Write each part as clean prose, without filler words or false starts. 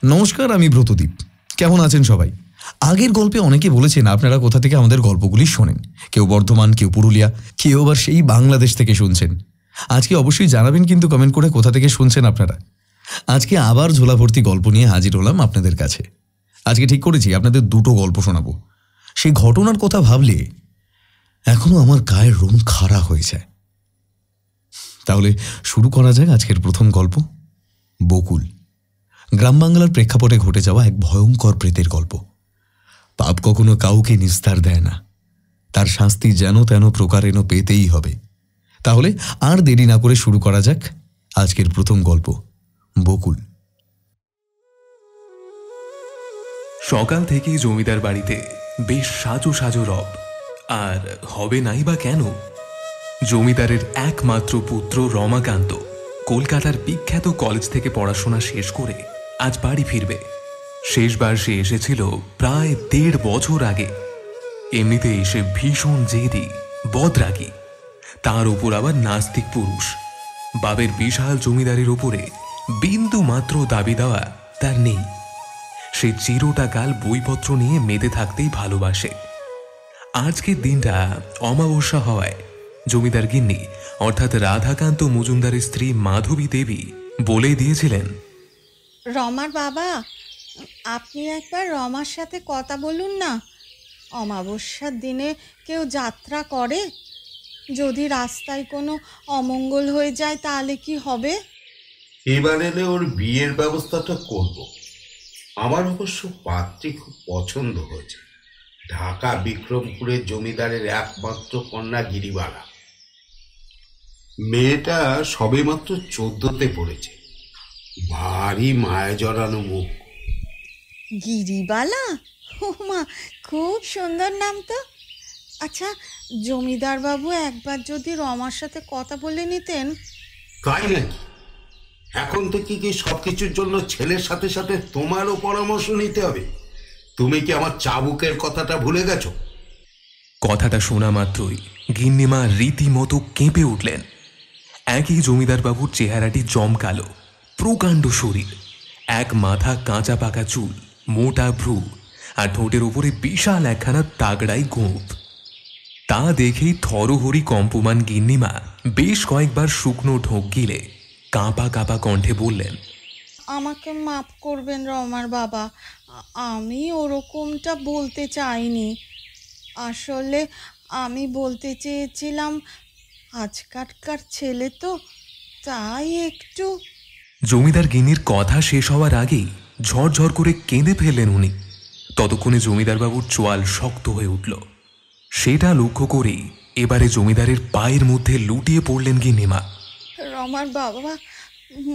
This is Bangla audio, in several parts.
নমস্কার, আমি ব্রতদীপ। কেমন আছেন সবাই? আগের গল্পে অনেকে বলেছেন আপনারা কোথা থেকে আমাদের গল্পগুলি শোনেন। কেউ বর্ধমান, কেউ পুরুলিয়া, কেউ আবার সেই বাংলাদেশ থেকে শুনছেন। আজকে অবশ্যই জানাবেন কিন্তু কমেন্ট করে কোথা থেকে শুনছেন আপনারা। আজকে আবার ঝোলা ভর্তি গল্প নিয়ে হাজির হলাম আপনাদের কাছে। আজকে ঠিক করেছি আপনাদের দুটো গল্প শোনাবো। সেই ঘটনার কথা ভাবলে এখনো আমার গায়ের রোম খাড়া হয়ে যায়। তাহলে শুরু করা যাক আজকের প্রথম গল্প, বকুল। গ্রাম বাংলার প্রেক্ষাপটে ঘটে যাওয়া এক ভয়ঙ্কর প্রেতের গল্প। পাপ কখনো কাউকে নিস্তার দেয় না, তার শাস্তি যেন তেন প্রকারেণ পেতেই হবে। তাহলে আর দেরি না করে শুরু করা যাক আজকের প্রথম গল্প, বকুল। সকাল থেকেই জমিদার বাড়িতে বেশ সাজো সাজো রব। আর হবে নাই বা কেন? জমিদারের একমাত্র পুত্র রমাকান্ত কলকাতার বিখ্যাত কলেজ থেকে পড়াশোনা শেষ করে আজ বাড়ি ফিরবে। শেষবার সে এসেছিল প্রায় ১.৫ বছর আগে। এমনিতেই সে ভীষণ জেদি, বদরাগী, তার ওপর আবার নাস্তিক পুরুষ। বাবের বিশাল জমিদারির ওপরে বিন্দু মাত্র দাবি দেওয়া তার নেই। সে চিরটা কাল বইপত্র নিয়ে মেতে থাকতেই ভালোবাসে। আজকের দিনটা অমাবস্যা হওয়ায় জমিদার গিন্নি অর্থাৎ রাধাকান্ত মজুমদারের স্ত্রী মাধবী দেবী বলে দিয়েছিলেন, রমার বাবা, আপনি একবার রমার সাথে কথা বলুন না। অমাবস্যার দিনে কেউ যাত্রা করে? যদি রাস্তায় কোনো অমঙ্গল হয়ে যায় তাহলে কি হবে? এবার এলে ওর বিয়ের ব্যবস্থাটা করব। আমার অবশ্য পাত্রী খুব পছন্দ হয়েছে। ঢাকা বিক্রমপুরের জমিদারের একমাত্র কন্যা গিরিবালা। মেয়েটা সবেমাত্র 14তে পড়েছে, ভারী মায়া জড়ানো মুখ। গিরিবালা? ও মা, খুব সুন্দর নাম তো। আচ্ছা, জমিদার বাবু একবার যদি রমার সাথে কথা বলে নিতেন। তাই নাকি? এখন থেকে কি সবকিছুর জন্য ছেলের সাথে সাথে তোমারও পরামর্শ নিতে হবে? তুমি কি আমার চাবুকের কথাটা ভুলে গেছো? কথাটা শোনা মাত্রই গিন্নিমা রীতিমতো কেঁপে উঠলেন। একই জমিদার বাবুর চেহারাটি জমকালো, প্রকাণ্ড শরীর, এক মাথা কাঁচা পাকা চুল, মোটা ভ্রু, আর ঠোঁটের উপরে বিশাল একখানা তাগড়াই গোঁপ। তা দেখেই থরহরি কম্পমান গিন্নিমা বেশ কয়েকবার শুকনো ঢোক গিলে কাঁপা কাঁপা কণ্ঠে বললেন, আমাকে মাফ করবেন রমার বাবা, আমি ওরকমটা বলতে চাইনি। আসলে আমি বলতে চেয়েছিলাম, আজকালকার ছেলে তো, তাই একটু। জমিদার গিন্নির কথা শেষ হওয়ার আগেই ঝরঝর করে কেঁদে ফেললেন উনি। ততক্ষণে জমিদারবাবুর চোয়াল শক্ত হয়ে উঠল। সেটা লক্ষ্য করেই এবারে জমিদারের পায়ের মধ্যে লুটিয়ে পড়লেন গিন্নিমা। রমার বাবা,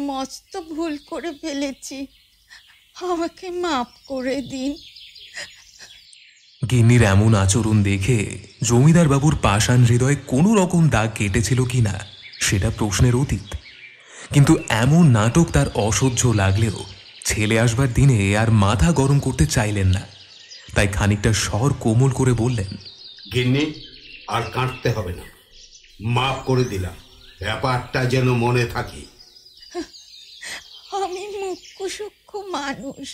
মস্ত ভুল করে ফেলেছি, আমাকে মাফ করে দিন। গিন্নির এমন আচরণ দেখে জমিদার বাবুর পাষাণ হৃদয়ে কোনো রকম দাগ কেটেছিল কিনা সেটা প্রশ্নের অতীত। কিন্তু এমন নাটক তার অসহ্য লাগলেও ছেলে আসবার দিনে আর মাথা গরম করতে চাইলেন না। তাই খানিকটা স্বর কোমল করে বললেন, গিন্নি, আর কাঁদতে হবে না, মাফ করে দিলাম। ব্যাপারটা যেন মনে থাকে। আমি মুখ্য সূক্ষ্ম মানুষ,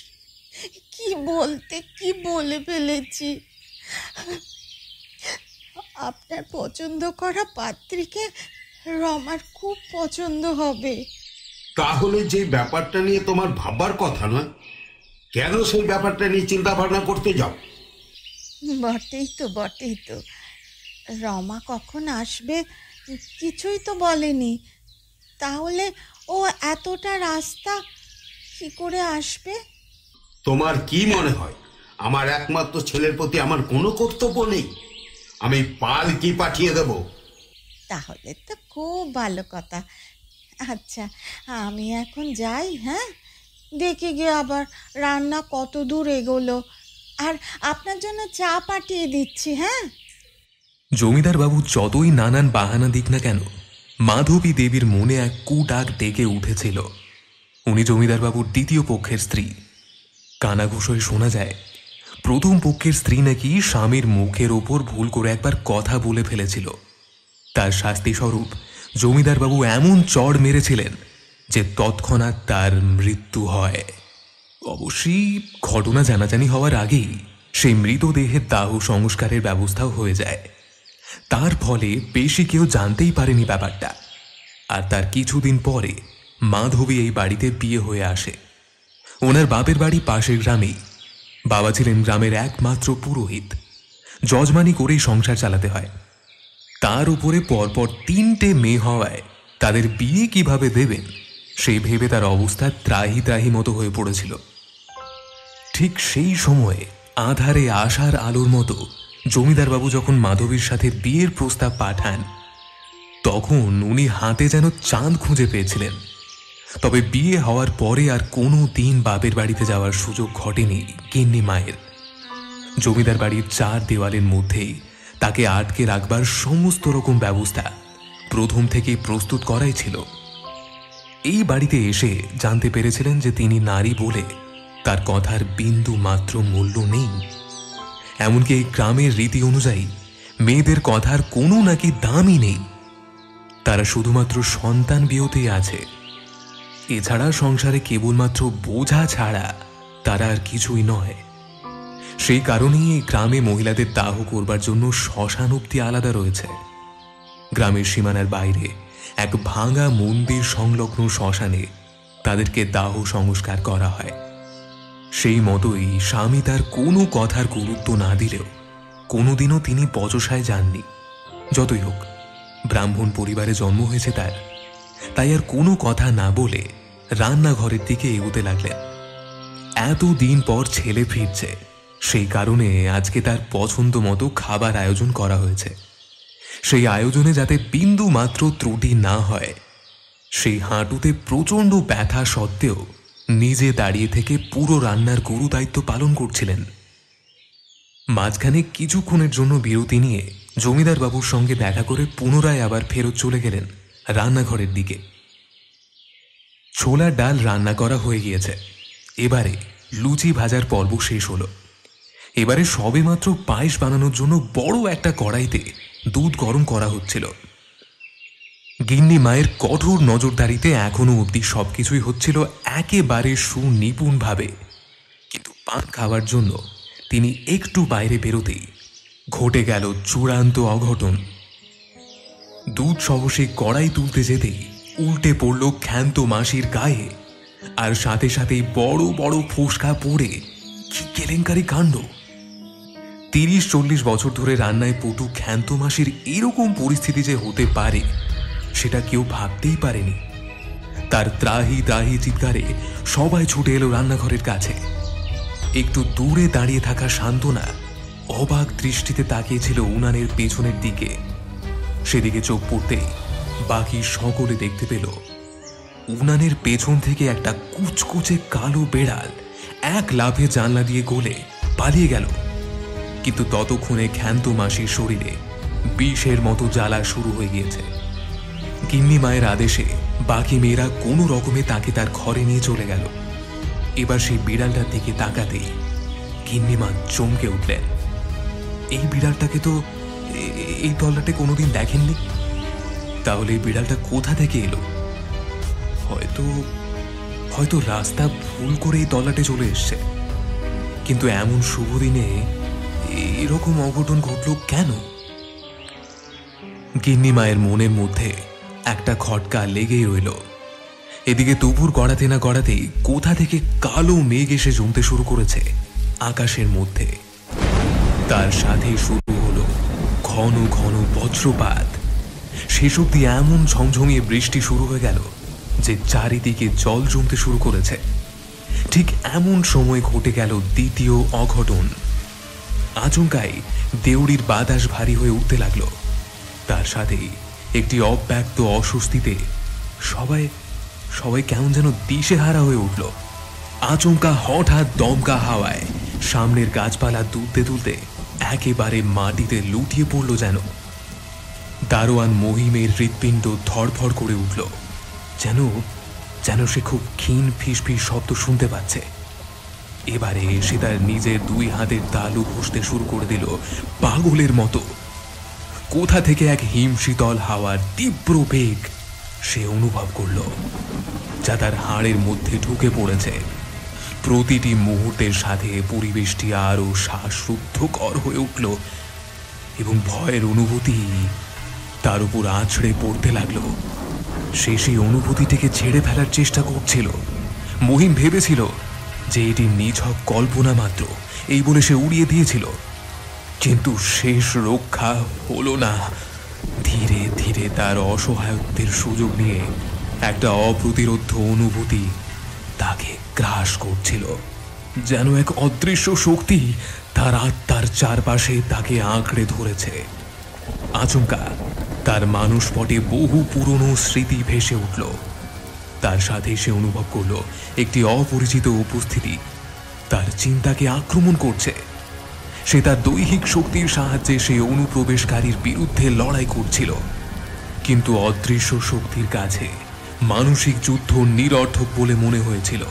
কি বলতে কি বলে ফেলেছি। আপনার পছন্দ করা পাত্রীকে রমার খুব পছন্দ হবে। তাহলে যে ব্যাপারটা নিয়ে তোমার ভাববার কথা নয়, কেন সেই ব্যাপারটা নিয়ে চিন্তা ভাবনা করতে যাও? বটেই তো। রমা কখন আসবে কিছুই তো বলেনি। তাহলে ও এতটা রাস্তা কি করে আসবে? তোমার কি মনে হয় আমার একমাত্র ছেলের প্রতি আমার কোনো কর্তব্য নেই? আমি পালকি পাঠিয়ে দেব। তাহলে তো খুব ভালো কথা। আচ্ছা, আমি এখন যাই। হ্যাঁ, দেখে গিয়ে আবার রান্না কত দূর এগোলো, আর আপনার জন্য চা পাঠিয়ে দিচ্ছি। হ্যাঁ। জমিদার বাবু যতই নানান বাহানা দিক না কেন, মাধবী দেবীর মনে এক কুডাক ডেকে উঠেছিল। উনি জমিদার বাবুর দ্বিতীয় পক্ষের স্ত্রী। কানাঘুষোয় শোনা যায় প্রথম পক্ষের স্ত্রী নাকি স্বামীর মুখের ওপর ভুল করে একবার কথা বলে ফেলেছিল। তার শাস্তি স্বরূপ জমিদার বাবু এমন চড় মেরেছিলেন যে তৎক্ষণাৎ তার মৃত্যু হয়। অবশ্যই ঘটনা জানাজানি হওয়ার আগেই সেই মৃতদেহের দাহ সংস্কারের ব্যবস্থাও হয়ে যায়। তার ফলে বেশি কেউ জানতেই পারেনি ব্যাপারটা। আর তার কিছুদিন পরে মাধবী এই বাড়িতে বিয়ে হয়ে আসে। ওনার বাপের বাড়ি পাশের গ্রামেই। বাবা ছিলেন গ্রামের একমাত্র পুরোহিত। যজমানি করেই সংসার চালাতে হয়। তার উপরে পরপর 3টে মেয়ে হওয়ায় তাদের বিয়ে কিভাবে দেবেন সেই ভেবে তার অবস্থা ত্রাহি ত্রাহি মতো হয়ে পড়েছিল। ঠিক সেই সময়ে আধারে আশার আলোর মতো জমিদারবাবু যখন মাধবীর সাথে বিয়ের প্রস্তাব পাঠান, তখন উনি হাতে যেন চাঁদ খুঁজে পেয়েছিলেন। তবে বিয়ে হওয়ার পরে আর কোনো দিন বাপের বাড়িতে যাওয়ার সুযোগ ঘটেনি গিন্নি মায়ের। জমিদার বাড়ির 4 দেওয়ালের মধ্যেই তাকে আটকে রাখবার সমস্ত রকম ব্যবস্থা প্রথম থেকেই প্রস্তুত করাই ছিল। এই বাড়িতে এসে জানতে পেরেছিলেন যে তিনি নারী বলে তার কথার বিন্দু মাত্র মূল্য নেই। এমনকি এই গ্রামের রীতি অনুযায়ী মেয়েদের কথার কোনো নাকি দামই নেই। তারা শুধুমাত্র সন্তান বিয়েতেই আছে। এছাড়া সংসারে কেবলমাত্র বোঝা ছাড়া তারা আর কিছুই নয়। সেই কারণেই এই গ্রামে মহিলাদের দাহ করবার জন্য শ্মশান অব্দি আলাদা রয়েছে। গ্রামের সীমানার বাইরে এক ভাঙা মন্দির সংলগ্ন শ্মশানে তাদেরকে দাহ সংস্কার করা হয়। সেই মতোই স্বামী তার কোনো কথার গুরুত্ব না দিলেও কোনোদিনও তিনি বচসায় যাননি। যতই হোক, ব্রাহ্মণ পরিবারে জন্ম হয়েছে তার, তাই আর কোনো কথা না বলে রান্নাঘরের দিকে এগোতে লাগলেন। এতদিন পর ছেলে ফিরছে, সেই কারণে আজকে তার পছন্দ মতো খাবার আয়োজন করা হয়েছে। সেই আয়োজনে যাতে বিন্দু মাত্র ত্রুটি না হয়, সেই হাঁটুতে প্রচণ্ড ব্যথা সত্ত্বেও নিজে দাঁড়িয়ে থেকে পুরো রান্নার গুরু দায়িত্ব পালন করছিলেন। মাঝখানে কিছুক্ষণের জন্য বিরতি নিয়ে জমিদার বাবুর সঙ্গে দেখা করে পুনরায় আবার ফেরত চলে গেলেন রান্নাঘরের দিকে। ছোলার ডাল রান্না করা হয়ে গিয়েছে। এবারে লুচি ভাজার পর্ব শেষ হলো। এবারে সবেমাত্র পায়েস বানানোর জন্য বড় একটা কড়াইতে দুধ গরম করা হচ্ছিল। গিন্নি মায়ের কঠোর নজরদারিতে এখনো অবধি সবকিছুই হচ্ছিল একেবারে সুনিপুণভাবে। কিন্তু পান খাওয়ার জন্য তিনি একটু বাইরে বেরোতেই ঘটে গেল চূড়ান্ত অঘটন। দুধ সহ সেই কড়াই তুলতে যেতেই উল্টে পড়ল ক্ষান্ত মাসির গায়ে, আর সাথে সাথেই বড় বড় ফোসকা পড়ে কি কেলেঙ্কারি কাণ্ড। 30-40 বছর ধরে রান্নায় পটু ক্ষান্ত মাসির এরকম পরিস্থিতি যে হতে পারে সেটা কেউ ভাবতেই পারেনি। তার ত্রাহি ত্রাহি চিৎকারে সবাই ছুটে এলো রান্নাঘরের কাছে। একটু দূরে দাঁড়িয়ে থাকা সান্ত্বনা অবাক দৃষ্টিতে তাকিয়েছিল উনানের পেছনের দিকে। সেদিকে চোখ পড়তেই বাকি সকলে দেখতে পেল উনানের পেছন থেকে একটা কুচকুচে কালো বেড়াল এক লাফে জানলা দিয়ে গলে পালিয়ে গেল। কিন্তু ততক্ষণে ক্ষান্ত মাসির শরীরে বিষের মতো জ্বালা শুরু হয়ে গিয়েছে। গিন্নি মায়ের আদেশে বাকি মেয়েরা কোনো রকমে তাকে তার ঘরে নিয়ে চলে গেল। এবার সেই বিড়ালটার দিকে তাকাতেই গিন্নিমা চমকে উঠলেন। এই বিড়ালটাকে তো এই তল্লাটে কোনোদিন দেখেননি। তাহলে এই বিড়ালটা কোথা থেকে এলো? হয়তো রাস্তা ভুল করে এই তল্লাটে চলে এসছে। কিন্তু এমন শুভ দিনে এরকম অঘটন ঘটল কেন? গিন্নি মায়ের মনের মধ্যে একটা খটকা লেগেই রইল। এদিকে দুপুর গড়াতে না গড়াতেই কোথা থেকে কালো মেঘ এসে জমতে শুরু করেছে আকাশের মধ্যে। তার সাথে শুরু হলো ঘন ঘন বজ্রপাত। শেষ অবধি এমন ঝমঝমিয়ে বৃষ্টি শুরু হয়ে গেল যে চারিদিকে জল জমতে শুরু করেছে। ঠিক এমন সময় ঘটে গেল দ্বিতীয় অঘটন। আচমকাই দেউড়ির বাতাস ভারী হয়ে উঠতে লাগলো। তার সাথেই একটি অব্যক্ত অস্বস্তিতে সবাই কেমন যেন দিশেহারা হয়ে উঠল। আচমকা হঠাৎ দমকা হাওয়ায় সামনের গাছপালা দুলতে দুলতে একেবারে মাটিতে লুটিয়ে পড়ল যেন। দারোয়ান মহিমের হৃৎপিণ্ড ধড়ফড় করে উঠল, যেন সে খুব ক্ষীণ ফিসফিস শব্দ শুনতে পাচ্ছে। এবারে সে তার নিজের 2 হাতের তালু ঘষতে শুরু করে দিল পাগলের মতো। কোথা থেকে এক হিমশীতল হাওয়ার তীব্র বেগ সে অনুভব করল, যা তার হাড়ের মধ্যে ঢুকে পড়েছে। প্রতিটি মুহূর্তের সাথে পরিবেশটি আরো শ্বাসরুদ্ধকর হয়ে উঠল এবং ভয়ের অনুভূতি তার উপর আছড়ে পড়তে লাগলো। সে সেই অনুভূতিটিকে ছেড়ে ফেলার চেষ্টা করছিল। মহিম ভেবেছিল যে এটি নিছক কল্পনা মাত্র, এই বলে সে উড়িয়ে দিয়েছিল। কিন্তু শেষ রক্ষা হলো না। ধীরে ধীরে তার অসহায়ত্বের সুযোগ নিয়ে একটা অপ্রতিরোধ্য অনুভূতি তাকে গ্রাস করছিল, যেন এক অদৃশ্য শক্তি তার আত্মার চারপাশে তাকে আঁকড়ে ধরেছে। আচমকা তার মানসপটে বহু পুরনো স্মৃতি ভেসে উঠল। তার সাথে সে অনুভব করল একটি অপরিচিত উপস্থিতি তার চিন্তাকে আক্রমণ করছে। সে তার দৈহিক শক্তির সাহায্যে সেই অনুপ্রবেশকারীর বিরুদ্ধে লড়াই করছিল, কিন্তু অদৃশ্য শক্তির কাছে মানসিক যুদ্ধ নিরর্থক বলে মনে হয়েছিল।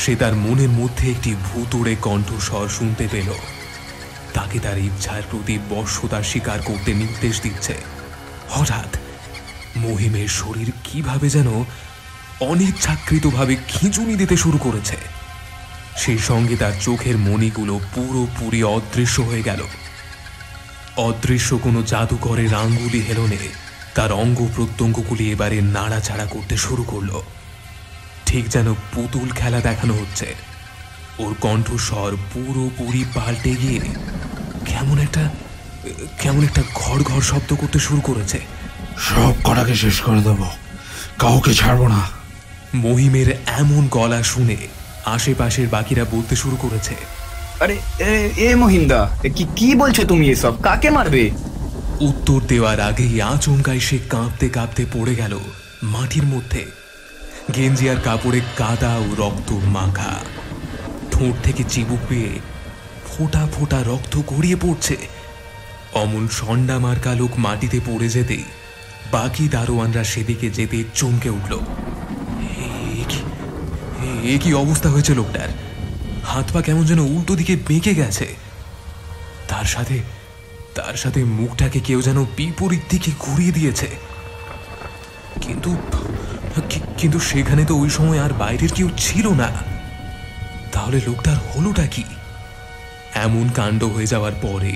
সে তার মনের মধ্যে একটি ভুতুড়ে কণ্ঠস্বর শুনতে পেল, তাকে তার ইচ্ছার প্রতি বশ্যতা স্বীকার করতে নির্দেশ দিচ্ছে। হঠাৎ মহিমের শরীর কিভাবে যেন অনিচ্ছাকৃতভাবে খিঁচুনি দিতে শুরু করেছে। সেই সঙ্গে তার চোখের মণিগুলো পুরোপুরি অদৃশ্য হয়ে গেল। অদৃশ্য কোনো জাদুকরের আঙ্গুলি হেলনে তার অঙ্গ প্রত্যঙ্গগুলি এবারে নাড়াচাড়া করতে শুরু করলো, ঠিক যেন পুতুল খেলা দেখানো হচ্ছে। ওর কণ্ঠস্বর পুরোপুরি পাল্টে গিয়ে কেমন একটা ঘর ঘর শব্দ করতে শুরু করেছে। সব কটাকে শেষ করে দেবো, কাউকে ছাড়বো না। মহিমের এমন গলা শুনে আশেপাশের বাকিরা বলতে শুরু করেছে, আরে এ মহিমদা, কি বলছো তুমি? এসব কাকে মারবে? উত্তর দেওয়ার আগেই আচমকাই সে কাঁপতে কাঁপতে পড়ে গেল মাটির মধ্যে। গেঞ্জি আর কাপড়ে কাদা ও রক্ত মাখা, ঠোঁট থেকে চিবুক পেয়ে ফোঁটা ফোঁটা রক্ত গড়িয়ে পড়ছে। অমন সন্ডা মার্কা লোক মাটিতে পড়ে যেতেই বাকি দারোয়ানরা সেদিকে যেতে চমকে উঠল। এ কি অবস্থা হয়েছে লোকটার? হাত পা কেমন যেন উল্টো দিকে বেঁকে গেছে। তার সাথে মুখটাকে কেউ যেন বিপরীত দিকে ঘুরিয়ে দিয়েছে। কিন্তু সেখানে তো ওই সময় আর বাইরের কেউ ছিল না। তাহলে লোকটার হলোটা কি? এমন কাণ্ড হয়ে যাওয়ার পরে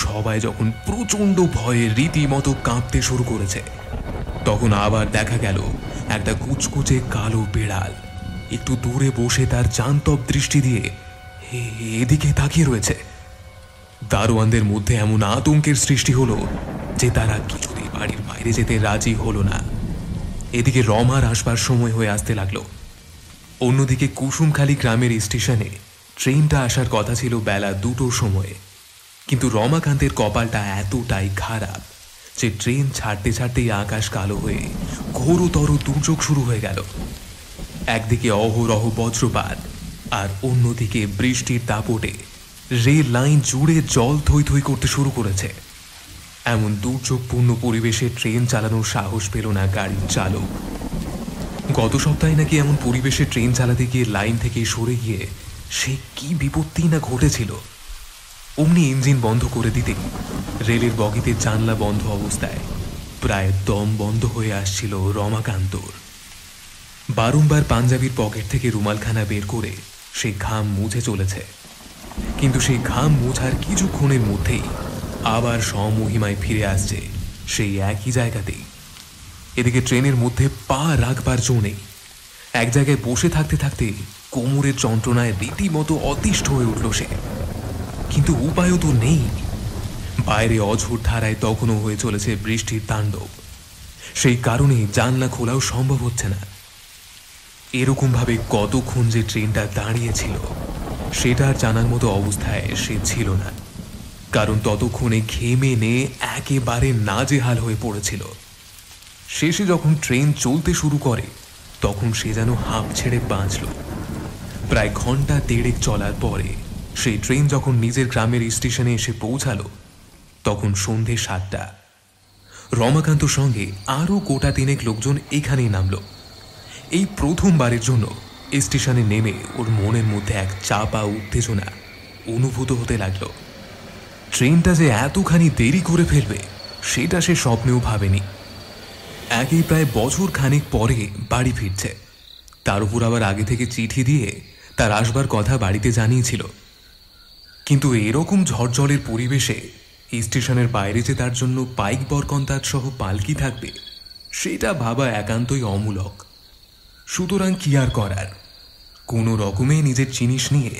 সবাই যখন প্রচন্ড ভয়ে রীতিমতো কাঁপতে শুরু করেছে, তখন আবার দেখা গেল একটা কুচকুচে কালো বিড়াল একটু দূরে বসে তার জান্তব দৃষ্টি দিয়ে এদিকে তাকিয়ে রয়েছে। দারোয়ানদের মধ্যে এমন আতঙ্কের সৃষ্টি হলো যে তারা কিছুতেই বাড়ির বাইরে যেতে রাজি হলো না। এদিকে রমার আসবার সময় হয়ে আসতে লাগলো। অন্যদিকে কুসুমখালী গ্রামের স্টেশনে ট্রেনটা আসার কথা ছিল বেলা 2টোর সময়ে, কিন্তু রমাকান্তের কপালটা এতটাই খারাপ যে ট্রেন ছাড়তে ছাড়তেই আকাশ কালো হয়ে ঘোরতর দুর্যোগ শুরু হয়ে গেল। একদিকে অহরহ বজ্রপাত আর অন্যদিকে বৃষ্টির দাপটে রেল লাইন জুড়ে জল থই থই করতে শুরু করেছে। এমন দুর্যোগপূর্ণ পরিবেশে ট্রেন চালানোর সাহস পেল না গাড়ির চালক। গত সপ্তাহে নাকি এমন পরিবেশে ট্রেন চালাতে গিয়ে লাইন থেকে সরে গিয়ে সে কি বিপত্তি না ঘটেছিল। অমনি ইঞ্জিন বন্ধ করে দিতেই রেলের বগিতে জানলা বন্ধ অবস্থায় প্রায় দম বন্ধ হয়ে আসছিল রমাকান্তর। বারংবার পাঞ্জাবির পকেট থেকে রুমালখানা বের করে সে ঘাম মুছে চলেছে, কিন্তু সেই ঘাম মোছার কিছুক্ষণের মধ্যেই আবার স্বমহিমায় ফিরে আসছে সেই একই জায়গাতেই। এদিকে ট্রেনের মধ্যে পা রাখবার জো নেই। এক জায়গায় বসে থাকতে থাকতে কোমরের যন্ত্রণায় রীতিমতো অতিষ্ঠ হয়ে উঠল সে, কিন্তু উপায়ও তো নেই। বাইরে অঝোর ধারায় তখনও হয়ে চলেছে বৃষ্টির তাণ্ডব। সেই কারণে জানলা খোলাও সম্ভব হচ্ছে না। এরকম ভাবে কতক্ষণ যে ট্রেনটা দাঁড়িয়েছিল সেটা জানার মতো অবস্থায় সে ছিল না, কারণ ততক্ষণে ঘেমে নিয়ে একেবারে নাজেহাল হয়ে পড়েছিল। শেষে যখন ট্রেন চলতে শুরু করে তখন সে যেন হাঁপ ছেড়ে বাঁচল। প্রায় ঘন্টা 1.5 চলার পরে সেই ট্রেন যখন নিজের গ্রামের স্টেশনে এসে পৌঁছালো তখন সন্ধে 7টা। রমাকান্তর সঙ্গে আরও গোটা 3 লোকজন এখানেই নামল। এই প্রথমবারের জন্য স্টেশনে নেমে ওর মনের মধ্যে এক চাপা উত্তেজনা অনুভূত হতে লাগলো। ট্রেনটা যে এতখানি দেরি করে ফেলবে সেটা সে স্বপ্নেও ভাবেনি। একই প্রায় বছর খানিক পরে বাড়ি ফিরছে। তার উপর আবার আগে থেকে চিঠি দিয়ে তার আসবার কথা বাড়িতে জানিয়েছিল। কিন্তু এরকম ঝড়জলের পরিবেশে স্টেশনের বাইরে যে তার জন্য পাইক বরকন্দাজ সহ পালকি থাকবে, সেটা ভাবা একান্তই অমূলক। সুতরাং কি আর করার, কোনো রকমে নিজের জিনিস নিয়ে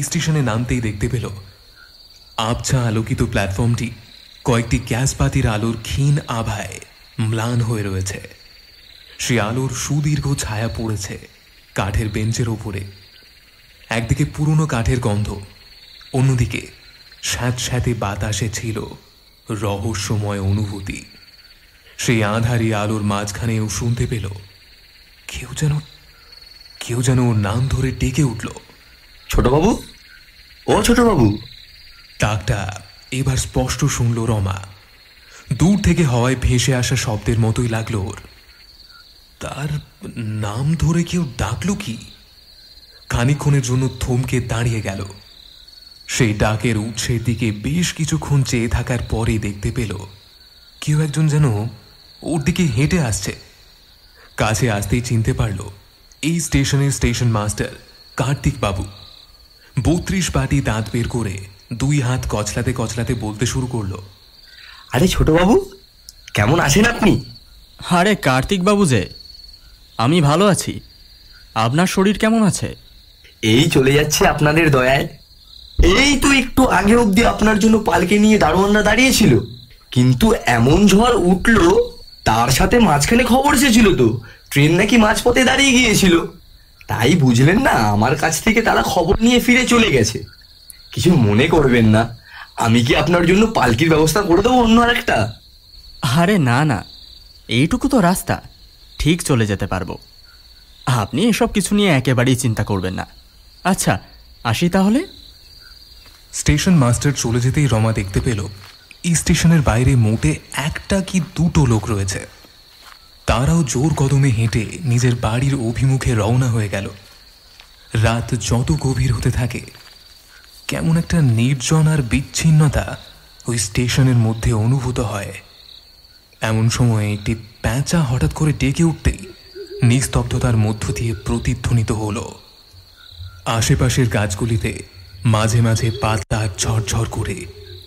স্টেশনে নামতেই দেখতে পেল আবছা আলোকিত প্ল্যাটফর্মটি কয়েকটি গ্যাসবাতির আলোর ক্ষীণ আভায় ম্লান হয়ে রয়েছে। সে আলোর সুদীর্ঘ ছায়া পড়েছে কাঠের বেঞ্চের ওপরে। একদিকে পুরনো কাঠের গন্ধ, অন্যদিকে স্যাঁতস্যাঁতে বাতাসে ছিল রহস্যময় অনুভূতি। সেই আঁধারি আলোর মাঝখানেও শুনতে পেল কেউ যেন ওর নাম ধরে ডেকে উঠল, ছোটবাবু, ও ছোটবাবু। ডাকটা এবার স্পষ্ট শুনল রমা। দূর থেকে হওয়ায় ভেসে আসা শব্দের মতোই লাগলো ওর। তার নাম ধরে কেউ ডাকলো কি? খানিকক্ষণের জন্য থমকে দাঁড়িয়ে গেল। সেই ডাকের উৎসের দিকে বেশ কিছুক্ষণ চেয়ে থাকার পরে দেখতে পেল কেউ একজন যেন ওর দিকে হেঁটে আসছে। কাছে আসতেই চিনতে পারল এই স্টেশনের স্টেশন মাস্টার কার্তিক বাবু। 32 বাটি দাঁত বের করে 2 হাত কচলাতে কচলাতে বলতে শুরু করলো, আরে ছোটবাবু, কেমন আছেন আপনি? আরে কার্তিক বাবু যে, আমি ভালো আছি। আপনার শরীর কেমন আছে? এই চলে যাচ্ছে আপনাদের দয়ায়। এই তো একটু আগে অবধি আপনার জন্য পালকে নিয়ে দারোয়ানরা দাঁড়িয়েছিল, কিন্তু এমন ঝড় উঠলো, তার সাথে মাঝখানে খবর এসেছিল তো ট্রেন নাকি মাঝপথে দাঁড়িয়ে গিয়েছিল। তাই বুঝলেন না, আমার কাছ থেকে তারা খবর নিয়ে ফিরে চলে গেছে। কিছু মনে করবেন না, আমি কি আপনার জন্য পালকির ব্যবস্থা করে দেবো অন্য আরেকটা? আরে না না, এইটুকু তো রাস্তা, ঠিক চলে যেতে পারবো। আপনি এসব কিছু নিয়ে একেবারেই চিন্তা করবেন না। আচ্ছা, আসি তাহলে। স্টেশন মাস্টার চলে যেতেই রমা দেখতে পেল স্টেশনের বাইরে মোটে একটা কি দুটো লোক রয়েছে। তারাও জোর কদমে হেঁটে নিজের বাড়ির অভিমুখে রওনা হয়ে গেল। রাত যত গভীর হতে থাকে, কেমন একটা নির্জন আর বিচ্ছিন্নতা ওই স্টেশনের মধ্যে অনুভূত হয়। এমন সময় একটি প্যাঁচা হঠাৎ করে ডেকে উঠতেই নিস্তব্ধতার মধ্য দিয়ে প্রতিধ্বনিত হল। আশেপাশের গাছগুলিতে মাঝে মাঝে পাতা ঝরঝর করে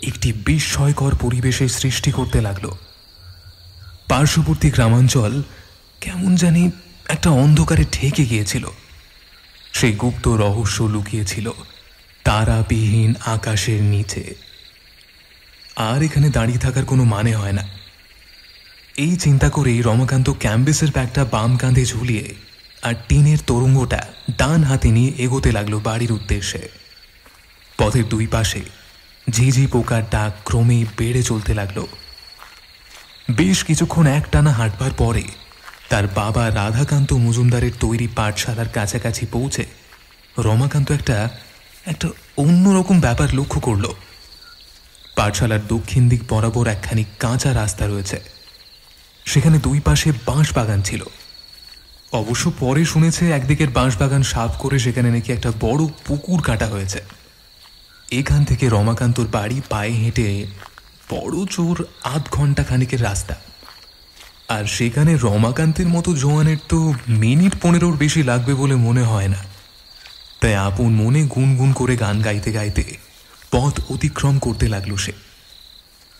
একটি বিস্ময়কর পরিবেশের সৃষ্টি করতে লাগলো। পার্শ্ববর্তী গ্রামাঞ্চল কেমন জানি একটা অন্ধকারে ঠেকে গিয়েছিল। সেই গুপ্ত রহস্য লুকিয়েছিল তারাবিহীন আকাশের নিচে। আর এখানে দাঁড়িয়ে থাকার কোনো মানে হয় না। এই চিন্তা করেই রমাকান্ত ক্যাম্বেসের ব্যাগটা বাম কাঁধে ঝুলিয়ে আর টিনের তরঙ্গটা ডান হাতে নিয়ে এগোতে লাগলো বাড়ির উদ্দেশ্যে। পথের দুই পাশে ঝিঝি পোকার ডাক ক্রমেই বেড়ে চলতে লাগলো। বেশ কিছুক্ষণ একটানা হাঁটবার পরে তার বাবা রাধাকান্ত মজুমদারের তৈরি পাঠশালার কাছাকাছি পৌঁছে রমাকান্ত একটা অন্যরকম ব্যাপার লক্ষ্য করল। পাঠশালার দক্ষিণ দিক বরাবর একখানি কাঁচা রাস্তা রয়েছে। সেখানে দুই পাশে বাঁশ বাগান ছিল। অবশ্য পরে শুনেছে একদিকের বাঁশ বাগান সাফ করে সেখানে নাকি একটা বড় পুকুর কাটা হয়েছে। এখান থেকে রমাকান্তর বাড়ি পায়ে হেঁটে বড় জোর 8 ঘন্টা খানিকের রাস্তা। আর সেখানে রমাকান্তের মতো জোয়ানের তো মিনিট 15-র বেশি লাগবে বলে মনে হয় না। তাই আপন মনে গুনগুন করে গান গাইতে গাইতে পথ অতিক্রম করতে লাগলো সে।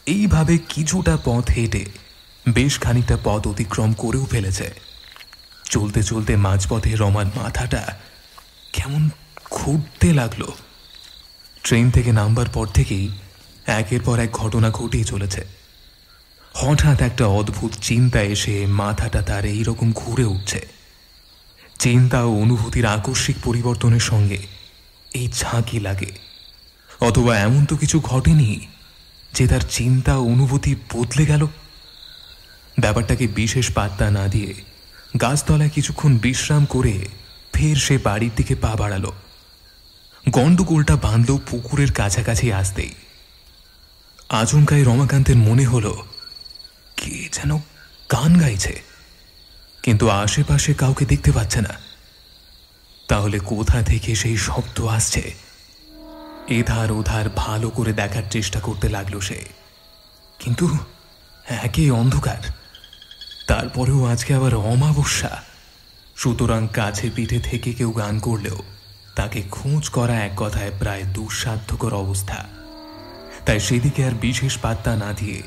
এইভাবে কিছুটা পথ হেঁটে বেশ খানিকটা পথ অতিক্রম করেও ফেলেছে। চলতে চলতে মাঝপথে রমার মাথাটা কেমন ঘুরতে লাগলো। ট্রেন থেকে নামবার পর থেকেই একের পর এক ঘটনা ঘটেই চলেছে। হঠাৎ একটা অদ্ভুত চিন্তা এসে মাথাটা তার এইরকম ঘুরে উঠছে। চিন্তা ও অনুভূতির আকস্মিক পরিবর্তনের সঙ্গে এই ঝাঁকি লাগে। অথবা এমন তো কিছু ঘটেনি যে তার চিন্তা ও অনুভূতি বদলে গেল। ব্যাপারটাকে বিশেষ পাত্তা না দিয়ে গাছতলায় কিছুক্ষণ বিশ্রাম করে ফের সে বাড়ির দিকে পা বাড়ালো। গন্ডগোলটা বাঁধল পুকুরের কাছাকাছি আসতেই। আচমকায় রমাকান্তের মনে হলো কে যেন গান গাইছে, কিন্তু আশেপাশে কাউকে দেখতে পাচ্ছে না। তাহলে কোথা থেকে সেই শব্দ আসছে? এধার ওধার ভালো করে দেখার চেষ্টা করতে লাগলো সে, কিন্তু একে অন্ধকার, তারপরেও আজকে আবার অমাবস্যা। সুতরাং কাছে পিঠে থেকে কেউ গান করলেও তাকে খোঁজ করা এক কথায় প্রায় দুঃসাধ্যকর অবস্থা। তাই সেদিকে আর বিশেষ পাত্তা না দিয়ে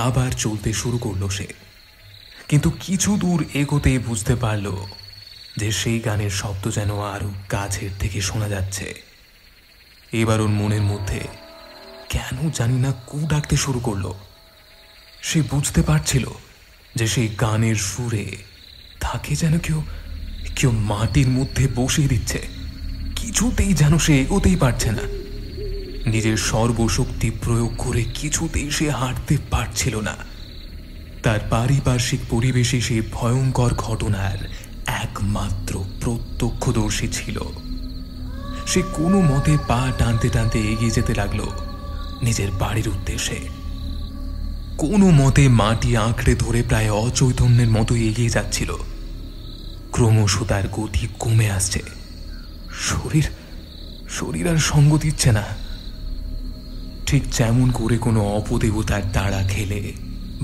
আবার চলতে শুরু করলো সে। কিন্তু কিছু দূর এগোতেই বুঝতে পারল যে সেই গানের শব্দ যেন আরো কাছের থেকে শোনা যাচ্ছে। এবার ওর মনের মধ্যে কেন জানি না কু ডাকতে শুরু করলো। সে বুঝতে পারছিল যে সেই গানের সুরে তাকে যেন কেউ কেউ মাটির মধ্যে বসিয়ে দিচ্ছে। কিছুতেই যেন সে এগোতেই পারছে না। নিজের সর্বশক্তি প্রয়োগ করে কিছুতেই সে হাঁটতে পারছিল না। তার পারিপার্শ্বিক পরিবেশে সে ভয়ঙ্কর ঘটনার একমাত্র প্রত্যক্ষদর্শী ছিল। সে কোনো মতে পা টানতে টানতে এগিয়ে যেতে লাগলো নিজের বাড়ির উদ্দেশ্যে। কোনো মতে মাটি আঁকড়ে ধরে প্রায় অচৈতন্যের মতো এগিয়ে যাচ্ছিল। ক্রমশ তার গতি কমে আসছে। শরীর আর সঙ্গ দিচ্ছে না। ঠিক যেমন করে কোনো অপদেবতার তাড়া খেলে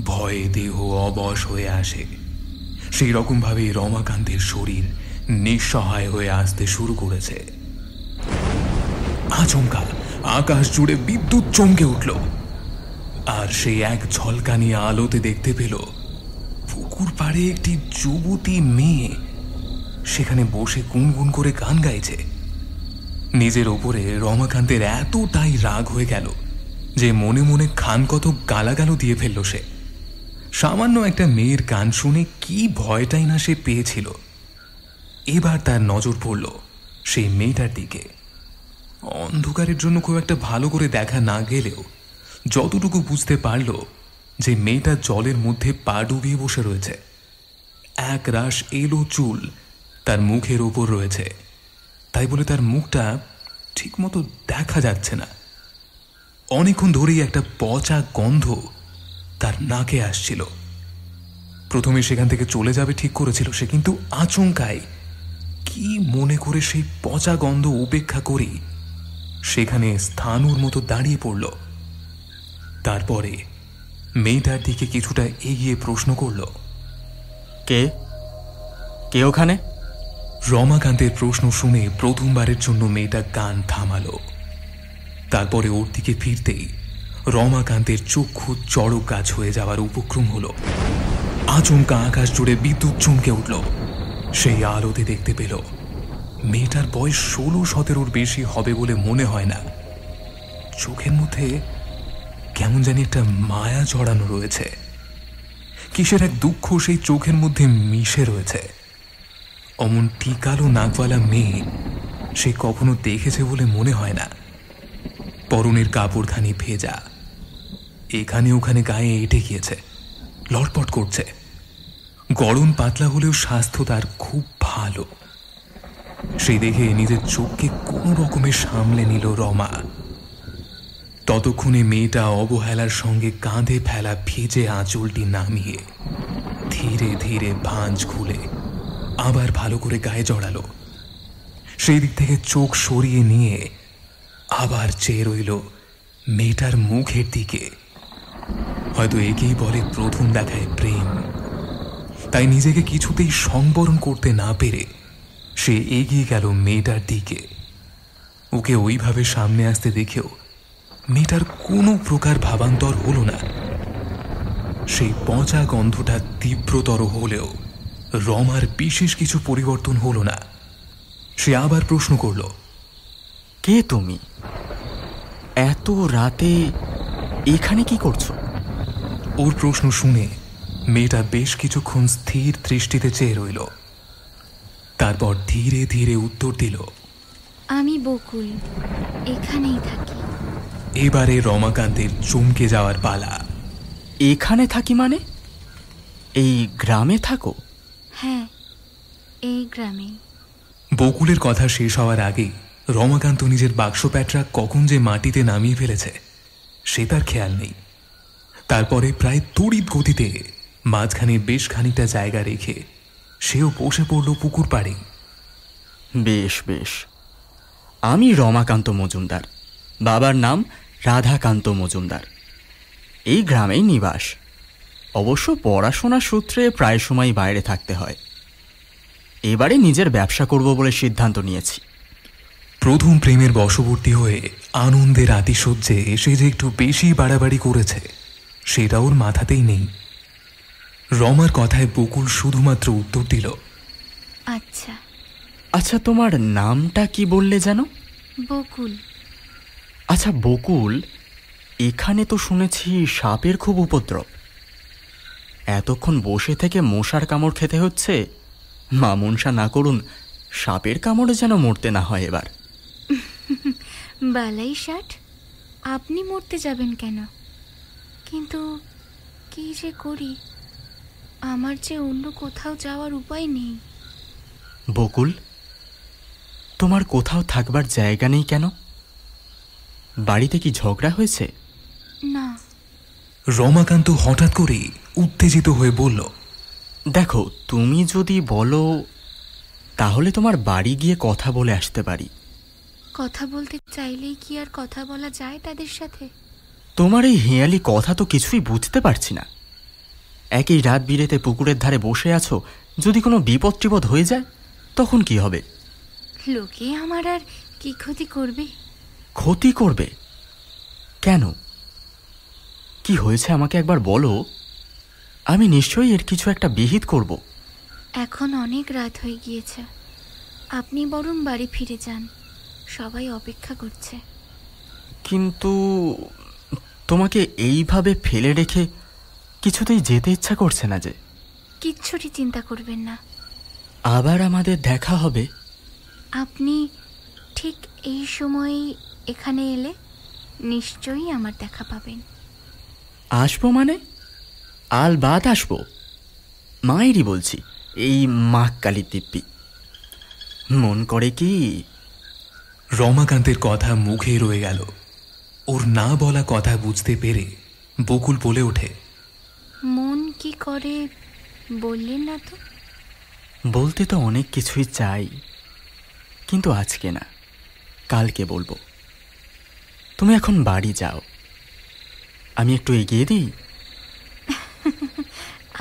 ভয়ে দেহ অবশ হয়ে আসে, সেই রকম ভাবে রমাকান্তের শরীর নিঃসহায় হয়ে আসতে শুরু করেছে। আচমকা আকাশ জুড়ে বিদ্যুৎ চমকে উঠল, আর সেই এক ঝলকানি আলোতে দেখতে পেল পুকুর পাড়ে একটি যুবতী মেয়ে সেখানে বসে গুনগুন করে গান গাইছে। নিজের ওপরে রমাকান্তের এতটাই রাগ হয়ে গেল যে মনে মনে খান কত গালাগালও দিয়ে ফেলল সে। সামান্য একটা মেয়ের গান শুনে কি ভয়টাই না সে পেয়েছিল। এবার তার নজর পড়ল সেই মেয়েটার দিকে। অন্ধকারের জন্য খুব একটা ভালো করে দেখা না গেলেও যতটুকু বুঝতে পারল যে মেয়েটা জলের মধ্যে পা ডুবিয়ে বসে রয়েছে। এক রাশ এলো চুল তার মুখের ওপর রয়েছে, তাই বলে তার মুখটা ঠিক মতো দেখা যাচ্ছে না। অনেকক্ষণ ধরেই একটা পচা গন্ধ তার নাকে আসছিল। প্রথমে সেখান থেকে চলে যাবে ঠিক করেছিল সে, কিন্তু আচমকাই কি মনে করে সেই পচা গন্ধ উপেক্ষা করি সেখানে স্থানুর মতো দাঁড়িয়ে পড়ল। তারপরে মেয়েটার দিকে কিছুটা এগিয়ে প্রশ্ন করল, কে কে ওখানে? রমাকান্তের প্রশ্ন শুনে প্রথমবারের জন্য মেয়েটা গান থামালো। তারপরে ওর দিকে ফিরতেই রমাকান্তের চক্ষু চড়ক গাছ হয়ে যাওয়ার উপক্রম হলো। আচমকা আকাশ জুড়ে বিদ্যুৎ চমকে উঠল। সেই আলোতে দেখতে পেল মেয়েটার বয়স 16-17 বেশি হবে বলে মনে হয় না। চোখের মধ্যে কেমন জানি একটা মায়া জড়ানো রয়েছে। কিসের এক দুঃখ সেই চোখের মধ্যে মিশে রয়েছে। অমন টিকালো নাকওয়ালা মেয়ে সে কখনো দেখেছে বলে মনে হয় না। পরনের কাপড়খানি ভেজা, এখানে ওখানে গায়ে এঁটে গিয়েছে, লটপট করছে। গড়ন পাতলা হলেও স্বাস্থ্য তার খুব ভালো। সেই দেখে নিজের চোখকে কোনো রকমে সামলে নিল রমা। ততক্ষণে মেয়েটা অবহেলার সঙ্গে কাঁধে ফেলা ভিজে আঁচলটি নামিয়ে ধীরে ধীরে ভাঁজ খুলে আবার ভালো করে গায়ে জড়ালো। সেই দিক থেকে চোখ সরিয়ে নিয়ে আবার চেয়ে রইল মেয়েটার মুখের দিকে। হয়তো একেই বলে প্রথম দেখায় প্রেম। তাই নিজেকে কিছুতেই সংবরণ করতে না পেরে সে এগিয়ে গেল মেয়েটার দিকে। ওকে ওইভাবে সামনে আসতে দেখেও মেয়েটার কোনো প্রকার ভাবান্তর হলো না। সেই পচা গন্ধটা তীব্রতর হলেও রমার বিশেষ কিছু পরিবর্তন হলো না। সে আবার প্রশ্ন করল, কে তুমি? এত রাতে এখানে কি করছো? ওর প্রশ্ন শুনে মেয়েটা বেশ কিছুক্ষণ স্থির দৃষ্টিতে চেয়ে রইল। তারপর ধীরে ধীরে উত্তর দিল, আমি বকুল, এখানেই থাকি। এবারে রমাকান্তের চমকে যাওয়ার পালা। এখানে থাকি মানে? এই গ্রামে থাকো? হ্যাঁ, এই গ্রামে। বকুলের কথা শেষ হওয়ার আগেই রমাকান্ত নিজের বাক্স প্যাটরা কখন যে মাটিতে নামিয়ে ফেলেছে সে তার খেয়াল নেই। তারপরে প্রায় তড়িৎ গতিতে মাঝখানে বেশ খানিকটা জায়গা রেখে সেও বসে পড়ল পুকুর পাড়ে। বেশ বেশ, আমি রমাকান্ত মজুমদার, বাবার নাম রাধাকান্ত মজুমদার। এই গ্রামেই নিবাস। অবশ্য পড়াশোনার সূত্রে প্রায় সময় বাইরে থাকতে হয়। এবারে নিজের ব্যবসা করব বলে সিদ্ধান্ত নিয়েছি। প্রথম প্রেমের বশবর্তী হয়ে আনন্দের আতিশয্যে এসে যে একটু বেশি বাড়াবাড়ি করেছে সেটা ওর মাথাতেই নেই। রমার কথায় বকুল শুধুমাত্র উত্তর দিল, আচ্ছা। আচ্ছা, তোমার নামটা কি বললে যেন? বকুল। আচ্ছা বকুল, এখানে তো শুনেছি সাপের খুব উপদ্রব। এতক্ষণ বসে থেকে মশার কামড় খেতে হচ্ছে। মা মনসা না করুন সাপের কামড়ে যেন মরতে না হয় এবার। বালাই ষাট, আপনি মরতে যাবেন কেন? কিন্তু কি যে করি, আমার যে অন্য কোথাও যাওয়ার উপায় নেই। বকুল, তোমার কোথাও থাকবার জায়গা নেই কেন? বাড়িতে কি ঝগড়া হয়েছে? না। রমাকান্ত হঠাৎ করে উত্তেজিত হয়ে বলল, দেখো, তুমি যদি বলো তাহলে তোমার বাড়ি গিয়ে কথা বলে আসতে পারি। কথা বলতে চাইলেই কি আর কথা বলা যায় তাদের সাথে? তোমার এই হেঁয়ালি কথা তো কিছুই বুঝতে পারছি না। একই রাত বিরেতে পুকুরের ধারে বসে আছো, যদি কোনো বিপদ টিপদ হয়ে যায় তখন কি হবে? লোকে আমার আর কি ক্ষতি করবে? ক্ষতি করবে কেন? কি হয়েছে আমাকে একবার বলো, আমি নিশ্চয়ই এর কিছু একটা বিহিত করব। এখন অনেক রাত হয়ে গিয়েছে, আপনি বরং বাড়ি ফিরে যান, সবাই অপেক্ষা করছে। কিন্তু তোমাকে এইভাবে ফেলে রেখে কিছুতেই যেতে ইচ্ছা করছে না যে। কিচ্ছুটি চিন্তা করবেন না, আবার আমাদের দেখা হবে। আপনি ঠিক এই সময়েই এখানে এলে নিশ্চয়ই আমার দেখা পাবেন। আসবো মানে? আলবাত আসবো, মায়েরই বলছি, এই মাঘ কালীর দিব্যি। মন করে কি? রমাকান্তের কথা মুখে রয়ে গেল। ওর না বলা কথা বুঝতে পেরে বকুল বলে ওঠে, মন কি করে বললেন না তো? বলতে তো অনেক কিছুই চাই, কিন্তু আজকে না, কালকে বলবো। তুমি এখন বাড়ি যাও, আমি একটু এগিয়ে দিই।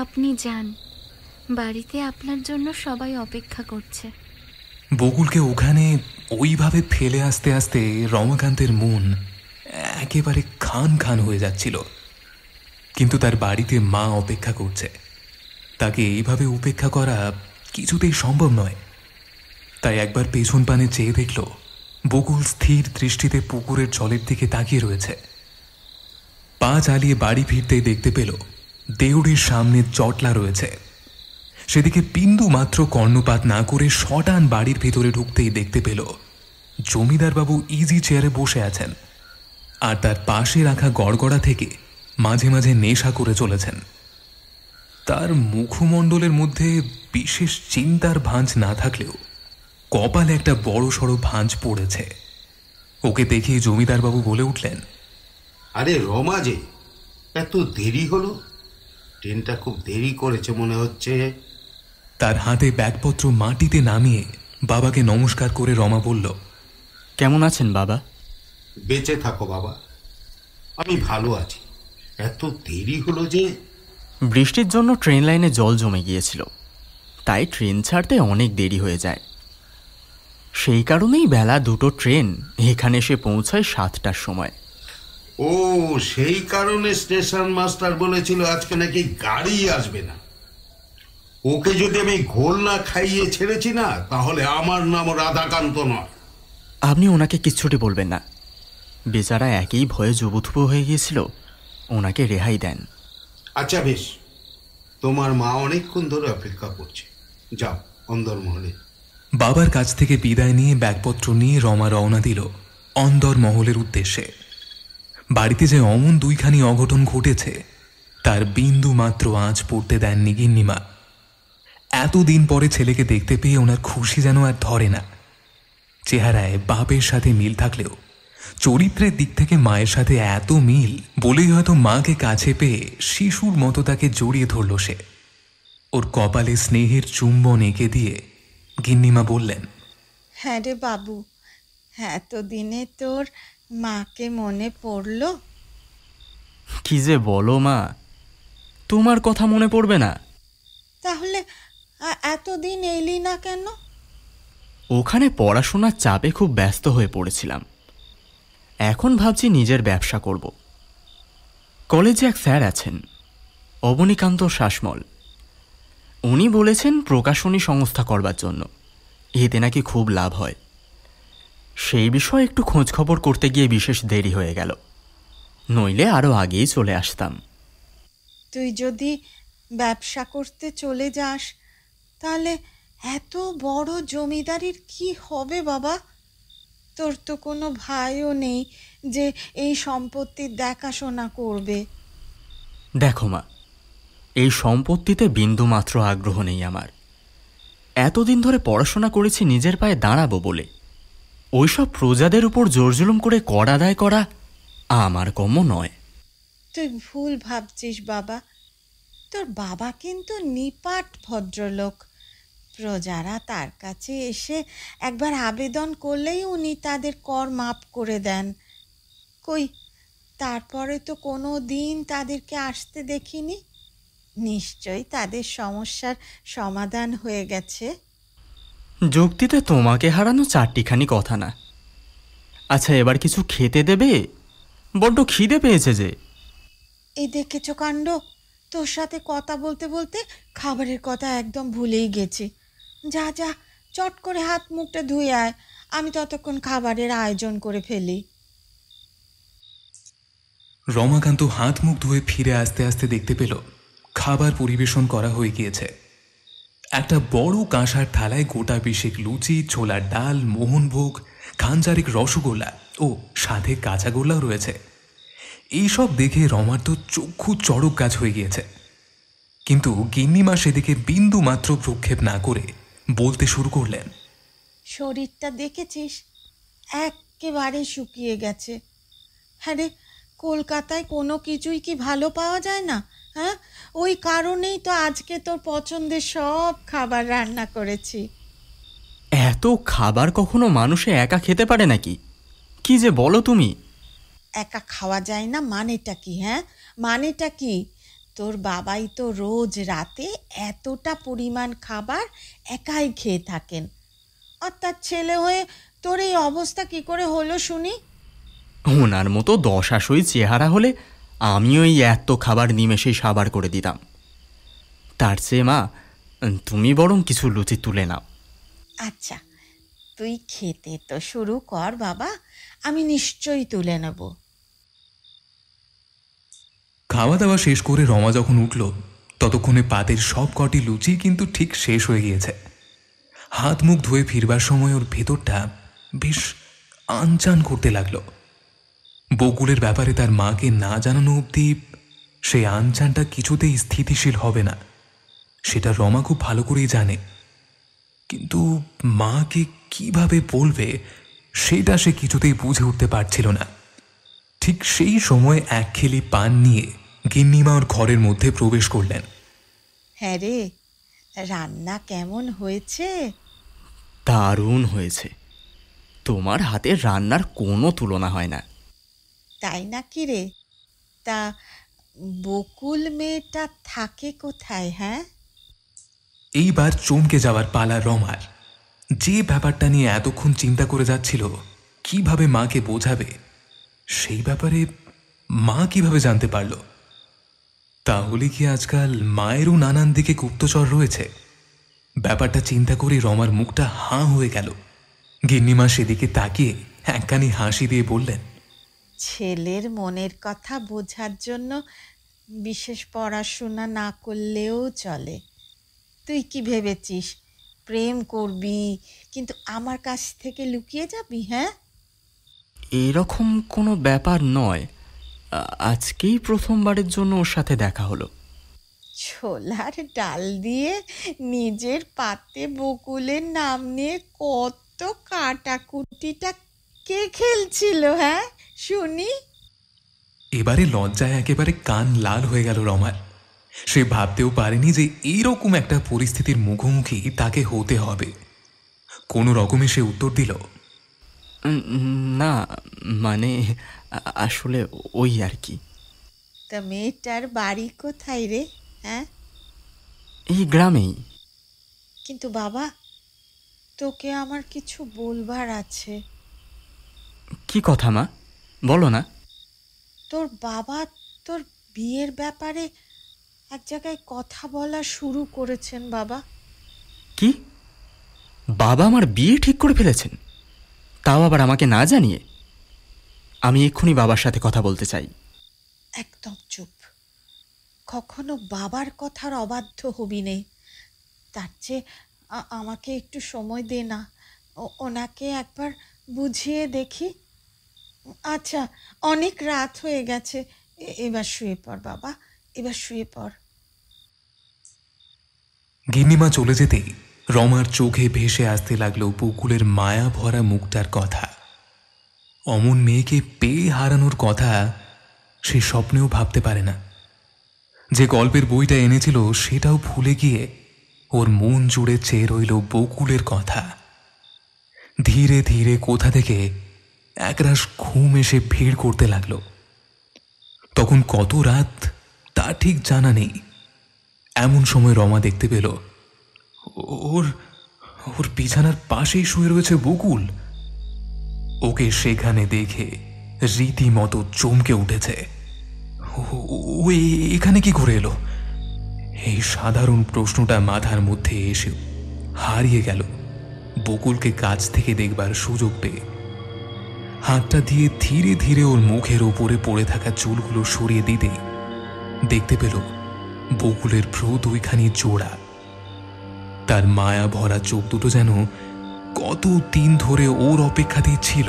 আপনি যান, বাড়িতে আপনার জন্য সবাই অপেক্ষা করছে। বকুলকে ওখানে ওইভাবে ফেলে আসতে আসতে রমাকান্তের মন একেবারে খান খান হয়ে যাচ্ছিল। কিন্তু তার বাড়িতে মা অপেক্ষা করছে, তাকে এইভাবে উপেক্ষা করা কিছুতেই সম্ভব নয়। তাই একবার পেছন পানে চেয়ে দেখল বকুল স্থির দৃষ্টিতে পুকুরের জলের দিকে তাকিয়ে রয়েছে। পা চালিয়ে বাড়ি ফিরতেই দেখতে পেল দেউড়ির সামনে জটলা রয়েছে। সেদিকে বিন্দু মাত্র কর্ণপাত না করে শটান বাড়ির ভিতরে ঢুকতেই দেখতে পেল জমিদারবাবু ইজি চেয়ারে বসে আছেন, আর তার পাশে রাখা গড়গড়া থেকে মাঝে মাঝে নেশা করে চলেছেন। তার মুখমণ্ডলের মধ্যে বিশেষ চিন্তার ভাঁজ না থাকলেও কপালে একটা বড় সড়ো ভাঁজ পড়েছে। ওকে দেখে জমিদারবাবু বলে উঠলেন, আরে রমা যে, এত দেরি হলো? ট্রেনটা খুব দেরি করেছে মনে হচ্ছে। তার হাতে ব্যাগপত্র মাটিতে নামিয়ে বাবাকে নমস্কার করে রমা বলল, কেমন আছেন বাবা? বেঁচে থাকো বাবা, আমি ভালো আছি। এত দেরি হলো যে? বৃষ্টির জন্য ট্রেন লাইনে জল জমে গিয়েছিল, তাই ট্রেন ছাড়তে অনেক দেরি হয়ে যায়। সেই কারণেই বেলা দুটো ট্রেন এখানে এসে পৌঁছায় 7টার সময়। ও, সেই কারণে স্টেশন মাস্টার বলেছিল আজকে নাকি গাড়ি আসবে না। ওকে যদি আমি ঘোল না খাইয়ে ছেড়েছি না, তাহলে আমার নাম রাধাকান্ত নয়। আপনি ওনাকে কিচ্ছুটি বলবেন না, বেচারা একই ভয়ে জবুথুবু হয়ে গিয়েছিল, ওনাকে রেহাই দেন। আচ্ছা বেশ, তোমার মা অনেকক্ষণ ধরে অপেক্ষা করছে, যাও অন্দরমহলে। বাবার কাছ থেকে বিদায় নিয়ে ব্যাগপত্র নিয়ে রমা রওনা দিল অন্দরমহলের উদ্দেশ্যে। বাড়িতে যে অমন দুইখানি অঘটন ঘটেছে তার বিন্দু মাত্র আঁচ পড়তে দেননি গিন্নিমা। এতদিন পরে ছেলেকে দেখতে পেয়ে ওনার খুশি যেন আর ধরে না। চেহারায় বাপের সাথে মিল থাকলেও চরিত্রের দিক থেকে মায়ের সাথে এত মিল বলেই হয়তো মাকে কাছে পেয়ে শিশুর মতো তাকে জড়িয়ে ধরল সে। ওর কপালে স্নেহের চুম্বন এঁকে দিয়ে গিন্নিমা বললেন, হ্যাঁ রে বাবু, এতদিনে তোর মাকে মনে পড়ল? কি যে বলো মা, তোমার কথা মনে পড়বে না? তাহলে এতদিন এলি না কেন? ওখানে পড়াশোনার চাপে খুব ব্যস্ত হয়ে পড়েছিলাম। এখন ভাবছি নিজের ব্যবসা করব। কলেজে এক স্যার আছেন, অবনীকান্ত শাসমল। উনি বলেছেন প্রকাশনী সংস্থা করবার জন্য, এতে নাকি খুব লাভ হয়। সেই বিষয়ে একটু খোঁজখবর করতে গিয়ে বিশেষ দেরি হয়ে গেল, নইলে আরও আগেই চলে আসতাম। তুই যদি ব্যবসা করতে চলে যাস তাহলে এত বড় জমিদারির কি হবে বাবা? তোর তো কোনো ভাইও নেই যে এই সম্পত্তির দেখাশোনা করবে। দেখো মা, এই সম্পত্তিতে বিন্দুমাত্র আগ্রহ নেই আমার। এতদিন ধরে পড়াশোনা করেছি নিজের পায়ে দাঁড়াবো বলে। ওইসব প্রজাদের উপর জোর জুলুম করে কর আদায় করা আমার কর্ম নয়। তুই ভুল ভাবছিস বাবা। তোর বাবা কিন্তু নিপাট ভদ্রলোক। প্রজারা তার কাছে এসে একবার আবেদন করলেই উনি তাদের কর মাফ করে দেন। কই, তারপরে তো কোনো দিন তাদেরকে আসতে দেখিনি। নিশ্চয়ই তাদের সমস্যার সমাধান হয়ে গেছে। যুক্তিতে তোমাকে হারানো চারটিখানি কথা না। আচ্ছা, এবার কিছু খেতে দেবে? বড্ড খিদে পেয়েছে যে। এই দেখেছো কাণ্ড, তোর সাথে কথা বলতে বলতে খাবারের কথা একদম ভুলেই গেছি। যা যা, চট করে হাত মুখটা ধুয়ে আয়, আমি ততক্ষণ খাবারের আয়োজন করে ফেলি। রমাকান্ত হাত মুখ ধুয়ে ফিরে আসতে আসতে দেখতে পেল খাবার পরিবেশন করা হয়ে গিয়েছে। একটা বড় কাঁসার থালায় গোটা বিশেক লুচি, ছোলার ডাল, মোহনভোগ, খানচারেক রসগোল্লা ও সাথে কাঁচাগোল্লাও রয়েছে। এইসব দেখে রমার তো চক্ষু চড়ক গাছ হয়ে গিয়েছে। কিন্তু গিন্নিমা সেদিকে বিন্দু মাত্র ভ্রুক্ষেপ না করে বলতে শুরু করলেন, শরীরটা দেখেছিস, একেবারে শুকিয়ে গেছে। হ্যাঁ রে, কলকাতায় কোনো কিছুই কি ভালো পাওয়া যায় না? হ্যাঁ, ওই কারণেই তো আজকে তোর পছন্দের সব খাবার রান্না করেছি। এত খাবার কখনো মানুষে একা খেতে পারে নাকি? কি যে বলো তুমি। একা খাওয়া যায় না মানেটা কি? হ্যাঁ, মানেটা কি? তোর বাবাই তো রোজ রাতে এতটা পরিমাণ খাবার একাই খেয়ে থাকেন। আর তার ছেলে হয়ে তোর এই অবস্থা কি করে হলো শুনি? ওনার মতো দশাশই চেহারা হলে আমিও এই এত খাবার নিমেষেই সাবার করে দিতাম। তার চেয়ে মা, তুমি বরং কিছু লুচি তুলে নাও। আচ্ছা, তুই খেতে তো শুরু কর বাবা, আমি নিশ্চয়ই তুলে নেব। খাওয়া দাওয়া শেষ করে রমা যখন উঠল ততক্ষণে পাতের সব কটি লুচি কিন্তু ঠিক শেষ হয়ে গিয়েছে। হাত মুখ ধুয়ে ফিরবার সময় ওর ভেতরটা বেশ আনচান করতে লাগলো। বকুলের ব্যাপারে তার মাকে না জানানো অবধি সেই আনচানটা কিছুতেই স্থিতিশীল হবে না, সেটা রমা খুব ভালো করেই জানে। কিন্তু মাকে কিভাবে বলবে সেটা সে কিছুতেই বুঝে উঠতে পারছিল না। ঠিক সেই সময় এক খেলি পান নিয়ে গিন্নিমা ওর ঘরের মধ্যে প্রবেশ করলেন। হ্যাঁ রে, রান্না কেমন হয়েছে? দারুণ হয়েছে। তোমার হাতের রান্নার কোনো তুলনা হয় না। তাই নাকি রে? তা বকুল মেয়েটা থাকে কোথায়? হ্যাঁ, এইবার চমকে যাওয়ার পালা রমার। যে ব্যাপারটা নিয়ে এতক্ষণ চিন্তা করে যাচ্ছিল কিভাবে মাকে বোঝাবে, সেই ব্যাপারে মা কিভাবে জানতে পারল? তাহলে কি আজকাল মায়েরও নানান দিকে গুপ্তচর রয়েছে? ব্যাপারটা চিন্তা করে রমার মুখটা হাঁ হয়ে গেল। গিন্নিমা সেদিকে তাকিয়ে একখানি হাসি দিয়ে বললেন, ছেলের মনের কথা বোঝার জন্য বিশেষ পড়াশোনা না করলেও চলে। তুই কি ভেবেছিস প্রেম করবি কিন্তু আমার কাছ থেকে লুকিয়ে যাবি? হ্যাঁ, এরকম কোনো ব্যাপার নয়। আজকেই প্রথমবারের জন্য ওর সাথে দেখা হলো। ছোলার ডাল দিয়ে নিজের পাতে বকুলের নাম নিয়ে কত কাটাকুটিটা কে খেলছিল? হ্যাঁ শুনি। এবারে লজ্জায় একেবারে কান লাল হয়ে গেল রমার। সে ভাবতেও পারেনি যে এইরকম একটা পরিস্থিতির মুখোমুখি তাকে হতে হবে। কোনো রকমে সে উত্তর দিল, না, মানে আসলে ওই আর কি। তা মেয়েটার বাড়ি কোথায় রে? হ্যাঁ, এই গ্রামেই। কিন্তু বাবা, তোকে আমার কিছু বলবার আছে। কি কথা মা, বলো না। তোর বাবা তোর বিয়ের ব্যাপারে এক জায়গায় কথা বলা শুরু করেছেন বাবা। কি, বাবা আমার বিয়ে ঠিক করে ফেলেছেন? তাও আবার আমাকে না জানিয়ে? আমি এক্ষুনি বাবার সাথে কথা বলতে চাই। একদম চুপ, কখনো বাবার কথার অবাধ্য হবি নে। তার চেয়ে আমাকে একটু সময় দে না, ওনাকে একবার বুঝিয়ে দেখি। আচ্ছা, অনেক রাত হয়ে গেছে, এবার শুয়ে পড় বাবা, এবার শুয়ে পড়। গিন্নিমা চলে যেতেই রমার চোখে ভেসে আসতে লাগলো বকুলের মায়া ভরা মুখটার কথা। অমন মেয়েকে পেয়ে হারানোর কথা সে স্বপ্নেও ভাবতে পারে না। যে গল্পের বইটা এনেছিল সেটাও ভুলে গিয়ে ওর মন জুড়ে চেয়ে রইল বকুলের কথা। ধীরে ধীরে কোথা থেকে একরাশ ঘুম এসে ভিড় করতে লাগলো। তখন কত রাত তা ঠিক জানা নেই। এমন সময় রমা দেখতে পেল ওর ওর বিছানার পাশেই শুয়ে রয়েছে বকুল। ওকে সেখানে দেখে রীতিমতো চমকে উঠেছে। ও এখানে কি করে এলো? এই সাধারণ প্রশ্নটা মাথার মধ্যে এসে হারিয়ে গেল বকুলকে কাছ থেকে দেখবার সুযোগ পেয়ে। হাতটা দিয়ে ধীরে ধীরে ওর মুখের ওপরে পড়ে থাকা চুলগুলো সরিয়ে দিতে দেখতে পেল বকুলের ভ্রু দুইখানি জোড়া। তার মায়া ভরা চোখ দুটো যেন কত দিন ধরে ওর অপেক্ষাতেই ছিল।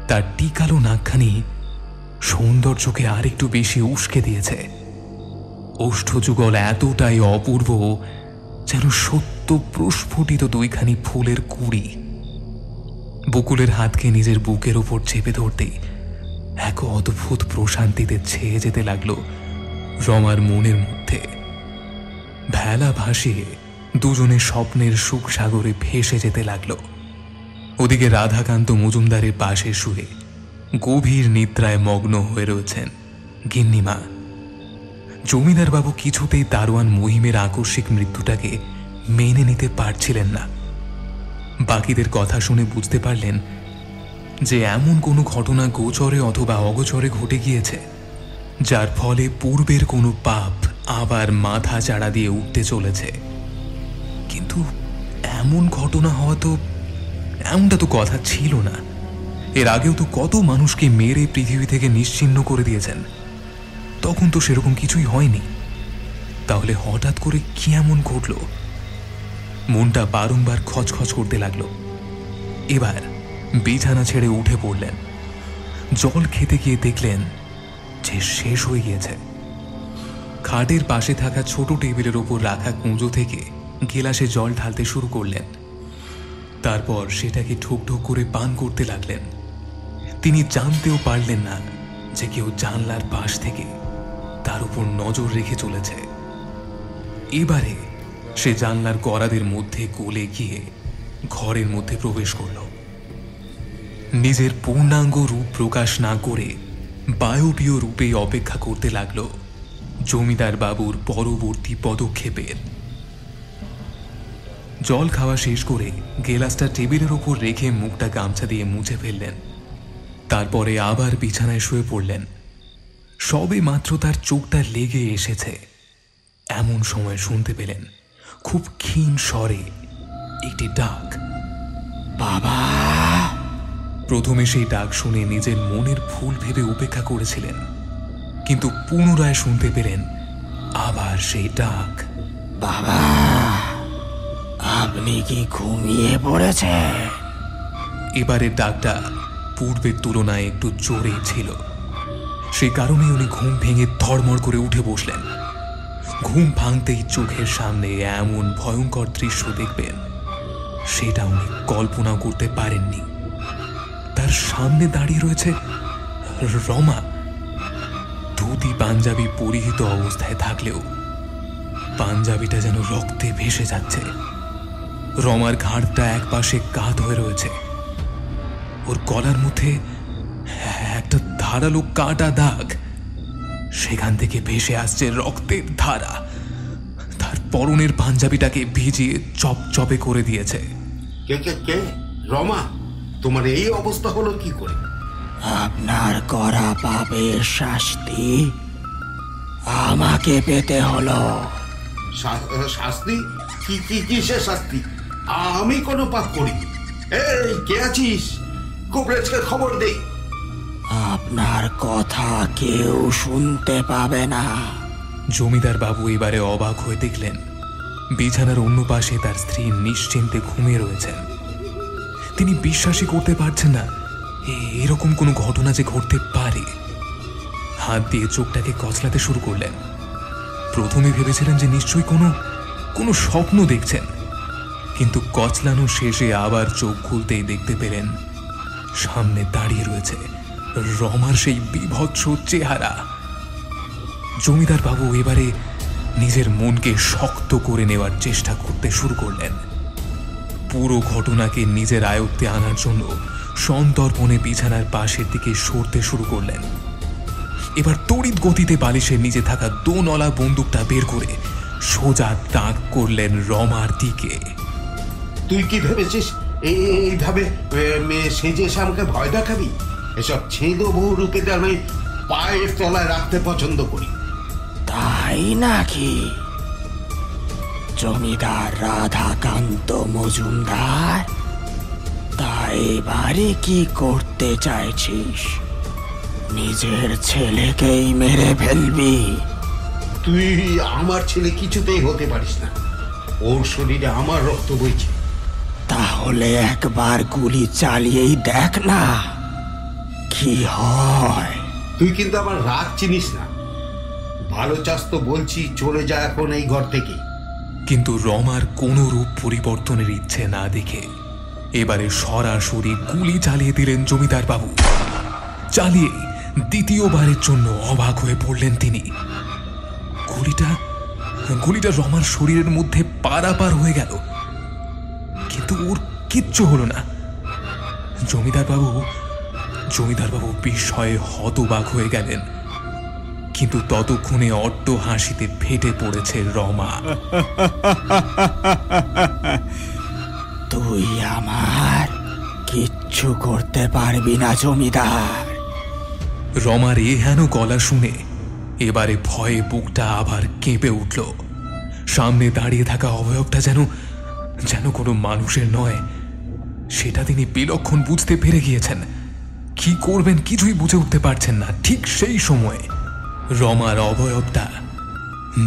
তার টিকালো নাকখানি সৌন্দর্যকে আর একটু বেশি উস্কে দিয়েছে। ওষ্ঠযুগল এতটাই অপূর্ব যেন সত্য প্রস্ফুটিত দুইখানি ফুলের কুড়ি। বকুলের হাতকে নিজের বুকের ওপর চেপে ধরতেই এক অদ্ভুত প্রশান্তিতে ছেয়ে যেতে লাগলো রমার মনের মধ্যে। ভেলা ভাসিয়ে দুজনে স্বপ্নের সুখ সাগরে ভেসে যেতে লাগলো। ওদিকে রাধাকান্ত মজুমদারের পাশে শুয়ে গভীর নিদ্রায় মগ্ন হয়ে রয়েছেন গিন্নিমা। জমিদার বাবু কিছুতেই দারোয়ান মহিমের আকস্মিক মৃত্যুটাকে মেনে নিতে পারছিলেন না। বাকিদের কথা শুনে বুঝতে পারলেন যে এমন কোনো ঘটনা গোচরে অথবা অগোচরে ঘটে গিয়েছে যার ফলে পূর্বের কোনো পাপ আবার মাথা চাড়া দিয়ে উঠতে চলেছে। কিন্তু এমন ঘটনা হওয়া তো এমনটা তো কথা ছিল না। এর আগেও তো কত মানুষকে মেরে পৃথিবী থেকে নিশ্চিহ্ন করে দিয়েছেন, তখন তো সেরকম কিছুই হয়নি। তাহলে হঠাৎ করে কি এমন ঘটল? মনটা বারংবার খচখচ করতে লাগলো। এবার বিছানা ছেড়ে উঠে পড়লেন। জল খেতে গিয়ে দেখলেন যে শেষ হয়ে গিয়েছে। খাটের পাশে থাকা ছোট টেবিলের ওপর রাখা কুঁজো থেকে গেলাসে জল ঢালতে শুরু করলেন। তারপর সেটাকে ঠুক ঠুক করে পান করতে লাগলেন। তিনি জানতেও পারলেন না যে কেউ জানলার পাশ থেকে তার উপর নজর রেখে চলেছে। এবারে সে জানলার কড়াদের মধ্যে গলে গিয়ে ঘরের মধ্যে প্রবেশ করল। নিজের পূর্ণাঙ্গ রূপ প্রকাশ না করে বায়বীয় রূপে অপেক্ষা করতে লাগল জমিদার বাবুর পরবর্তী পদক্ষেপের। জল খাওয়া শেষ করে গেলাসটা টেবিলের ওপর রেখে মুখটা গামছা দিয়ে মুছে ফেললেন। তারপরে আবার বিছানায় শুয়ে পড়লেন। সবে মাত্র তার চোখটা লেগে এসেছে এমন সময় শুনতে পেলেন খুব ক্ষীণ স্বরে একটি ডাক, বাবা। প্রথমে সেই ডাক শুনে নিজের মনের ভুল ভেবে উপেক্ষা করেছিলেন, কিন্তু পুনরায় শুনতে পেলেন আবার সেই ডাক, বাবা, আপনি কি ঘুমিয়ে পড়েছেন? এবারের ডাকটা পূর্বের তুলনায় একটু জোরেই ছিল। সে কারণে উনি ঘুম ভেঙে ধড়মড় করে উঠে বসলেন। ঘুম ভাঙতেই চোখের সামনে এমন ভয়ঙ্কর দৃশ্য দেখবেন সেটা উনি কল্পনাও করতে পারেননি। তার সামনে দাঁড়িয়ে রয়েছে রমা। ধুতি পাঞ্জাবি পরিহিত অবস্থায় থাকলেও পাঞ্জাবিটা যেন রক্তে ভেসে যাচ্ছে। রমার ঘাড়টা একপাশে কাত হয়ে রয়েছে। ওর গলার মধ্যে একটা ধারালো কাটা দাগ, সেখান থেকে ভেসে আসছে রক্তের ধারা। তার পরনের পাঞ্জাবিটাকে ভিজিয়ে চপচপে করে দিয়েছে। কে কে কে? রমা, তোমার এই অবস্থা হলো কি করে? আপনার করা পাপের শাস্তি আমাকে পেতে হলো। শাস্তি? কি কি কিসের শাস্তি? আমি কোনো পাপ করি? এই কে আছিস? কবরেজকে খবর দে। আপনার কথা কেউ শুনতে পাবে না। জমিদার বাবু এবারে অবাক হয়ে দেখলেন বিছানার অন্য পাশে তার স্ত্রী নিশ্চিন্তে ঘুমিয়ে রয়েছেন। তিনি বিশ্বাসই করতে পারছেন না এরকম কোনো ঘটনা যে ঘটতে পারে। হাত দিয়ে চোখটাকে কচলাতে শুরু করলেন। প্রথমে ভেবেছিলেন যে নিশ্চয়ই কোনো স্বপ্ন দেখছেন, কিন্তু কচলানো শেষে আবার চোখ খুলতেই দেখতে পেলেন সামনে দাঁড়িয়ে রয়েছে রমার সেই বিভৎস চেহারা। জমিদার বাবু এবারে নিজের মনকে শক্ত করে নেওয়ার চেষ্টা করতে শুরু করলেন। পুরো ঘটনাকে নিজের আয়ত্তে আনার জন্য সন্তর্পণে বিছানার পাশের দিকে সরতে শুরু করলেন। এবার তড়িৎ গতিতে বালিশের নিচে থাকা দোনলা বন্দুকটা বের করে সোজা তাক করলেন রমার দিকে। তুই কি ভেবেছিস এইভাবে সেজে এসে আমাকে ভয় দেখাবি? এসব ছেঁদো বহু রূপে আমি পায়ের তলায় রাখতে পছন্দ করি। তাই নাকি জমিদার রাধাকান্ত মজুমদার? তাই এবারে কি করতে চাইছিস? নিজের ছেলেকেই মেরে ফেলবি? তুই আমার ছেলে কিছুতেই হতে পারিস না। ওর শরীরে আমার রক্ত বইছে। তাহলে একবার গুলি চালিয়েই দেখ না কি হয়। তুই কিন্তু আমার রাগ চিনিস না। ভালো চাস তো বলছি চলে যা এখন এই ঘর থেকে। কিন্তু রমার কোনো রূপ পরিবর্তনের ইচ্ছে না দেখে এবারে সরাসরি গুলি চালিয়ে দিলেন জমিদার বাবু। চালিয়ে দ্বিতীয়বারের জন্য অবাক হয়ে পড়লেন তিনি। গুলিটা রমার শরীরের মধ্যে পারাপার হয়ে গেল, কিন্তু ওর কিচ্ছু হলো না। জমিদার বাবু বিস্ময়ে হতবাক হয়ে গেলেন, কিন্তু ততক্ষণে অট্ট হাসিতে ফেটে পড়েছে রমা। তুই আমার কিচ্ছু করতে পারবি না জমিদার। রমার এহেন গলা শুনে এবারে ভয়ে বুকটা আবার কেঁপে উঠল। সামনে দাঁড়িয়ে থাকা অবয়বটা যেন কোনো মানুষের নয়, সেটা তিনি বিলক্ষণ বুঝতে পেরে গিয়েছেন। কি করবেন কিছুই বুঝে উঠতে পারছেন না। ঠিক সেই সময়ে রমার অবয়বটা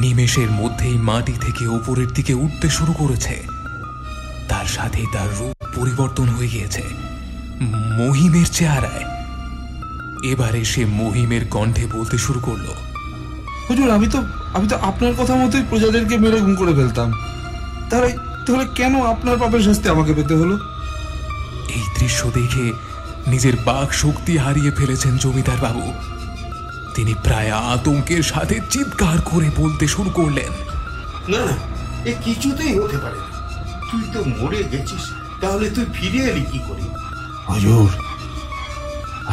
নিমেষের মধ্যেই মাটি থেকে উপরের দিকে উঠতে শুরু করেছে। তার সাথে তার রূপ পরিবর্তন হয়ে গিয়েছে মহিমের চেহারায়। এবারে সে মহিমের কণ্ঠে বলতে শুরু করলো, হুজুর, আমি তো আপনার কথা মতোই প্রজাদেরকে মেরে গুম করে ফেলতাম। তাহলে কেন আপনার পাপের শাস্তি আমাকে পেতে হলো? এই দৃশ্য দেখে নিজের বাক শক্তি হারিয়ে ফেলেছেন জমিদার বাবু। তিনি প্রায় আতঙ্কের সাথে চিৎকার করে বলতে শুরু করলেন, না না, এ কিছুতেই হতে পারে না। তুই তো মরে গেছিস, তাহলে তুই ফিরে এলি কি করে? হুজুর,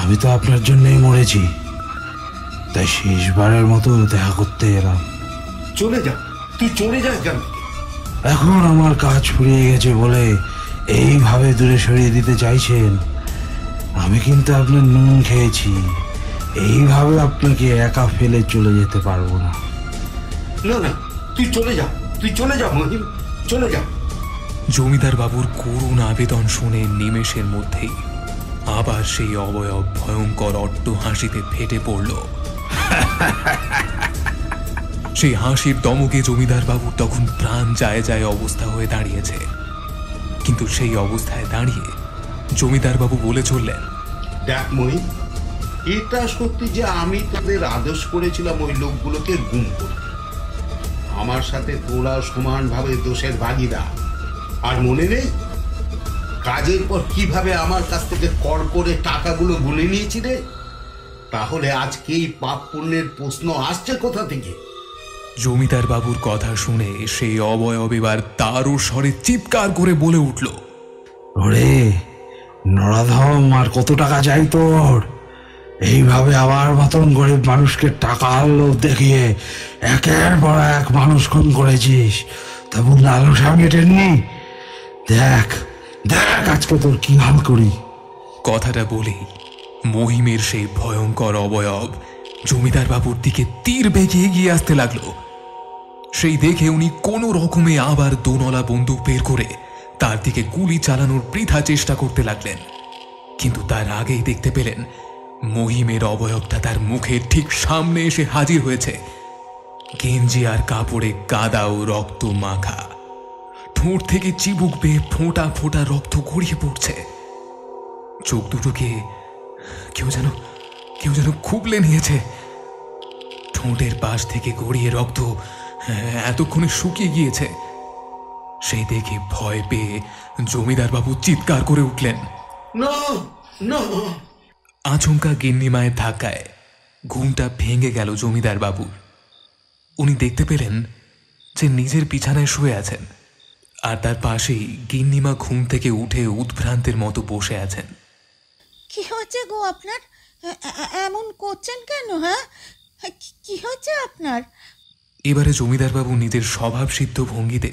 আমি তো আপনার জন্যই মরেছি, তাই শেষবারের মতো দেখা করতে এলাম। চলে যা, তুই চলে যা এখান থেকে। এখন আমার কাজ ফুরিয়ে গেছে বলে এইভাবে দূরে সরিয়ে দিতে চাইছেন? আমি কিন্তু আপনার নুন খেয়েছি, এইভাবে আপনাকে একা ফেলে চলে যেতে পারবো না। না না, তুই চলে যা মহিম, চলে যা। জমিদার বাবুর করুণ আবেদন শুনে নিমেষের মধ্যেই আবার সেই অবয়ব ভয়ঙ্কর অট্ট হাসিতে ফেটে পড়ল। সেই হাসির দমকে জমিদার বাবুর তখন প্রাণ যায় যায় অবস্থা হয়ে দাঁড়িয়েছে। কিন্তু সেই অবস্থায় দাঁড়িয়ে জমিদার বাবু বলে চললেন, দেখ মহিম, এটা সত্যি যে আমি তোদের আদেশ করেছিলাম ওই লোকগুলোকে গুম করতে। আমার সাথে তোরা সমানভাবে দোষের ভাগীদার। আর মনে নেই কাজের পর কিভাবে আমার কাছ থেকে কর করে টাকাগুলো গুনে নিয়েছিলে? তাহলে আজকে এই পাপ পুণ্যের প্রশ্ন আসছে কোথা থেকে? জমিদার বাবুর কথা শুনে সেই অবয়ব এবার তারও স্বরে চিৎকার করে বলে উঠল, ওরে নরাধম, আর কত টাকা চাই তোর? এইভাবে আমার মতন গরিব মানুষকে টাকার লোভ দেখিয়ে একের পর এক মানুষ খুন করেছিস, তেমন লালসা মেটেননি। দেখ দেখ আজকে তোর কি হাল করি। কথাটা বলেই মহিমের সেই ভয়ঙ্কর অবয়ব জমিদার বাবুর দিকে তীর বেগে এগিয়ে আসতে লাগলো। সেই দেখে উনি কোনো রকমে আবার দোনলা বন্দুক বের করে তার দিকে গুলি চালানোর বৃথা চেষ্টা করতে লাগলেন। কিন্তু তার আগেই দেখতে পেলেন মহিমের অবয়বটা তার মুখের ঠিক সামনে এসে হাজির হয়েছে। গেঞ্জি আর কাপড়ে কাদা ও রক্ত মাখা, ঠোঁট থেকে চিবুক বেয়ে ফোঁটা ফোঁটা রক্ত গড়িয়ে পড়ছে। চোখ দুটোকে কেউ যেন খুবলে নিয়েছে। ঠোঁটের পাশ থেকে গড়িয়ে রক্ত এতক্ষণে শুকিয়ে গিয়েছে। সেই দেখে ভয় পেয়ে জমিদার বাবু চিৎকার করে উঠলেন। আচমকা গিন্নিমায়ের ধাক্কায় ঘুমটা ভেঙে গেল জমিদার বাবুর। উনি দেখতে পেলেন যে নিজের বিছানায় শুয়ে আছেন, আর তার পাশেই গিন্নিমা ঘুম থেকে উঠে উদ্ভ্রান্তের মতো বসে আছেন। কি হয়েছে গো আপনার? এমন করছেন কেন? হ্যাঁ, কি হয়েছে আপনার? এবারে জমিদার বাবু নিজের স্বভাব সিদ্ধ ভঙ্গিতে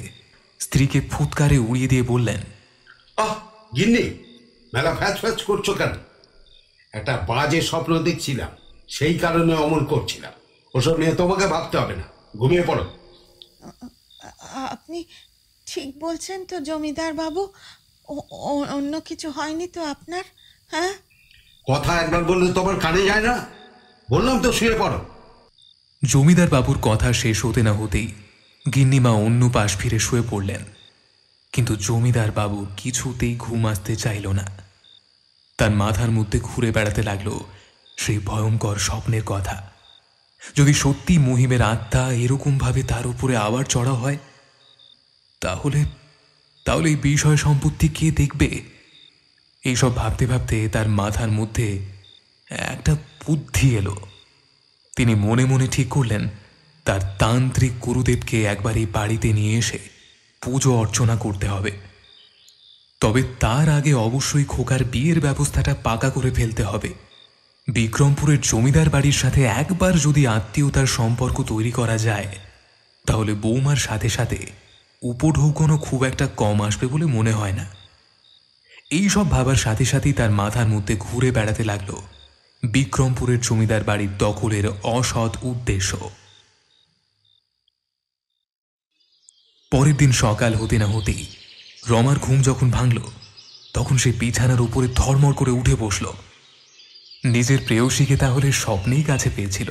স্ত্রীকে ফুৎকারে উড়িয়ে দিয়ে বললেন, গিন্নি, মেলা ফ্যাচ ফ্যাচ করছো কেন? একটা বাজে স্বপ্ন দেখছিলাম, সেই কারণে অমল করছিলাম। ওসব নিয়ে তোমাকে ভাবতে হবে না, ঘুমিয়ে পড়ো। আপনি ঠিক বলছেন তো জমিদার বাবু? অন্য কিছু হয়নি তো আপনার? হ্যাঁ, কথা একবার বললে তোমার কানে যায় না? বললাম তো শুয়ে পড়ো। জমিদার বাবুর কথা শেষ হতে না হতেই গিন্নিমা অন্য পাশ ফিরে শুয়ে পড়লেন। কিন্তু জমিদার বাবু কিছুতেই ঘুম আসতে চাইল না। তার মাথার মধ্যে ঘুরে বেড়াতে লাগলো সেই ভয়ঙ্কর স্বপ্নের কথা। যদি সত্যি মহিমের আত্মা এরকম ভাবে তার উপরে আবার চড়া হয়, তাহলে এই বিষয় সম্পত্তি কে দেখবে? এইসব ভাবতে ভাবতে তার মাথার মধ্যে একটা বুদ্ধি এলো। তিনি মনে মনে ঠিক করলেন তার তান্ত্রিক গুরুদেবকে একবার এই বাড়িতে নিয়ে এসে পুজো অর্চনা করতে হবে। তবে তার আগে অবশ্যই খোকার বিয়ের ব্যবস্থাটা পাকা করে ফেলতে হবে। বিক্রমপুরের জমিদার বাড়ির সাথে একবার যদি আত্মীয়তার সম্পর্ক তৈরি করা যায়, তাহলে বৌমার সাথে সাথে উপঢৌকনও খুব একটা কম আসবে বলে মনে হয় না। এই সব ভাবার সাথে সাথেই তার মাথার মধ্যে ঘুরে বেড়াতে লাগলো বিক্রমপুরের জমিদার বাড়ির দখলের অসৎ উদ্দেশ্য। পরের দিন সকাল হতে না হতেই রমার ঘুম যখন ভাঙল, তখন সে বিছানার উপরে ধর্মর করে উঠে বসল। নিজের প্রেয়সীকে তাহলে স্বপ্নেই কাছে পেয়েছিল,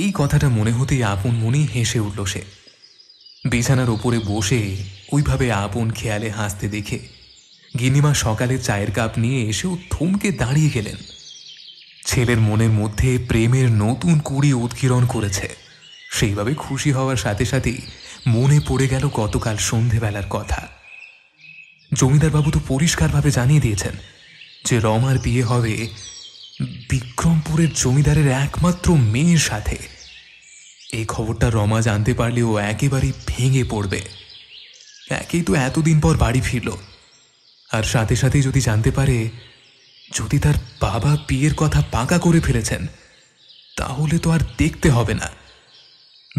এই কথাটা মনে হতেই আপন মনেই হেসে উঠল সে। বিছানার উপরে বসে ওইভাবে আপন খেয়ালে হাসতে দেখে গিন্নিমা সকালে চায়ের কাপ নিয়ে এসেও থমকে দাঁড়িয়ে গেলেন। ছেলের মনের মধ্যে প্রেমের নতুন কুড়ি উৎকিরণ করেছে। সেইভাবে খুশি হওয়ার সাথে সাথেই মনে পড়ে গেল গতকাল সন্ধেবেলার কথা। জমিদারবাবু তো পরিষ্কারভাবে জানিয়ে দিয়েছেন যে রমার বিয়ে হবে বিক্রমপুরের জমিদারের একমাত্র মেয়ের সাথে। এই খবরটা রমা জানতে পারলেও একেবারেই ভেঙে পড়বে। একেই তো এতদিন পর বাড়ি ফিরল, আর সাথে সাথে যদি জানতে পারে যদি তার বাবা বিয়ের কথা পাকা করে ফেলেছেন, তাহলে তো আর দেখতে হবে না।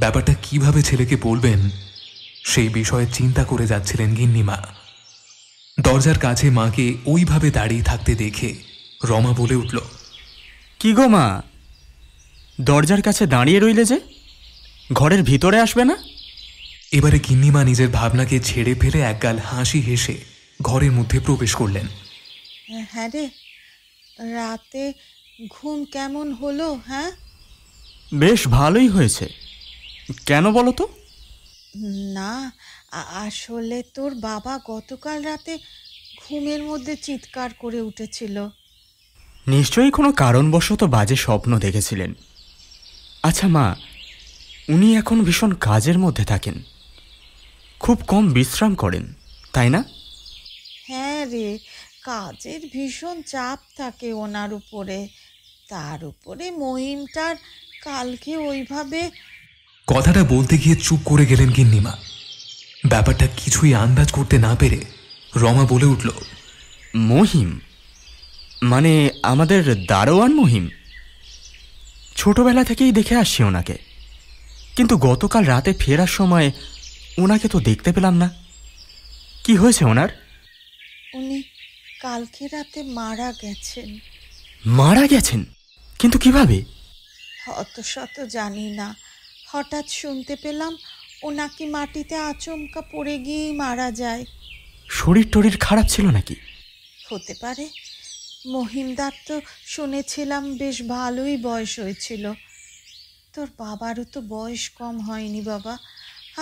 ব্যাপারটা কিভাবে ছেলেকে বলবেন সেই বিষয়ে চিন্তা করে যাচ্ছিলেন গিন্নিমা। দরজার কাছে মাকে ওইভাবে দাঁড়িয়ে থাকতে দেখে রমা বলে উঠল, কি গো মা, দরজার কাছে দাঁড়িয়ে রইলে যে, ঘরের ভিতরে আসবে না? এবারে গিন্নিমা নিজের ভাবনাকে ছেড়ে ফেলে একগাল হাসি হেসে ঘরের মধ্যে প্রবেশ করলেন। হ্যাঁ রে, রাতে ঘুম কেমন হলো? হ্যাঁ, বেশ ভালোই হয়েছে। কেন বলো তো? না, আসলে তোর বাবা গতকাল রাতে ঘুমের মধ্যে চিৎকার করে উঠেছিল। নিশ্চয়ই কোনো কারণবশত বাজে স্বপ্ন দেখেছিলেন। আচ্ছা মা, উনি এখন ভীষণ কাজের মধ্যে থাকেন, খুব কম বিশ্রাম করেন, তাই না? হ্যাঁ রে, কাজের ভীষণ চাপ থাকে ওনার উপরে। তার উপরে মহিমটার কালকে ওইভাবে। কথাটা বলতে গিয়ে চুপ করে গেলেন গিন্নিমা। ব্যাপারটা কিছুই আন্দাজ করতে না পেরে রমা বলে উঠল, মহিম? মানে আমাদের দারোয়ান মহিম? ছোটবেলা থেকেই দেখে আসছি ওনাকে, কিন্তু গতকাল রাতে ফেরার সময় ওনাকে তো দেখতে পেলাম না। কি হয়েছে ওনার? উনি কালকে রাতে মারা গেছেন। মারা গেছেন? কিন্তু কিভাবে? অত শত জানি না, হঠাৎ শুনতে পেলাম ওনাকে মাটিতে আচমকা পড়ে গিয়েই মারা যায়। শরীর টরীর খারাপ ছিল নাকি? হতে পারে। মহিমদার তো শুনেছিলাম বেশ ভালোই বয়স হয়েছিল। তোর বাবারও তো বয়স কম হয়নি বাবা।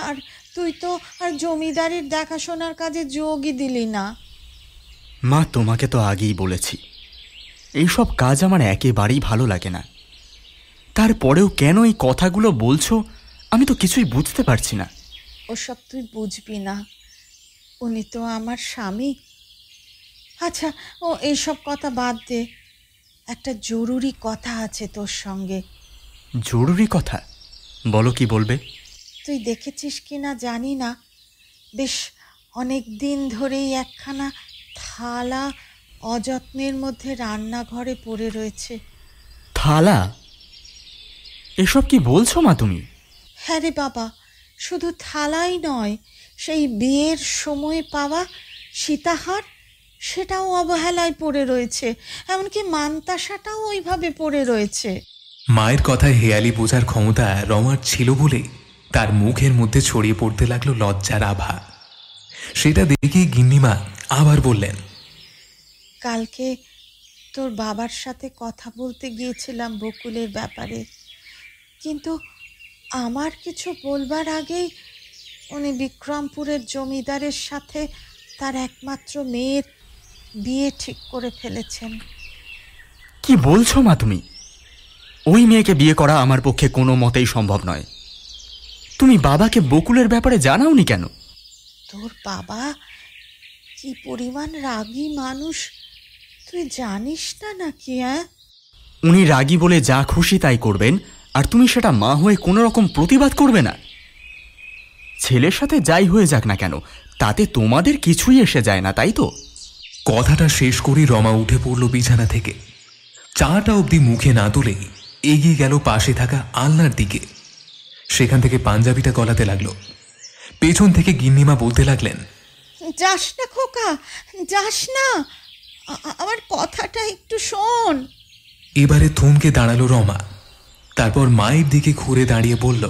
আর তুই তো আর জমিদারির দেখাশোনার কাজে যোগই দিলি না। মা, তোমাকে তো আগেই বলেছি এইসব কাজ আমার একেবারেই ভালো লাগে না। তারপরেও কেন এই কথাগুলো বলছো আমি তো কিছুই বুঝতে পারছি না। ওসব তুই বুঝবি না, উনি তো আমার স্বামী। আচ্ছা, ও এইসব কথা বাদ দে, একটা জরুরি কথা আছে তোর সঙ্গে। জরুরি কথা? বলো, কি বলবে? তুই দেখেছিস কি না জানি না, বেশ অনেক দিন ধরেই একখানা থালা অযত্নের মধ্যে রান্নাঘরে পড়ে রয়েছে। থালা? এসব কি বলছো মা তুমি? হ্যাঁ রে বাবা, শুধু থালাই নয়, সেই বিয়ের সময় পাওয়া সীতাহার, সেটাও অবহেলায় পড়ে রয়েছে। এমনকি মানতাসাটাও ওইভাবে পড়ে রয়েছে। মায়ের কথায় হেয়ালি বোঝার ক্ষমতা রমার ছিল বলে তার মুখের মধ্যে ছড়িয়ে পড়তে লাগলো লজ্জার আভা। সেটা দেখে গিন্নিমা আবার বললেন, কালকে তোর বাবার সাথে কথা বলতে গিয়েছিলাম বকুলের ব্যাপারে, কিন্তু আমার কিছু বলবার আগেই উনি বিক্রমপুরের জমিদারের সাথে তার একমাত্র মেয়ের বিয়ে ঠিক করে ফেলেছেন। কি বলছো মা তুমি? ওই মেয়েকে বিয়ে করা আমার পক্ষে কোনো মতেই সম্ভব নয়। তুমি বাবাকে বকুলের ব্যাপারে জানাওনি কেন? তোর বাবা কি পরিমাণ রাগী মানুষ তুই জানিস না নাকি? উনি রাগী বলে যা খুশি তাই করবেন, আর তুমি সেটা মা হয়ে কোনো রকম প্রতিবাদ করবে না? ছেলের সাথে যাই হয়ে যাক না কেন, তাতে তোমাদের কিছুই এসে যায় না, তাই তো? কথাটা শেষ করে রমা উঠে পড়ল বিছানা থেকে। চাটা অবধি মুখে না তুলেই এগিয়ে গেল পাশে থাকা আলনার দিকে। সেখান থেকে পাঞ্জাবিটা গলাতে লাগলো। পেছন থেকে গিন্নিমা বলতে লাগলেন, যাস না খোকা, যাস না, আমার কথাটা একটু শোন। এবারে থমকে দাঁড়ালো রমা। তারপর মায়ের দিকে ঘুরে দাঁড়িয়ে বলল,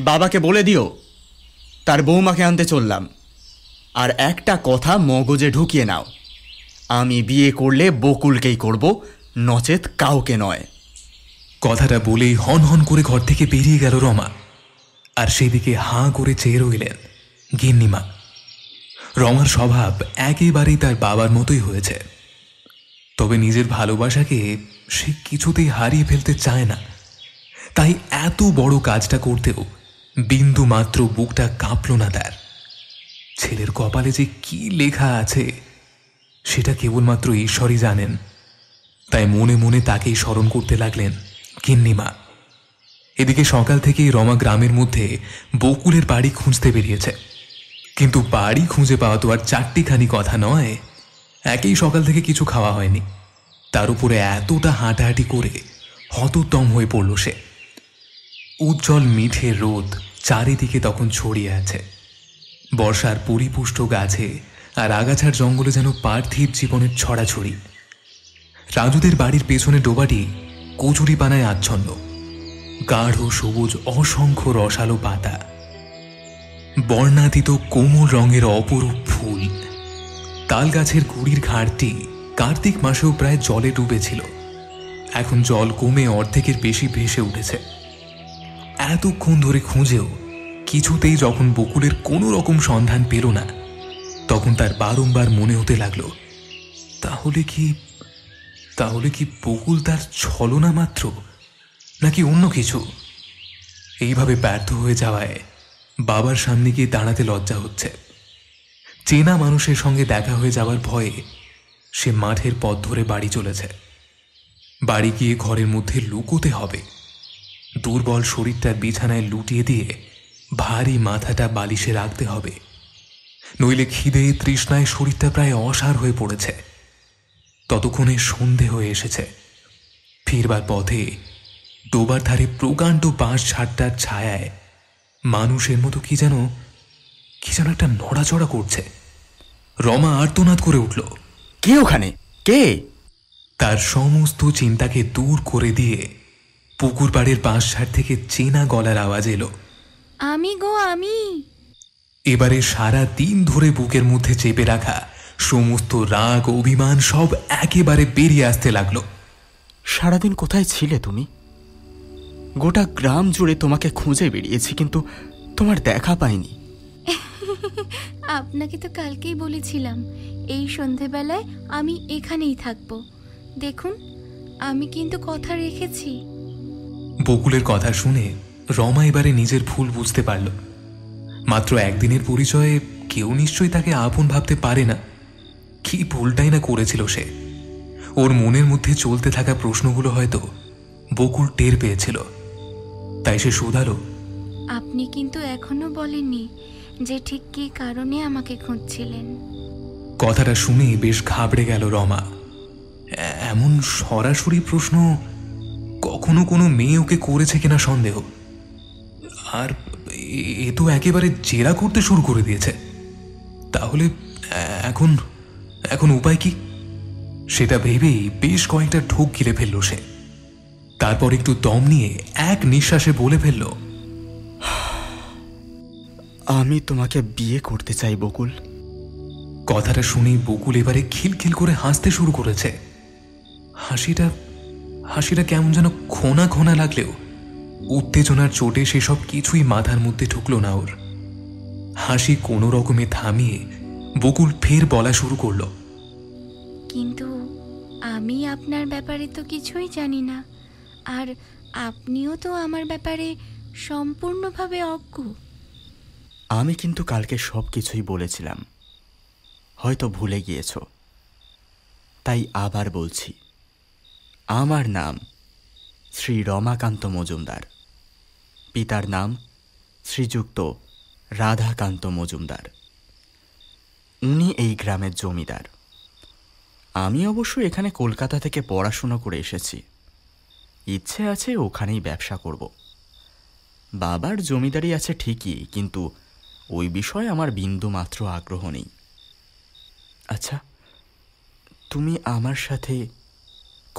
বাবাকে বলে দিও তার বৌমাকে আনতে চললাম। আর একটা কথা মগজে ঢুকিয়ে নাও, আমি বিয়ে করলে বকুলকেই করব, নচেত কাউকে নয়। কথাটা বলেই হন হন করে ঘর থেকে বেরিয়ে গেল রমা। আর সেদিকে হাঁ করে চেয়ে রইলেন গিন্নিমা। রমার স্বভাব একেবারেই তার বাবার মতোই হয়েছে, তবে নিজের ভালোবাসাকে সে কিছুতেই হারিয়ে ফেলতে চায় না। তাই এত বড় কাজটা করতেও বিন্দু মাত্র বুকটা কাঁপল না তার। ছেলের কপালে যে কি লেখা আছে সেটা কেবলমাত্র ঈশ্বরই জানেন। তাই মনে মনে তাকেই স্মরণ করতে লাগলেন গিন্নিমা। এদিকে সকাল থেকেই রমা গ্রামের মধ্যে বকুলের বাড়ি খুঁজতে বেরিয়েছে, কিন্তু বাড়ি খুঁজে পাওয়া তো আর চারটিখানি কথা নয়। একেই সকাল থেকে কিছু খাওয়া হয়নি, তার উপরে এতটা হাঁটাহাঁটি করে হতোদ্যম হয়ে পড়ল সে। উজ্জ্বল মিঠে রোদ চারিদিকে তখন ছড়িয়ে আছে। বর্ষার পরিপুষ্ট গাছে আর আগাছার জঙ্গলে যেন পার্থিব জীবনের ছড়াছড়ি। রাজুদের বাড়ির পেছনে ডোবাটি কচুরি পানায় আচ্ছন্ন। গাঢ় সবুজ অসংখ্য রসালো পাতা, বর্ণাতীত কোমল রঙের অপরূপ ফুল। তাল গাছের গুড়ির ঘাটটি কার্তিক মাসেও প্রায় জলে ডুবেছিল, এখন জল কমে অর্ধেকের বেশি ভেসে উঠেছে। এতক্ষণ ধরে খুঁজেও কিছুতেই যখন বকুলের কোনো রকম সন্ধান পেল না, তখন তার বারংবার মনে হতে লাগলো, তাহলে কি বকুল তার ছলনা মাত্র, নাকি অন্য কিছু? এইভাবে ব্যর্থ হয়ে যাওয়ায় বাবার সামনে গিয়ে দাঁড়াতে লজ্জা হচ্ছে। চেনা মানুষের সঙ্গে দেখা হয়ে যাওয়ার ভয়ে সে মাঠের পথ ধরে বাড়ি চলেছে। বাড়ি গিয়ে ঘরের মধ্যে লুকোতে হবে। দুর্বল শরীরটা বিছানায় লুটিয়ে দিয়ে ভারী মাথাটা বালিশে রাখতে হবে, নইলে খিদে তৃষ্ণায় শরীরটা প্রায় অসাড় হয়ে পড়েছে। ততক্ষণে সন্ধে হয়ে এসেছে। ফিরবার পথে ডোবার ধারে প্রকাণ্ড বাঁশ ঝাড়টার ছায়ায় মানুষের মতো কি যেন একটা নড়াচড়া করছে। রমা আর্তনাদ করে উঠল, কে ওখানে? কে? তার সমস্ত চিন্তাকে দূর করে দিয়ে পুকুর পাড়ের বাঁশঝাড় থেকে চেনা গলার আওয়াজ এলো, আমি গো আমি। এবারে সারা দিন ধরে বুকের মধ্যে চেপে রাখা সমস্ত রাগ অভিমান সব একেবারে বেরিয়ে আসতে লাগলো। সারাদিন কোথায় ছিলে তুমি? গোটা গ্রাম জুড়ে তোমাকে খুঁজে বেরিয়েছি, কিন্তু তোমার দেখা পাইনি। আপনাকে তো কালকেই বলেছিলাম এই সন্ধেবেলায় আমি এখানেই থাকবো। দেখুন, আমি কিন্তু কথা রেখেছি। বকুলের কথা শুনে রমা এবারে নিজের ভুল বুঝতে পারল। মাত্র একদিনের পরিচয়ে কেউ নিশ্চয়ই তাকে আপন ভাবতে পারে না। কি ভুলটাই না করেছিল সে। ওর মনের মধ্যে চলতে থাকা প্রশ্নগুলো হয়তো বকুল টের পেয়েছিল, তাই সে শুধালো, আপনি কিন্তু এখনো বলেননি যে ঠিক কী কারণে আমাকে খুঁজছিলেন। কথাটা শুনে বেশ ঘাবড়ে গেল রমা। এমন সরাসরি প্রশ্ন কখনো কোনো মেয়ে ওকে করেছে কিনা সন্দেহ। আর এ তো একেবারে জেরা করতে শুরু করে দিয়েছে। তাহলে এখন এখন উপায় কি? সেটা ভেবেই বেশ কয়েকটা ঢোক গিলে ফেলল সে। তারপর একটু দম নিয়ে এক নিঃশ্বাসে বলে ফেলল, আমি তোমাকে বিয়ে করতে চাই বকুল। কথাটা শুনেই বকুল এবারে খিলখিল করে হাসতে শুরু করেছে। হাসিটা কেমন যেন খোনা খোনা লাগলেও উত্তেজনার চোটে সেসব কিছুই মাথার মধ্যে ঢুকলো না ওর। হাসি কোনো রকমে থামিয়ে বকুল ফের বলা শুরু করলো, কিন্তু আমি আপনার ব্যাপারে তো কিছুই জানি না, আর আপনিও তো আমার ব্যাপারে সম্পূর্ণভাবে অজ্ঞ। আমি কিন্তু কালকে সব কিছুই বলেছিলাম, হয়তো ভুলে গিয়েছ। তাই আবার বলছি, আমার নাম শ্রী রমাকান্ত মজুমদার। পিতার নাম শ্রীযুক্ত রাধাকান্ত মজুমদার। উনি এই গ্রামের জমিদার। আমি অবশ্য এখানে কলকাতা থেকে পড়াশুনো করে এসেছি। ইচ্ছে আছে ওখানেই ব্যবসা করব। বাবার জমিদারি আছে ঠিকই, কিন্তু ওই বিষয়ে আমার বিন্দু মাত্র আগ্রহ নেই। আচ্ছা, তুমি আমার সাথে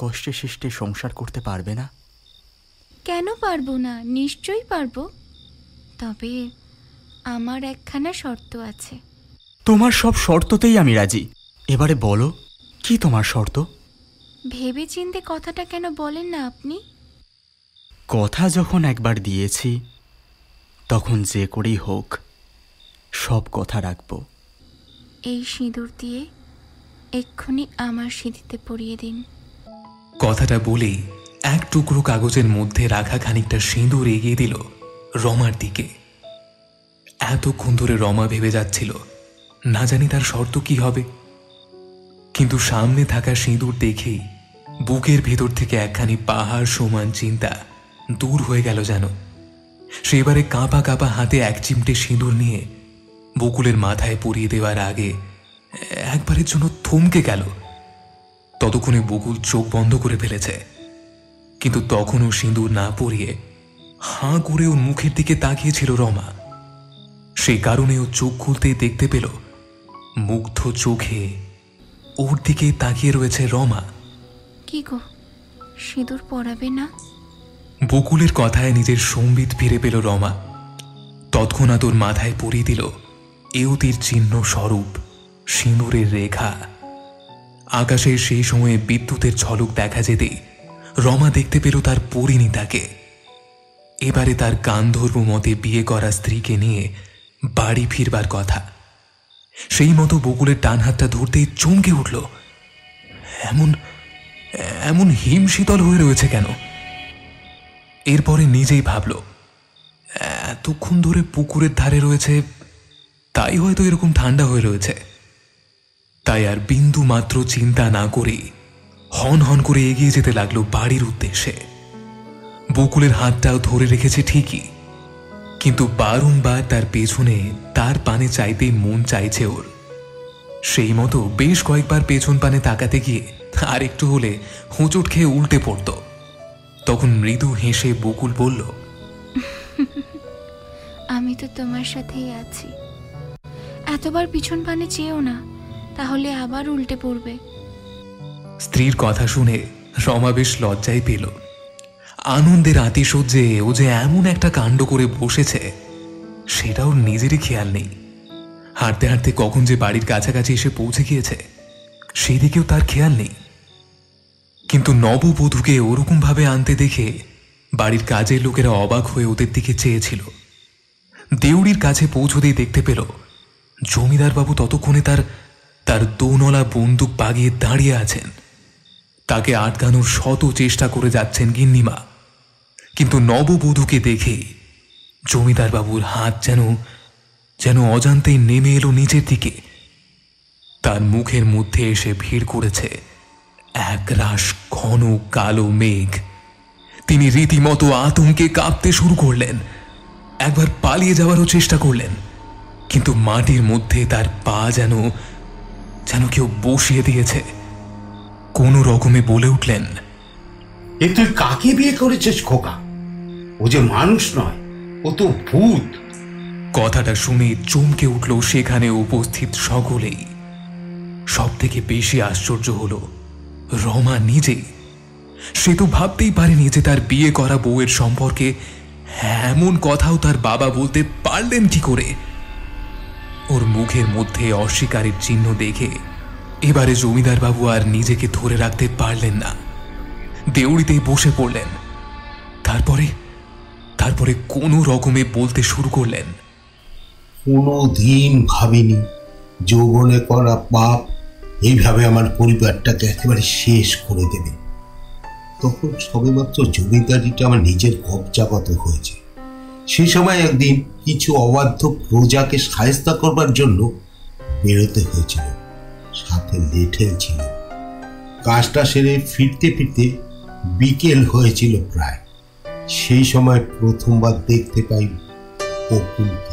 কষ্টে শিষ্টে সংসার করতে পারবে না? কেন পারবো না? নিশ্চয়ই পারবো। তবে আমার একখানা শর্ত আছে। তোমার সব শর্ততেই আমি রাজি। এবারে বলো, কি তোমার শর্ত? ভেবে চিন্তে কথাটা কেন বলেন না আপনি? কথা যখন একবার দিয়েছি, তখন যে করেই হোক সব কথা রাখবো। এই সিঁদুর দিয়ে এক্ষুনি আমার সিঁথিতে পরিয়ে দিন। কথাটা বলেই এক টুকরো কাগজের মধ্যে রাখা খানিকটা সিঁদুর এগিয়ে দিল রমার দিকে। এতক্ষণ ধরে রমা ভেবে যাচ্ছিল না জানি তার শর্ত কি হবে, কিন্তু সামনে থাকা সিঁদুর দেখেই বুকের ভেতর থেকে একখানি পাহাড় সমান চিন্তা দূর হয়ে গেল যেন। সে এবারে কাঁপা কাঁপা হাতে এক চিমটে সিঁদুর নিয়ে বকুলের মাথায় পরিয়ে দেওয়ার আগে একবারের জন্য থমকে গেল। ততক্ষণে বকুল চোখ বন্ধ করে ফেলেছে, কিন্তু তখনও সিঁদুর না পরিয়ে হাঁ করে ওর মুখের দিকে তাকিয়েছিল রমা। সেই কারণে ও চোখ খুলতে দেখতে পেল মুগ্ধ চোখে ওর দিকে তাকিয়ে রয়েছে রমা। কি গো, সিঁদুর পরাবে না? বকুলের কথায় নিজের সম্বিত ফিরে পেল রমা। তৎক্ষণাৎ ওর মাথায় পরিয়ে দিল এউতির চিহ্ন স্বরূপ সিঁদুরের রেখা। আকাশে সেই সময়ে বিদ্যুতের ঝলক দেখা যেতে রমা দেখতে পেল তার পরিণীতাকে। এবারে তার গান্ধর্ব মতে বিয়ে করা স্ত্রীকে নিয়ে বাড়ি ফিরবার কথা। সেই মতো বকুলের টান হাতটা ধরতেই চমকে উঠল। এমন এমন হিমশীতল হয়ে রয়েছে কেন? এরপরে নিজেই ভাবল, এতক্ষণ ধরে পুকুরের ধারে রয়েছে, তাই হয়তো এরকম ঠান্ডা হয়ে রয়েছে। তাই আর বিন্দু মাত্র চিন্তা না করে হন হন করে এগিয়ে যেতে লাগলো বাড়ির উদ্দেশ্যে। বকুলের হাতটাও ধরে রেখেছে ঠিকই, কিন্তু বারংবার তার পেছনে তার পানে চাইতেই মন চাইছে ওর। সেই মতো বেশ কয়েকবার পেছন পানে তাকাতে গিয়ে আর একটু হলে হোঁচট খেয়ে উল্টে পড়ত। তখন মৃদু হেসে বকুল বলল, আমি তো তোমার সাথেই আছি, এতবার পিছন পানে চেয়েও না, তাহলে আবার উল্টে পড়বে। স্ত্রীর কথা শুনে রমা বেশ লজ্জায় পেল। আনন্দের আতিশয্যে ও যে এমন একটা কাণ্ড করে বসেছে সেটা ওর নিজেরই খেয়াল নেই। হাঁটতে হাঁটতে কখন যে বাড়ির কাছাকাছি এসে পৌঁছে গিয়েছে সেই দিকেও তার খেয়াল নেই। কিন্তু নববধূকে ওরকম ভাবে আনতে দেখে বাড়ির কাজের লোকেরা অবাক হয়ে ওদের দিকে চেয়েছিল। দেউড়ির কাছে পৌঁছতেই দেখতে পেল জমিদার বাবু ততক্ষণে তার দোনলা বন্দুক বাগিয়ে দাঁড়িয়ে আছেন। তাকে আটকানোর শত চেষ্টা করে যাচ্ছেন গিন্নিমা, কিন্তু নববধূকে দেখে জমিদার বাবুর হাত যেন অজান্তেই নেমে এলো নিচের দিকে। তার মুখের মধ্যে এসে ভিড় করেছে একরাশ ঘন কালো মেঘ। তিনি রীতিমতো আতঙ্কে কাঁপতে শুরু করলেন। একবার পালিয়ে যাওয়ারও চেষ্টা করলেন, কিন্তু মাটির মধ্যে তার পা যেন কেউ বসিয়ে দিয়েছে। কোনো রকমে বলে উঠলেন, এ তুই কাকে বিয়ে করেছিস খোকা? ও যে মানুষ নয়, ও তো ভূত। কথাটা শুনে চমকে উঠল সেখানে উপস্থিত সকলেই। সব থেকে বেশি আশ্চর্য হলো রমা নিজে। সে তো ভাবতেই পারেনি যে তার বিয়ে করা বউয়ের সম্পর্কে এমন কথাও তার বাবা বলতে পারলেন কি করে। ওর মুখের মধ্যে অস্বীকারের চিহ্ন দেখে এবারে জমিদার বাবু আর নিজেকে ধরে রাখতে পারলেন না, দেউড়িতেই বসে পড়লেন। তারপরে কোনো রকমে বলতে শুরু করলেন, কোনোদিন ভাবিনি যৌবনে করা পাপ এইভাবে আমার পরিবারটাকে একেবারে শেষ করে দেবে। তখন সবেমাত্র জমিদারিটা আমার নিজের কবজাগত হয়েছে। সেই সময় একদিন কিছু অবাধ্য প্রজাকে সায়স্তা করবার জন্য বেরোতে হয়েছিল, সাথে লেঠেল ছিল। কাজটা সেরে ফিরতে ফিরতে বিকেল হয়েছিল প্রায়। সেই সময় প্রথমবার দেখতে পাই বকুলকে।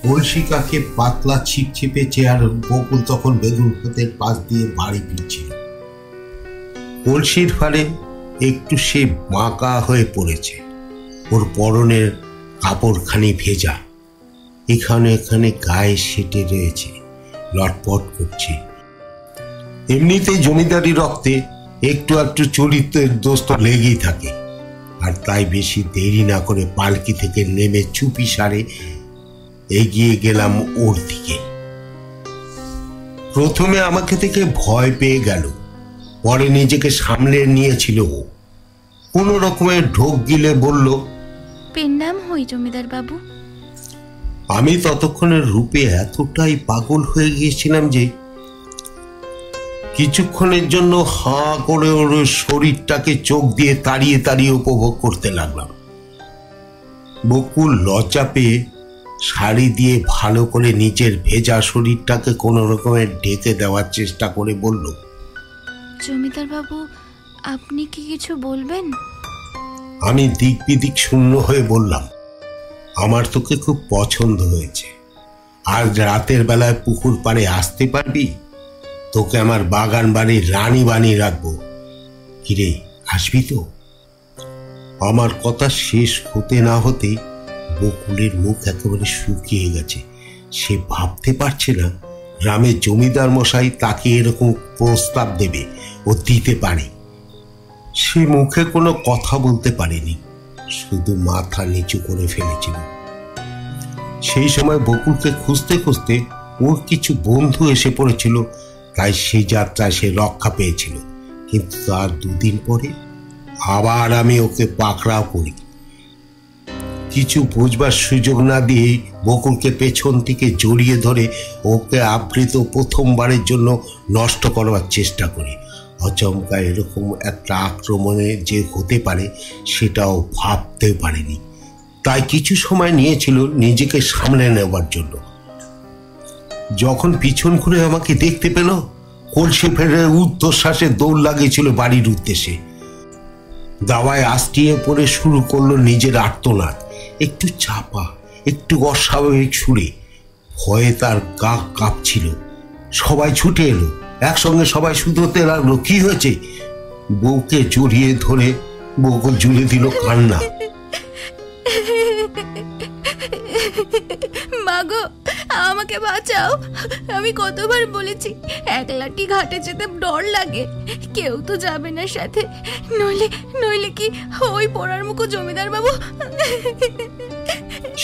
কলসি কাকে পাতলা ছিপছিপে চেয়ার বকুল তখন বেগুন ক্ষেতের পাশ দিয়ে বাড়ি ফিরছিল। কলসির ফালে একটু সে বাঁকা হয়ে পড়েছে, ওর পরনের কাপড়খানি ভেজা, এখানে গায়ে সেটে রয়েছে, লটপট করছে। এমনিতে জমিদারি রক্তে একটু একটু চরিত্রের দোষ তো লেগেই থাকে। আর তাই বেশি দেরি না করে পালকি থেকে নেমে চুপি সারে এগিয়ে গেলাম ওর দিকে। প্রথমে আমাকে দেখে ভয় পেয়ে গেল, পরে নিজেকে সামলে নিয়েছিল ও। কোনো রকমের ঢোক গিলে বলল, পেন নাম হই জমিদার বাবু। আমি ততক্ষণের রূপে এতটাই পাগল হয়ে গিয়েছিলাম যে কিছুক্ষণের জন্য হাঁ করে ওর শরীরটাকে চোখ দিয়ে তাড়িয়ে উপভোগ করতে লাগলাম। বকুল লজ্জা পেয়ে শাড়ি দিয়ে ভালো করে নিজের ভেজা শরীরটাকে কোনো রকমের ঢেকে দেওয়ার চেষ্টা করে বলল, জমিদার বাবু, আপনি কি কিছু বলবেন? আমি দিক বিদিক শূন্য হয়ে বললাম, আমার তোকে খুব পছন্দ হয়েছে। আজ রাতের বেলায় পুকুর পাড়ে আসতে পারবি? তোকে আমার বাগান বাড়ির রানী বানিয়ে রাখবো। কিরে, আসবি তো? আমার কথা শেষ হতে না হতে বকুলের মুখ একেবারে শুকিয়ে গেছে। সে ভাবতে পারছে না গ্রামের জমিদার মশাই তাকে এরকম প্রস্তাব দেবে ও দিতে পারে। সে মুখে কোনো কথা বলতে পারেনি, শুধু মাথা নিচু করে ফেলেছিল। সেই সময় বকুলকে খুঁজতে খুঁজতে ওর কিছু বন্ধু এসে পড়েছিল, তাই সেই যাত্রায় সে রক্ষা পেয়েছিল। কিন্তু তার দুদিন পরে আবার আমি ওকে পাকড়াও করি। কিছু বুঝবার সুযোগ না দিয়ে বকুলকে পেছন থেকে জড়িয়ে ধরে ওকে আবৃত প্রথমবারের জন্য নষ্ট করবার চেষ্টা করি। আচমকা এরকম একটা আক্রমণে যে হতে পারে সেটাও ভাবতেও পারেনি, তাই কিছু সময় নিয়েছিল নিজেকে সামলে নেবার জন্য। যখন পিছন ঘুরে আমাকে দেখতে পেল, কলসি ফেলে ঊর্ধ্বশ্বাসে দৌড় লাগিয়েছিল বাড়ির উদ্দেশ্যে। দাওয়ায় আস্তিয়ে পড়ে শুরু করলো নিজের আর্তনাদ, একটু চাপা, একটু অস্বাভাবিক সুরে। ভয়ে তার গা কাঁপছিল। সবাই ছুটে এলো, একসঙ্গে সবাই শুধোতে লাগলো। কি হয়েছে? বউকে জড়িয়ে ধরে বউকে জুড়ে দিল কান্না। মাগো, আমাকে বাঁচাও। আমি কতবার বলেছি একলাটি ঘাটে যেতে ডর লাগে, কেউ তো যাবে না সাথে, নইলে কি ওই পোড়ার মুখো জমিদার বাবু।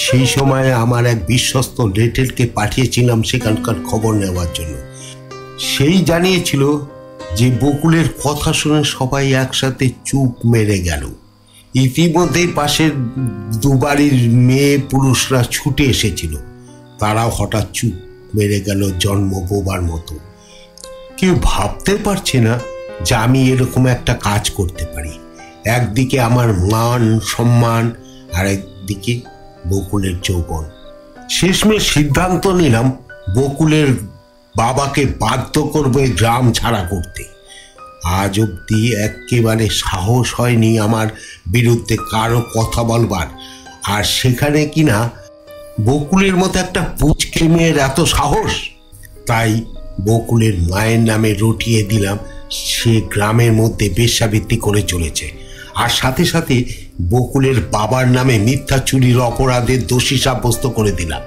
সেই সময় আমার এক বিশ্বস্ত লেটেলকে পাঠিয়েছিলাম সেখানকার খবর নেওয়ার জন্য। সেই জানিয়েছিল যে বকুলের কথা শুনে সবাই একসাথে চুপ মেরে গেল। ইতিমধ্যেই পাশের দুবাড়ির মেয়ে পুরুষরা ছুটে এসেছিল। তারাও হঠাৎ চুপ মেরে গেল জন্ম বোবার মতো। কেউ ভাবতে পারছে না যে আমি এরকম একটা কাজ করতে পারি। একদিকে আমার মান সম্মান, আর একদিকে বকুলের যৌবন। শেষমেশ সিদ্ধান্ত নিলাম বকুলের বাবাকে বাধ্য করবে গ্রাম ছাড়া করতে। আজ অব্দি একেবারে সাহস হয়নি আমার বিরুদ্ধে কারো কথা বলবার। আর সেখানে কিনা বকুলের মতো একটা পুচকে মেয়ের এত সাহস। তাই বকুলের মায়ের নামে রটিয়ে দিলাম সে গ্রামের মধ্যে বেশ্যাবৃত্তি করে চলেছে। আর সাথে সাথে বকুলের বাবার নামে মিথ্যা চুরির অপরাধের দোষী সাব্যস্ত করে দিলাম।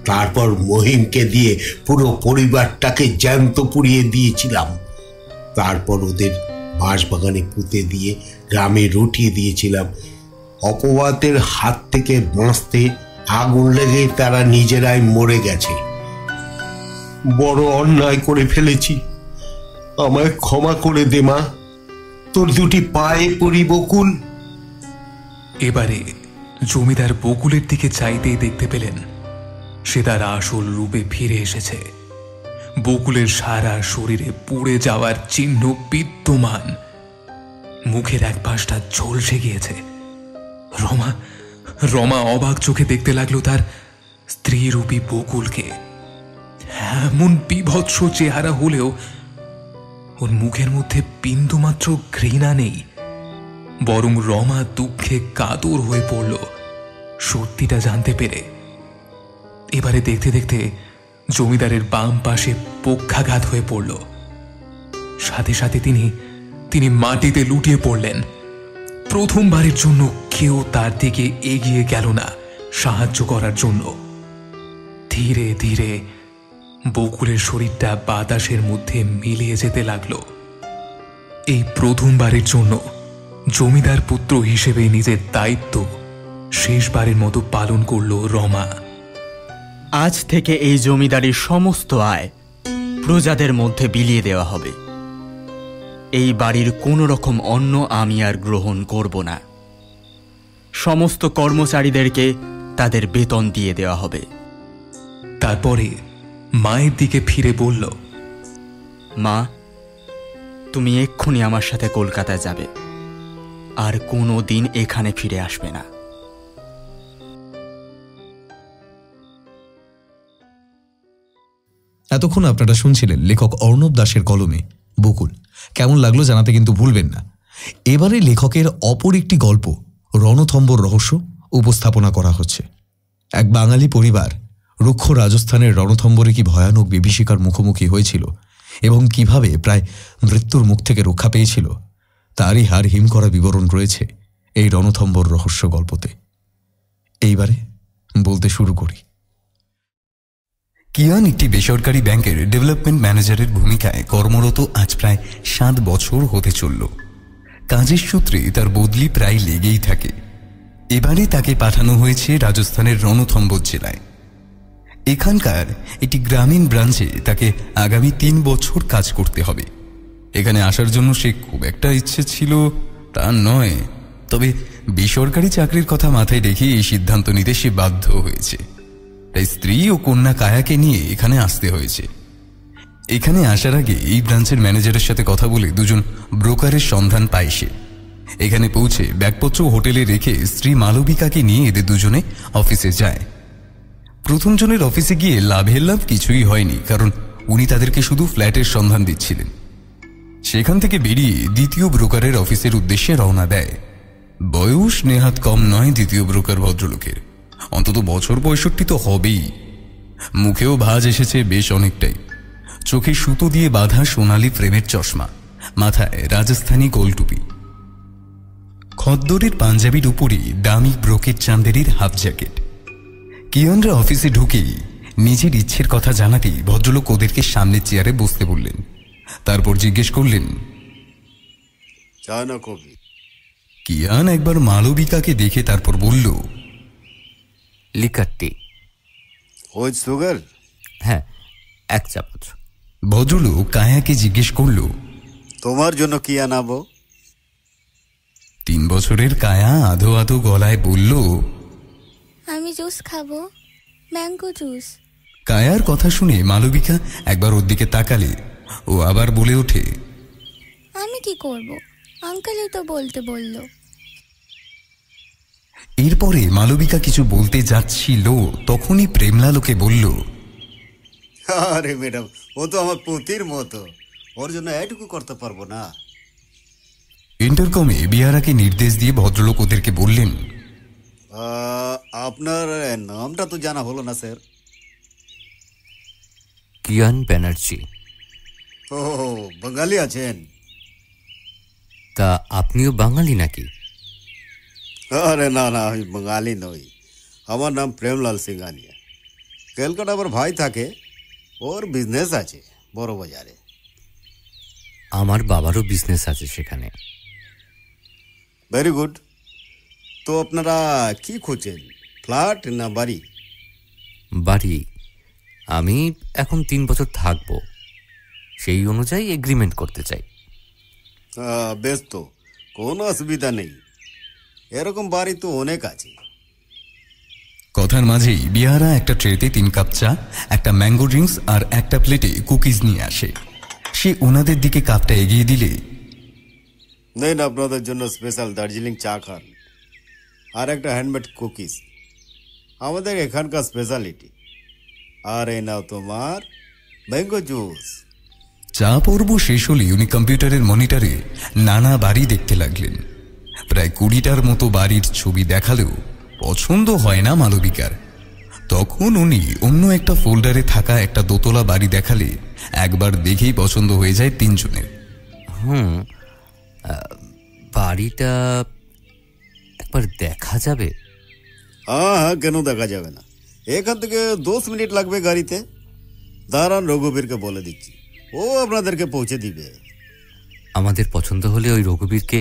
তারপর মহিমকে দিয়ে পুরো পরিবারটাকে জ্যান্ত পুড়িয়ে দিয়েছিলাম। তারপর ওদের বাঁশবাগানে পুঁতে দিয়ে গ্রামে রটিয়ে দিয়েছিলাম। অপবাদের হাত থেকে বাঁচতে আগুন লেগে তারা নিজেরাই মরে গেছে। বড় অন্যায় করে ফেলেছি, আমায় ক্ষমা করে দে মা, তোর দুটি পায়ে পড়ি বকুল। এবারে জমিদার বকুলের দিকে চাইতেই দেখতে পেলেন সে তার আসল রূপে ফিরে এসেছে। বকুলের সারা শরীরে পুড়ে যাওয়ার চিহ্ন বিদ্যমান, মুখের এক পাশটা ঝলসে গিয়েছে। রমা অবাক চোখে দেখতে লাগলো তার স্ত্রীরূপী বকুলকে। এমন বিভৎস চেহারা হলেও ওর মুখের মধ্যে বিন্দুমাত্র ঘৃণা নেই, বরং রমা দুঃখে কাতর হয়ে পড়ল সত্যিটা জানতে পেরে। এবারে দেখতে দেখতে জমিদারের বাম পাশে পক্ষাঘাত হয়ে পড়ল। সাথে সাথে তিনি মাটিতে লুটিয়ে পড়লেন। প্রথমবারের জন্য কেউ তার দিকে এগিয়ে গেল না সাহায্য করার জন্য। ধীরে ধীরে বকুলের শরীরটা বাতাসের মধ্যে মিলিয়ে যেতে লাগলো। এই প্রথমবারের জন্য জমিদার পুত্র হিসেবে নিজের দায়িত্ব শেষবারের মতো পালন করল রমা। আজ থেকে এই জমিদারির সমস্ত আয় প্রজাদের মধ্যে বিলিয়ে দেওয়া হবে। এই বাড়ির কোনো রকম অন্ন আমি আর গ্রহণ করব না। সমস্ত কর্মচারীদেরকে তাদের বেতন দিয়ে দেওয়া হবে। তারপরে মায়ের দিকে ফিরে বলল, মা, তুমি এক্ষুনি আমার সাথে কলকাতায় যাবে, আর কোনো দিন এখানে ফিরে আসবে না। এতক্ষণ আপনারা শুনছিলেন লেখক অর্ণব দাশের কলমে বকুল। কেমন লাগলো জানাতে কিন্তু ভুলবেন না। এবারে লেখকের অপর একটি গল্প রণথম্বর রহস্য উপস্থাপনা করা হচ্ছে। এক বাঙালি পরিবার রুক্ষ রাজস্থানের রণথম্বরে কি ভয়ানক বিভীষিকার মুখোমুখি হয়েছিল এবং কিভাবে প্রায় মৃত্যুর মুখ থেকে রক্ষা পেয়েছিল তারই হার হিম করা বিবরণ রয়েছে এই রণথম্বর রহস্য গল্পতে। এইবারে বলতে শুরু করি। কিয়ান একটি বেসরকারি ব্যাংকের ডেভেলপমেন্ট ম্যানেজারের ভূমিকায় কর্মরত আজ প্রায় 7 বছর হতে চলল। কাজের সূত্রে তার বদলি প্রায় লেগেই থাকে। এবারে তাকে পাঠানো হয়েছে রাজস্থানের রণথম্বর জেলায়। এখানকার একটি গ্রামীণ ব্রাঞ্চে তাকে আগামী 3 বছর কাজ করতে হবে। এখানে আসার জন্য সে খুব একটা ইচ্ছে ছিল তা নয়, তবে বেসরকারি চাকরির কথা মাথায় রেখে এই সিদ্ধান্ত নিতে সে বাধ্য হয়েছে। তাই স্ত্রী ও কন্যা কায়াকে নিয়ে এখানে আসতে হয়েছে। এখানে আসার আগে এই ব্রাঞ্চের ম্যানেজারের সাথে কথা বলে দুজন ব্রোকারের সন্ধান পায় সে। এখানে পৌঁছে ব্যাগপত্র হোটেলে রেখে স্ত্রী মালবিকাকে নিয়ে এদের দুজনে অফিসে যায়। প্রথম জনের অফিসে গিয়ে লাভের লাভ কিছুই হয়নি, কারণ উনি তাদেরকে শুধু ফ্ল্যাটের সন্ধান দিচ্ছিলেন। সেখান থেকে বেরিয়ে দ্বিতীয় ব্রোকারের অফিসের উদ্দেশ্যে রওনা দেয়। বয়স নেহাত কম নয় দ্বিতীয় ব্রোকার ভদ্রলোকের, অন্তত বছর 65 তো হবেই। মুখেও ভাঁজ এসেছে বেশ অনেকটাই। চোখে সুতো দিয়ে বাঁধা সোনালি ফ্রেমের চশমা, মাথায় রাজস্থানী গোলটুপি, খদ্দরের পাঞ্জাবির উপরে দামি ব্রোকেট চান্দেরির হাফ জ্যাকেট। কিয়নরা অফিসে ঢুকেই নিজের ইচ্ছের কথা জানাতেই ভদ্রলোক ওদেরকে সামনের চেয়ারে বসতে বললেন। তারপর জিজ্ঞেস করলেন, চা না কফি? কিয়ান একবার মালবিকাকে দেখে তারপর বলল, লিকার টি। With sugar? হ্যাঁ, 1 চামচ। ভদ্রলোক কায়াকে জিজ্ঞেস করল, তোমার জন্য কি আনাবো? 3 বছরের কায়া আধো আধো গলায় বলল, আমি জুস খাবো, ম্যাঙ্গো জুস। কায়ার কথা শুনে মালবিকা একবার ওর দিকে তাকালে ও আবার বলে ওঠে, আমি কি করব, আঙ্কেলই তো বলতে বলল। এরপরে মালবিকা কিছু বলতে যাচ্ছিল, তখনই প্রেমলাল ওকে বলল, আরে ম্যাডাম, ও তো আমার পুতির মতো, ওর জন্য এটুকু করতে পারবো না? ইন্টারকমে বিহারাকে নির্দেশ দিয়ে ভদ্রলোক ওদেরকে বললেন, আপনার নামটা তো জানা হলো না স্যার। কিয়ান ব্যানার্জি। ও, বাঙালি আছেন? তা আপনিও বাঙালি নাকি? আরে না না, আমি বাঙালি নই, আমার নাম প্রেমলাল সিংহানিয়া। ক্যালকাটা আমার ভাই থাকে, ওর বিজনেস আছে বড় বাজারে। আমার বাবারও বিজনেস আছে সেখানে। Very good. তো আপনারা কি খুঁজছেন, ফ্ল্যাট না বাড়ি? বাড়ি। আমি এখন 3 বছর থাকবো, সেই অনুযায়ী এগ্রিমেন্ট করতে চাই। বেশ, তো কোনো অসুবিধা নেই, এরকম বাড়ি তো অনেক আছে। কথার মাঝেই বিহারা একটা ট্রেতে 3 কাপ চা, একটা ম্যাঙ্গো ড্রিঙ্কস আর একটা প্লেটে কুকিজ নিয়ে আসে। সে ওনাদের দিকে কাপটা এগিয়ে দিলে, নেন আপনাদের জন্য স্পেশাল দার্জিলিং চা খান, আর একটা হ্যান্ডমেড কুকিজ, আমাদের এখানকার স্পেশালিটি। আর এই নাও তোমার ম্যাঙ্গো জুস। চা পর্ব শেষ হলে উনি কম্পিউটারের মনিটরে নানা বাড়ি দেখতে লাগলেন। প্রায় 20টার মতো বাড়ির ছবি দেখালেও পছন্দ হয় না মালবিকার। তখন উনি অন্য একটা ফোল্ডারে থাকা একটা দোতলা বাড়ি দেখালে একবার দেখেই পছন্দ হয়ে যায় 3 জনের। বাড়িটা একবার দেখা যাবে? হ্যাঁ, কেন দেখা যাবে না, এখান থেকে 10 মিনিট লাগবে গাড়িতে। দাঁড়ান, রঘুবীরকে বলে দিচ্ছি, ও আপনাদেরকে পৌঁছে দিবে। আমাদের পছন্দ হলে ওই রঘুবীরকে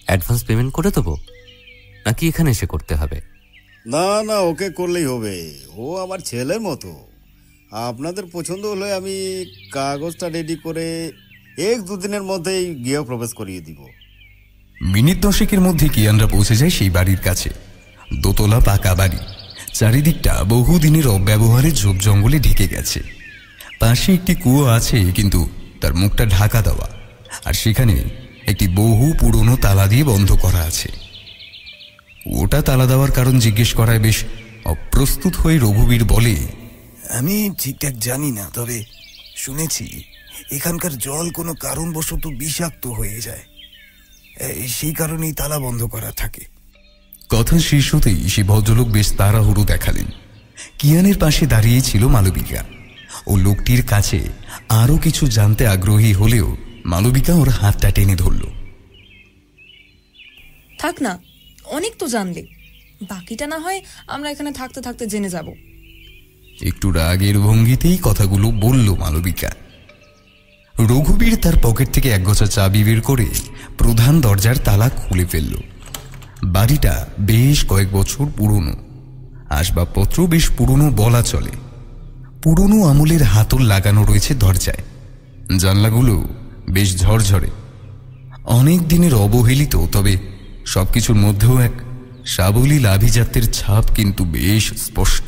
অ্যাডভান্স পেমেন্ট করে দেবো, নাকি এখানে এসে করতে হবে? না না, ওকে করলেই হবে, ও আমার ছেলের মতো। আপনাদের পছন্দ হলে আমি কাগজটা রেডি করে 1-2 দিনের মধ্যেই গৃহ প্রবেশ করিয়ে দিব। মিনিট 10-এর মধ্যে কিয়ানরা পৌঁছে যায় সেই বাড়ির কাছে। দোতলা পাকা বাড়ি, চারিদিকটা বহুদিনের অব্যবহারে ঝোপ জঙ্গলে ঢেকে গেছে। পাশে একটি কুয়ো আছে, কিন্তু তার মুখটা ঢাকা দেওয়া, আর সেখানে একটি বহু পুরনো তালা দিয়ে বন্ধ করা আছে। ওটা তালা দেওয়ার কারণ জিজ্ঞেস করায় বেশ অপ্রস্তুত হয়ে রঘুবীর বলে, আমি ঠিকঠাক জানি না, তবে শুনেছি এখানকার জল কোনো কারণবশত বিষাক্ত হয়ে যায়, সেই কারণেই তালা বন্ধ করা থাকে। কথা শেষ হতেই সে ভদ্রলোক বেশ তাড়াহুড়ো দেখালেন। কিয়ানের পাশে দাঁড়িয়ে ছিল মালবিকা। ও লোকটির কাছে আরো কিছু জানতে আগ্রহী হলেও মালবিকা ওর হাতটা টেনে ধরল। থাক না, অনেক তো জানলে, বাকিটা না হয় আমরা এখানে থাকতে থাকতে জেনে যাব। একটু রাগের ভঙ্গিতেই কথাগুলো বলল মালবিকা। রঘুবীর তার পকেট থেকে 1 গোছা চাবি বের করে প্রধান দরজার তালা খুলে ফেলল। বাড়িটা বেশ কয়েক বছর পুরনো, আসবাবপত্র বেশ পুরনো বলা চলে। পুরনো আমলের হাতল লাগানো রয়েছে দরজায়, জানলাগুলো বেশ ঝরঝরে, অনেক দিনের অবহেলিত। তবে সবকিছুর মধ্যেও এক সাবলীল আভিজাত্যের ছাপ কিন্তু বেশ স্পষ্ট।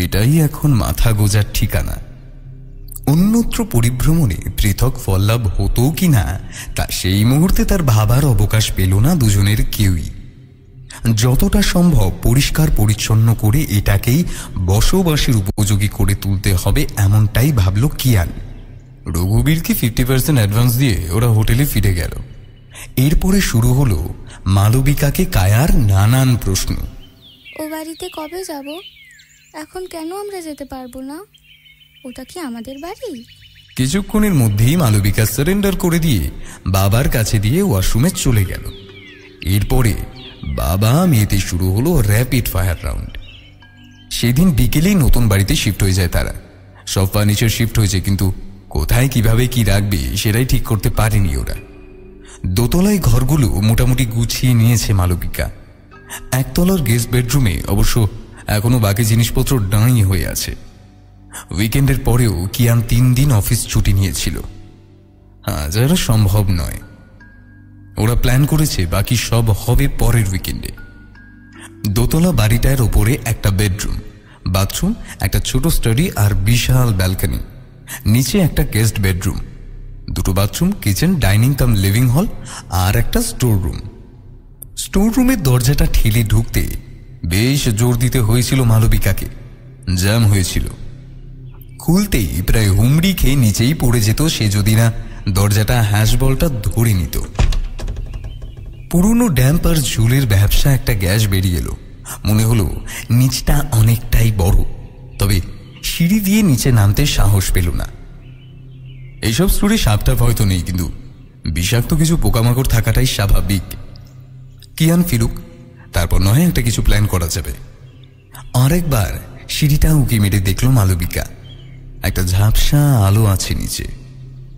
এটাই এখন মাথা গোজার ঠিকানা। অন্যত্র পরিভ্রমণে পৃথক ফললাভ হতো কিনা তা সেই মুহূর্তে তার ভাবার অবকাশ পেল না দুজনের কেউই। যতটা সম্ভব পরিষ্কার পরিচ্ছন্ন করে এটাকেই বসবাসের উপযোগী করে তুলতে হবে, এমনটাই ভাবল কিয়ান। রঘুবীরকে 50% অ্যাডভান্স দিয়ে ওরা হোটেলে ফিরে গেল। এরপরে শুরু হলো মালবিকাকে কায়ার নানান প্রশ্ন। ও বাড়িতে কবে যাব? এখন কেন আমরা যেতে পারবো না? ওটা কি আমাদের বাড়ি? কিছুক্ষণের মধ্যেই মালবিকা সারেন্ডার করে দিয়ে বাবার কাছে দিয়ে ওয়াশরুমে চলে গেল। এরপরে বাবা মেয়েতে শুরু হলো র্যাপিড ফায়ার রাউন্ড। সেদিন বিকেলেই নতুন বাড়িতে শিফট হয়ে যায় তারা। সব ফার্নিচার শিফট হয়েছে, কিন্তু কোথায় কিভাবে কি রাখবে সেটাই ঠিক করতে পারেনি ওরা। দোতলায় ঘরগুলো মোটামুটি গুছিয়ে নিয়েছে মালবিকা। একতলার গেস্ট বেডরুমে অবশ্য এখনো বাকি জিনিসপত্র ডাঁই হয়ে আছে। উইকেন্ডের পরেও কিয়ান 3 দিন অফিস ছুটি নিয়েছিল। যারা সম্ভব নয়। ওরা প্ল্যান করেছে বাকি সব হবে পরের উইকেন্ডে। দোতলা বাড়িটার ওপরে একটা বেডরুম, বাথরুম, একটা ছোট স্টাডি আর বিশাল ব্যালকনি। নিচে একটা গেস্ট বেডরুম, 2টো bathroom, kitchen, dining cum living hall আর একটা স্টোর রুম। স্টোর রুমের দরজাটা ঠেলে ঢুকতে বেশ জোর দিতে হয়েছিল মালবিকাকে। জ্যাম হয়েছিল। খুলতেই প্রায় হুমড়ি খেয়ে নিচেই পড়ে যেত সে যদি না দরজাটা হ্যাশবলটা ধরে নিত। পুরনো ড্যাম্প আর ঝুলের ব্যবসা একটা গ্যাস বেরিয়ে এলো। মনে হলো নিচটা অনেকটাই বড়, তবে সিঁড়ি দিয়ে নিচে নামতে সাহস পেল না। এইসব স্টোরে সাপটাপ হয়তো নেই, কিন্তু বিষাক্ত কিছু পোকামাকড় থাকাটাই স্বাভাবিক। কিয়ান ফিরুক, তারপর নয় একটা কিছু প্ল্যান করা যাবে। আরেকবার সিঁড়িটা উঁকি মেরে দেখল মালবিকা। একটা ঝাপসা আলো আছে নিচে,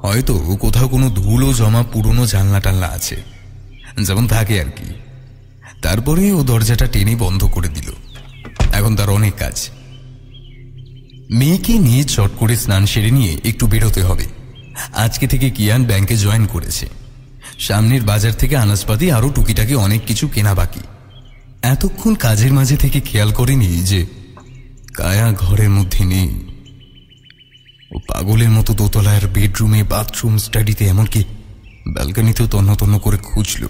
হয়তো কোথাও কোনো ধুলো জমা পুরনো জানলা টানলা আছে, যেমন থাকে আর কি। তারপরে ও দরজাটা টেনে বন্ধ করে দিল। এখন তার অনেক কাজ। মেয়েকে নিয়ে চট করে স্নান সেরে নিয়ে একটু বেরোতে হবে। আজকে থেকে কিয়ান ব্যাংকে জয়েন করেছে। সামনের বাজার থেকে আনাজপাতি আরো টুকিটাকি অনেক কিছু কেনা বাকি। এতক্ষণ কাজের মাঝে থেকে খেয়াল করেনি যে কায়া ঘরের মধ্যে নেই। ও পাগলের মতো দোতলার বেডরুমে, বাথরুম, স্টাডিতে, এমনকি ব্যালকনিতেও তন্ন তন্ন করে খুঁজল।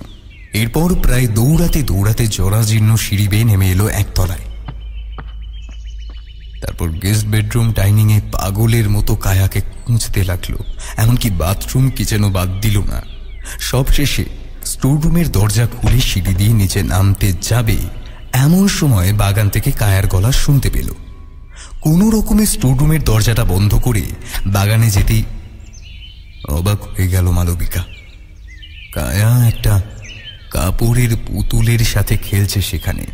এরপর প্রায় দৌড়াতে দৌড়াতে জরাজীর্ণ সিঁড়ি বেয়ে নেমে এলো একতলায়। তারপর গেস্ট বেডরুম, ডাইনিং এ পাগলের মতো কায়াকে খুঁজতে লাগলো। এমনকি বাথরুম, কিচেনও বাদ দিল না। সবশেষে স্টোর রুমের দরজা খুলে সিঁড়ি দিয়ে নিচে নামতে যাবে এমন সময় বাগান থেকে কায়ার গলা শুনতে পেল। কোনো রকমে স্টোর রুমের দরজাটা বন্ধ করে বাগানে যেতেই অবাক হয়ে গেল মালবিকা। কায়া একটা কাপড়ের পুতুলের সাথে খেলছে সেখানে।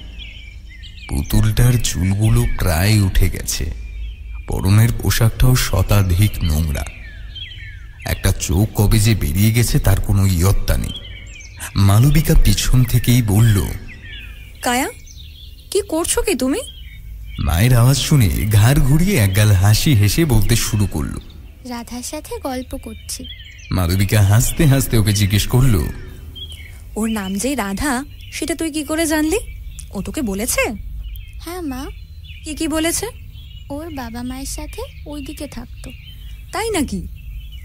পুতুলটার চুলগুলো প্রায় উঠে গেছে, পরনের পোশাকটাও শতাধিক নোংরা। একটা চোখ কবে যে বেরিয়ে গেছে তার কোনো ইয়ত্তা নেই। মালবিকা পিছন থেকেই বলল, কায়া, কি করছো কি তুমি? মায়ের আওয়াজ শুনে ঘাড় ঘুরিয়ে একগাল হাসি হেসে বলতে শুরু করলো, রাধার সাথে গল্প করছি। মালবিকা হাসতে হাসতে ওকে জিজ্ঞেস করলো, ওর নাম যে রাধা সেটা তুই কি করে জানলি? ও তোকে বলেছে? হ্যাঁ মা। কি কি বলেছে? ওর বাবা মায়ের সাথে ওইদিকে থাকতো। তাই নাকি?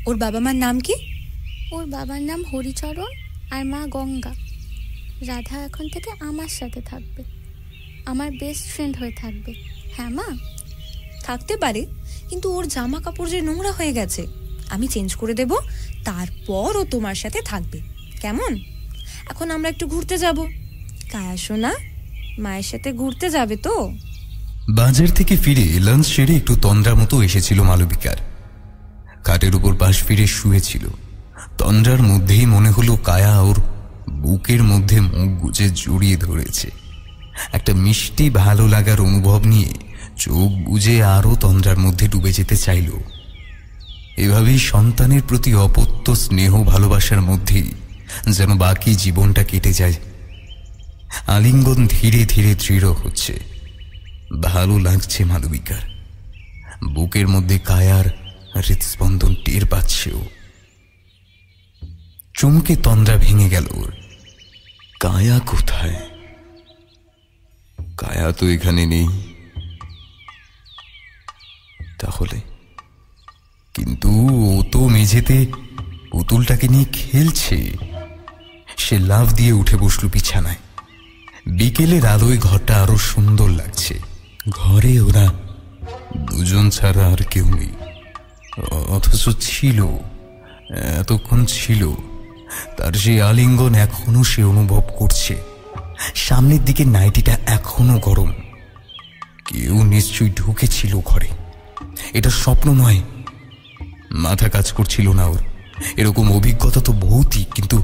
ওর বাবা মার নাম কি? ওর বাবার নাম হরিচরণ আর মা গঙ্গা। রাধা এখন থেকে আমার সাথে থাকবে, আমার বেস্ট ফ্রেন্ড হয়ে থাকবে। হ্যাঁ মা। থাকতে পারে, কিন্তু ওর জামা কাপড় যে নোংরা হয়ে গেছে, আমি চেঞ্জ করে দেব, তারপর ও তোমার সাথে থাকবে, কেমন? এখন আমরা একটু ঘুরতে যাব। কায়া সোনা, মায়ের সাথে ঘুরতে যাবে তো? বাজার থেকে ফিরে লাঞ্চ সেরে একটু তন্দ্রা মতো এসেছিল মালবিকার। খাটের উপর পাশ ফিরে শুয়েছিল। তন্দ্রার মধ্যেই মনে হলো কায়া ওর বুকের মধ্যে মুখ গুজে জড়িয়ে ধরেছে। একটা মিষ্টি ভালো লাগার অনুভব নিয়ে চোখ বুজে আরো তন্দ্রার মধ্যে ডুবে যেতে চাইল। এভাবেই সন্তানের প্রতি অপত্য স্নেহ ভালোবাসার মধ্যেই যেন বাকি জীবনটা কেটে যায়। আলিঙ্গন ধীরে ধীরে দৃঢ় হচ্ছে। ভালো লাগছে মালবিকার। বুকের মধ্যে কায়ার হৃদস্পন্দন টের পাচ্ছেও। চমকে তন্দ্রা ভেঙে গেল ওর। কায়া কোথায়? কায়া তো এখানে নেই। তাহলে কিন্তু ও তো মেঝেতে পুতুলটাকে নিয়ে খেলছে। সে লাফ দিয়ে উঠে বসল বিছানায়। বিকেলের আলোয় ঘরটা আরো সুন্দর লাগছে। ঘরে ওরা দুজন ছাড়া আর কেউ নেই, অথচ ছিল, এতক্ষণ ছিল। তার সেই আলিঙ্গন এখনো সে অনুভব করছে। সামনের দিকে নাইটিটা এখনো গরম। কেউ নিশ্চয়ই ঢুকেছিল ঘরে, এটা স্বপ্ন নয়। মাথা কাজ করছিল না ওর। এরকম অভিজ্ঞতা তো বহুতই, কিন্তু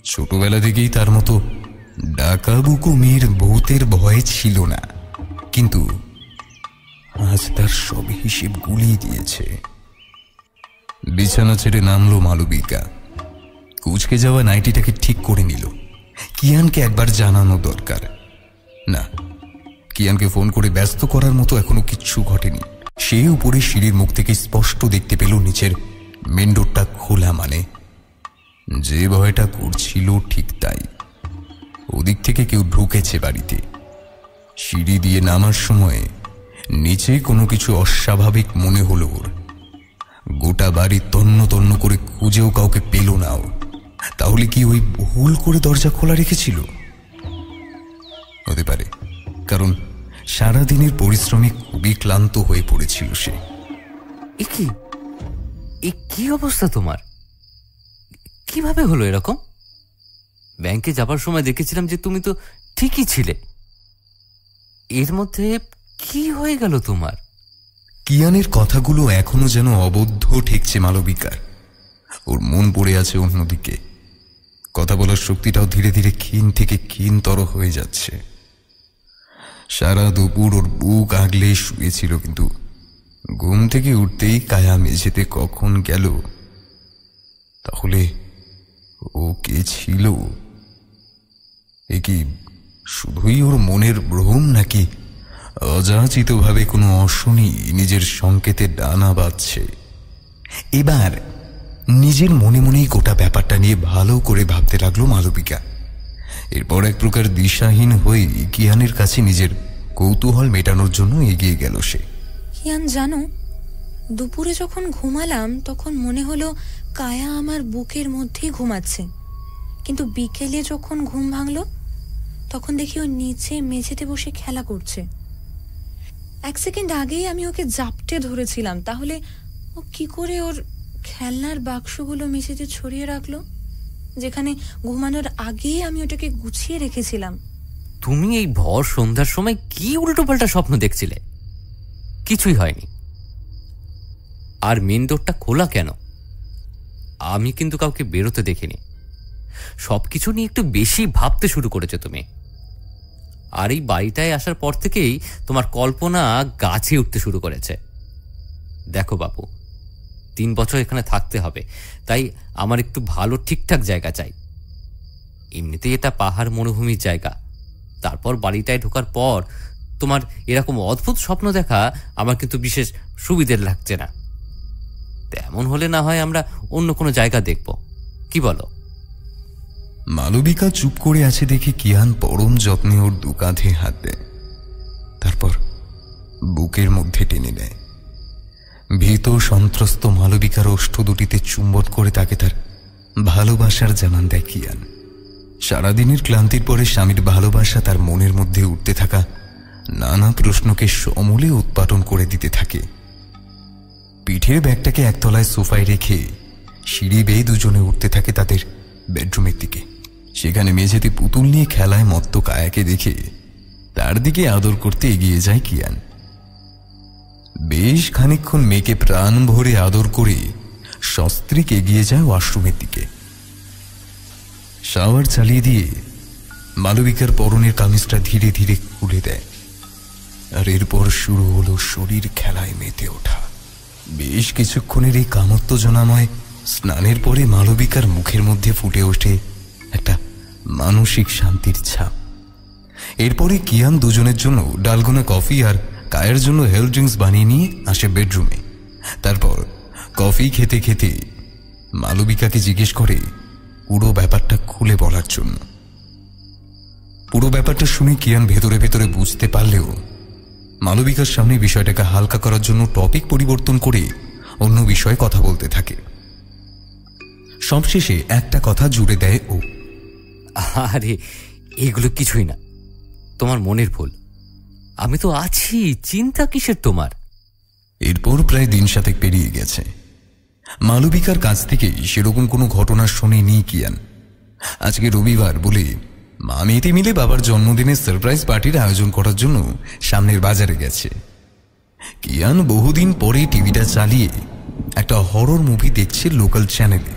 ছোটবেলা থেকেই তার মতো ডাকাবুকু মেয়ের ভূতের ভয় ছিল না। কিন্তু আজ তার সব হিসেব গুলিয়ে দিয়েছে। বিছানা ছেড়ে নামলো মালবিকা। কুচকে যাওয়া নাইটিটাকে ঠিক করে নিল। কিয়ানকে একবার জানানো দরকার। না, কিয়ানকে ফোন করে ব্যস্ত করার মতো এখনো কিচ্ছু ঘটেনি। সে উপরে সিঁড়ির মুখ থেকে স্পষ্ট দেখতে পেল নিচের মেন ডোরটা খোলা। মানে যে ভয়টা করছিল ঠিক তাই, ওদিক থেকে কেউ ঢুকেছে বাড়িতে। সিঁড়ি দিয়ে নামার সময় নিচে কোনো কিছু অস্বাভাবিক মনে হলো ওর। গোটা বাড়ি তন্ন তন্ন করে খুঁজেও কাউকে পেল না ও। তাহলে কি ওই ভুল করে দরজা খোলা রেখেছিল? হতে পারে, কারণ সারাদিনের পরিশ্রমে খুবই ক্লান্ত হয়ে পড়েছিল সে। কি অবস্থা তোমার? কিভাবে হলো এরকম? ব্যাংকে যাবার সময় দেখেছিলাম যে তুমি তো ঠিকই ছিলে। এর মধ্যে কি হয়ে গেল তোমার? কিয়ানের কথাগুলো এখনো যেন অবদ্ধ ঠেকছে মালবিকার। ওর মন পড়ে আছে অন্যদিকে। কথা বলার শক্তিটাও ধীরে ধীরে ক্ষীণ থেকে ক্ষীণতর হয়ে যাচ্ছে। সারা দুপুর ওর বুক আগলে শুয়েছিল, কিন্তু ঘুম থেকে উঠতেই কায়া মেঝেতে কখন গেল। তাহলে ও কে ছিল? এ কি শুধুই ওর মনের ভ্রম, নাকি অযাচিতভাবে কোনো অশনি নিজের সংকেতে ডানা বাঁধছে? এবার নিজের মনে মনেই গোটা ব্যাপারটা নিয়ে ভালো করে ভাবতে লাগলো মালবিকা। এরপর এক প্রকার দিশাহীন হয়ে কিয়ানের কাছে নিজের কৌতূহল মেটানোর জন্য এগিয়ে গেল সে। কিয়ান, জানো, দুপুরে যখন ঘুমালাম তখন মনে হলো কায়া আমার বুকের মধ্যেই ঘুমাচ্ছে, কিন্তু বিকেলে যখন ঘুম ভাঙলো তখন দেখি ও নিচে মেঝেতে বসে খেলা করছে। এক সেকেন্ড আগেই আমি ওকে জাপটে ধরেছিলাম, তাহলে ও কি করে ওর খেলনার বাক্সগুলো মেঝেতে ছড়িয়ে রাখলো, যেখানে ঘুমানোর আগেই আমি ওটাকে গুছিয়ে রেখেছিলাম? তুমি এই ভর সন্ধ্যার সময় কি উল্টোপাল্টা স্বপ্ন দেখছিলে? কিছুই হয়নি। আর মেন ডোরটা খোলা কেন? আমি কিন্তু কাউকে বেরোতে দেখিনি। সবকিছু নিয়ে একটু বেশি ভাবতে শুরু করেছো তুমি। আর এই বাড়িটায় আসার পর থেকেই তোমার কল্পনা গাছে উঠতে শুরু করেছে। দেখো বাবু, 3 বছর এখানে থাকতে হবে, তাই আমার একটু ভালো ঠিকঠাক জায়গা চাই। এমনিতেই এটা পাহাড় মরুভূমির জায়গা। তারপর বাড়িটায় ঢোকার পর তোমার এরকম অদ্ভুত স্বপ্ন দেখা আমার কিন্তু বিশেষ সুবিধের লাগছে না। তেমন হলে না হয় আমরা অন্য কোনো জায়গা দেখব, কি বলো? মালবিকা চুপ করে আছে দেখে কিয়ান পরম যত্নে ওর দু কাঁধে হাত দেয়, তারপর বুকের মধ্যে টেনে নেয়। ভীত সন্ত্রস্ত মালবিকার ওষ্ঠ দুটিতে চুম্বন করে তাকে তার ভালোবাসার জানান দেয় কিয়ান। সারাদিনের ক্লান্তির পরে স্বামীর ভালোবাসা তার মনের মধ্যে উঠতে থাকা নানা প্রশ্নকে সমূলে উৎপাটন করে দিতে থাকে। পিঠের ব্যাগটাকে একতলায় সোফায় রেখে সিঁড়ি বেয়ে দুজনে উঠতে থাকে তাদের বেডরুমের দিকে। সেখানে মেঝেতে পুতুল নিয়ে খেলায় মত্ত কায়াকে দেখে তার দিকে আদর করতে এগিয়ে যায় কিয়ান। বেশ খানিকক্ষণ মেয়েকে প্রাণ ভরে আদর করে সস্ত্রীক এগিয়ে যায় ওয়াশরুমের দিকে। শাওয়ার চালিয়ে দিয়ে মালবিকার পরনের কামিজটা ধীরে ধীরে খুলে দেয়। আর এরপর শুরু হলো শরীর খেলায় মেতে ওঠা। বেশ কিছুক্ষণের এই কামোত্তেজনাময় স্নানের পরে মালবিকার মুখের মধ্যে ফুটে ওঠে একটা মানসিক শান্তির ছাপ। এরপরে কিয়ান দুজনের জন্য ডালগোনা কফি আর কায়ের জন্য হেলথ ড্রিঙ্কস বানিয়ে নিয়ে আসে বেডরুমে। তারপর কফি খেতে খেতে মালবিকাকে জিজ্ঞেস করে পুরো ব্যাপারটা খুলে বলার জন্য। পুরো ব্যাপারটা শুনে কিয়ান ভেতরে ভেতরে বুঝতে পারলেও মালবিকার সামনে বিষয়টাকে হালকা করার জন্য টপিক পরিবর্তন করে অন্য বিষয়ে কথা বলতে থাকে। সবশেষে একটা কথা জুড়ে দেয় ও, আরে এগুলো কিছুই না, তোমার মনের ভুল। আমি তো আছি, চিন্তা কিসের তোমার? এরপর প্রায় দিন 7 পেরিয়ে গেছে। মালবিকার কাছ থেকে সেরকম কোনো ঘটনা শোনেনি কিয়ান। আজকে রবিবার বলে মা মেয়েতে মিলে বাবার জন্মদিনের সারপ্রাইজ পার্টির আয়োজন করার জন্য সামনের বাজারে গেছে। কিয়ান বহুদিন পরে টিভিটা চালিয়ে একটা হরর মুভি দেখছে লোকাল চ্যানেলে।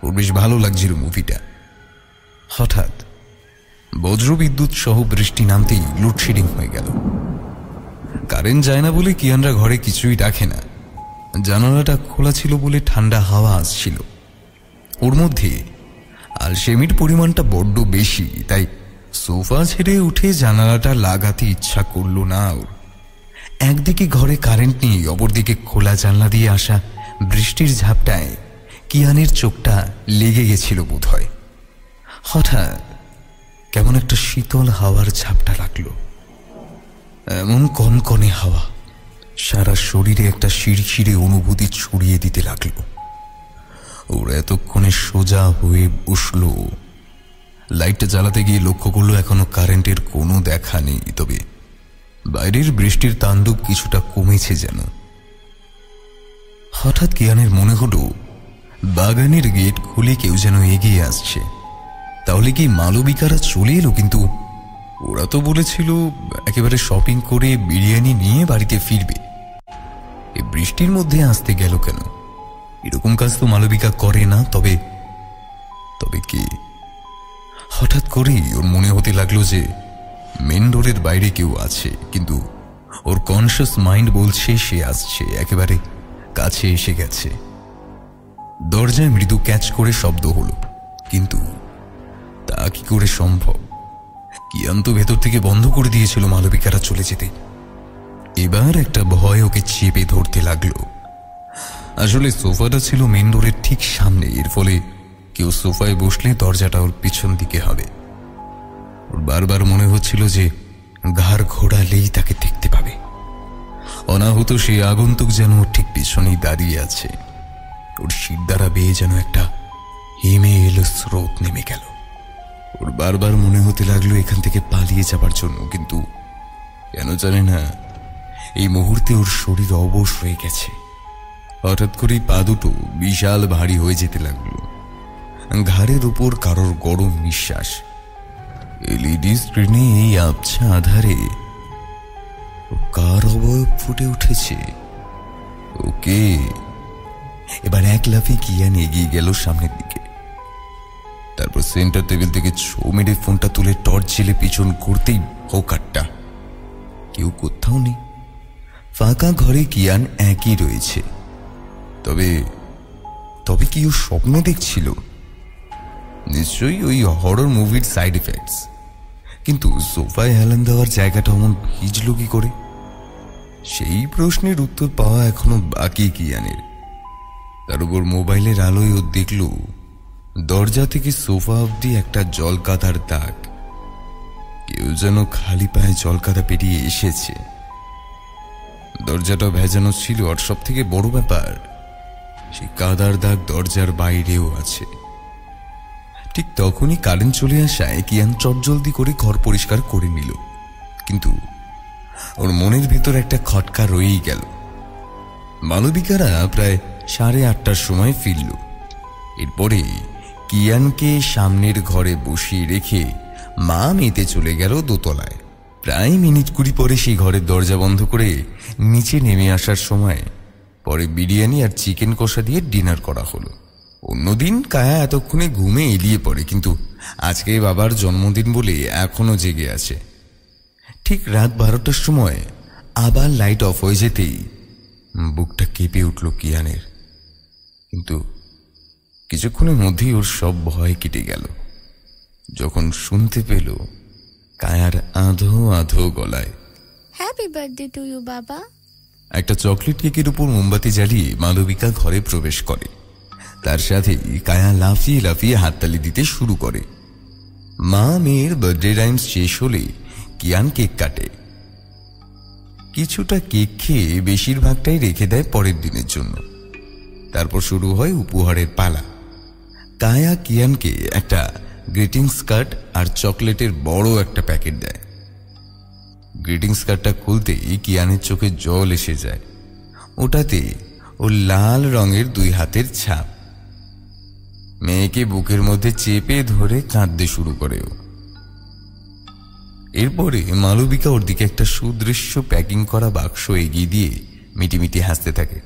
ওর বেশ ভালো লাগছিল মুভিটা। হঠাৎ বজ্রবিদ্যুৎ সহ বৃষ্টি নামতেই লোডশেডিং হয়ে গেল। কারেন্ট যায় না বলে কিয়ানরা ঘরে কিছুই রাখে না। জানালাটা খোলা ছিল বলে ঠান্ডা হাওয়া আসছিল। ওর মধ্যে আলসেমির পরিমাণটা বড্ড বেশি, তাই সোফা ছেড়ে উঠে জানালাটা লাগাতে ইচ্ছা করল না ওর। একদিকে ঘরে কারেন্ট নেই, অপরদিকে খোলা জানলা দিয়ে আসা বৃষ্টির ঝাপটায় কিয়ানের চোখটা লেগে গেছিল বোধহয়। হঠাৎ কেমন একটা শীতল হাওয়ার ঝাপটা লাগলো। এমন কনকনে হাওয়া সারা শরীরে একটা শিরশিরে অনুভূতি ছড়িয়ে দিতে লাগলো। ওর এতক্ষণে সোজা হয়ে বসল। লাইটটা জ্বালাতে গিয়ে লক্ষ্য করলো এখনো কারেন্টের কোনো দেখা নেই, তবে বাইরের বৃষ্টির তাণ্ডব কিছুটা কমেছে যেন। হঠাৎ কিয়ানের মনে হলো বাগানের গেট খুলে কেউ যেন এগিয়ে আসছে। তাহলে কি মালবিকারা চলে এলো? কিন্তু ওরা তো বলেছিল একেবারে শপিং করে বিরিয়ানি নিয়ে বাড়িতে ফিরবে। এই বৃষ্টির মধ্যে আসতে গেল কেন? এরকম কাজ তো মালবিকা করে না। তবে কে? হঠাৎ করেই ওর মনে হতে লাগলো যে মেন ডোরের বাইরে কেউ আছে, কিন্তু ওর কনশিয়াস মাইন্ড বলছে সে আসছে, একেবারে কাছে এসে গেছে। দরজায় মৃদু ক্যাচ করে শব্দ হলো, কিন্তু তা কি করে সম্ভব? কিয়ান তো ভেতর থেকে বন্ধ করে দিয়েছিল মালবিকারা চলে যেতে। এবার একটা ভয় ওকে চেপে ধরতে লাগলো। আসলে সোফাটা ছিল মেন ডোরের ঠিক সামনে, এর ফলে কেউ সোফায় বসলে দরজাটা ওর পিছন দিকে হবে। ওর বারবার মনে হচ্ছিল যে ঘাড় ঘোরালেই তাকে দেখতে পাবে। অনাহত সেই আগন্তুক যেন ওর ঠিক পিছনেই দাঁড়িয়ে আছে। ওর শির দ্বারা বেয়ে যেন একটা হেমে এলো স্রোত নেমে গেল। ওর বারবার মনে হতে লাগলো এখান থেকে পালিয়ে যাবার জন্য, কিন্তু কেন জানে না এই মুহূর্তে ওর শরীর অবশ হয়ে গেছে। হঠাৎ করেই পা দুটো বিশাল ভারী হয়ে যেতে লাগলো। ঘাড়ের উপর কারোর গরম নিঃশ্বাস। এলইডি স্ক্রিনে এই আবছা আধারে কার অবয়ব ফুটে উঠেছে? ওকে। এবার এক লাফে কিয়ান এগিয়ে গেল সামনের দিকে। তারপর সেন্টার টেবিল থেকে ছো মেরে ফোনটা তুলে টর্চ জেলে পিছন করতেই হোকারটা। কেউ কোথাও নেই। ফাঁকা ঘরে কিয়ান একই রয়েছে। তবে কি ও স্বপ্ন দেখছিল? নিশ্চয়ই ওই হরর মুভির সাইড এফেক্টস। কিন্তু সোফায় হেলান দেওয়ার জায়গাটা অমন ভিজল কি করে? সেই প্রশ্নের উত্তর পাওয়া এখনো বাকি কিয়ানের। তার উপর মোবাইলের আলোয় ও দেখল দরজা থেকে সোফা অব্দি একটা জলকাদার দাগ। কেউ যেন খালি পায়ে জলকাদা পেরিয়ে এসেছে। দরজাটা ভেজানো ছিল, আর সব থেকে বড় ব্যাপার সেই কাদার দাগ দরজার বাইরেও আছে। ঠিক তখনই কারেন্ট চলে আসায় কিয়ান চটজলদি করে ঘর পরিষ্কার করে নিল, কিন্তু ওর মনের ভেতর একটা খটকা রয়েই গেল। মালবিকারা প্রায় 8:30টার সময় ফিরল। এরপরে কিয়ানকে সামনের ঘরে বসিয়ে রেখে মা মেতে চলে গেল দোতলায়। প্রায় মিনিট 20 পরে সেই ঘরের দরজা বন্ধ করে নিচে নেমে আসার সময় পরে বিরিয়ানি আর চিকেন কষা দিয়ে ডিনার করা হলো। অন্যদিন কায়া এতক্ষণে ঘুমে এলিয়ে পড়ে, কিন্তু আজকে বাবার জন্মদিন বলে এখনো জেগে আছে। ঠিক রাত 12টার সময় আবার লাইট অফ হয়ে যেতেই বুকটা কেঁপে উঠল কিয়ানের। কিন্তু কিছুক্ষণের মধ্যেই ওর সব ভয় কেটে গেল যখন শুনতে পেল কায়ার আধো আধো গলায়, হ্যাপি বার্থডে টু ইউ বাবা। একটা চকলেট কেকের উপর মোমবাতি জ্বালিয়ে মালবিকা ঘরে প্রবেশ করে। তার সাথে কায়া লাফিয়ে লাফিয়ে হাততালি দিতে শুরু করে। মা মেয়ের বার্থডে রাইমস শেষ হলে কিয়ান কেক কাটে। কিছুটা কেক খেয়ে বেশিরভাগটাই রেখে দেয় পরের দিনের জন্য। তারপর শুরু হয় উপহারের পালা। কায়া কিয়ানকে একটা গ্রিটিংস কার্ড আর চকলেটের বড় একটা প্যাকেট দেয়। গ্রিটিংস কার্ডটা খুলতেই কিয়ানের চোখে জল এসে যায়। ওটাতে ও লাল রঙের 2 হাতের ছাপ। মেয়েকে বুকের মধ্যে চেপে ধরে কাঁদতে শুরু করে। এরপরে মালবিকা ওর দিকে একটা সুদৃশ্য প্যাকিং করা বাক্স এগিয়ে দিয়ে মিটিমিটি হাসতে থাকে।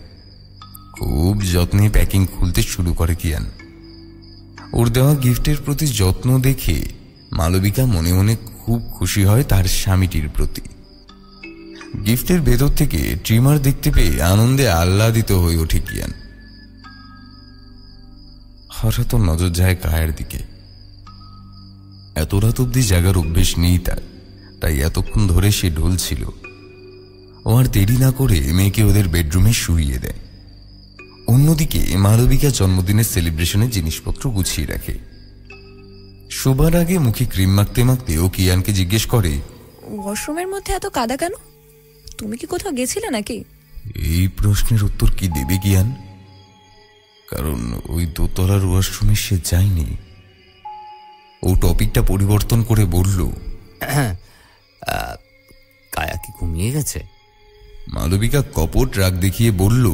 খুব যত্নে প্যাকিং খুলতে শুরু করে কিয়ান। ওর দেওয়া গিফটের প্রতি যত্ন দেখে মালবিকা মনে মনে খুব খুশি হয় তার স্বামীটির প্রতি। গিফটের ভেতর থেকে ট্রিমার দেখতে পেয়ে আনন্দে আহ্লাদিত হয়ে ওঠে কিয়ান। হঠাৎ নজর যায় কায়ের দিকে। এত রাত অব্দি জাগার অভ্যেস নেই তার, তাই এতক্ষণ ধরে সে ঢলছিল। ও আর দেরি না করে মেয়েকে ওদের বেডরুমে শুইয়ে দেয়। অন্যদিকে মালবিকা জন্মদিনের সেলিব্রেশনের জিনিসপত্র গুছিয়ে রাখে। শোবার আগে মুখে ক্রিম মাখতে মাখতে ও কিয়ানকে জিজ্ঞেস করে, ওয়াশরুমের মধ্যে এত কাদা কেন? তুমি কি কোথাও গেছিলে নাকি? এই প্রশ্নের উত্তর কি দেবে কিয়ান? কারণ ওই দোতলার ওয়াশরুমে সে যায়নি। ও টপিকটা পরিবর্তন করে বলল, কায়া কি ঘুমিয়ে গেছে? মালবিকা কপট রাগ দেখিয়ে বলল,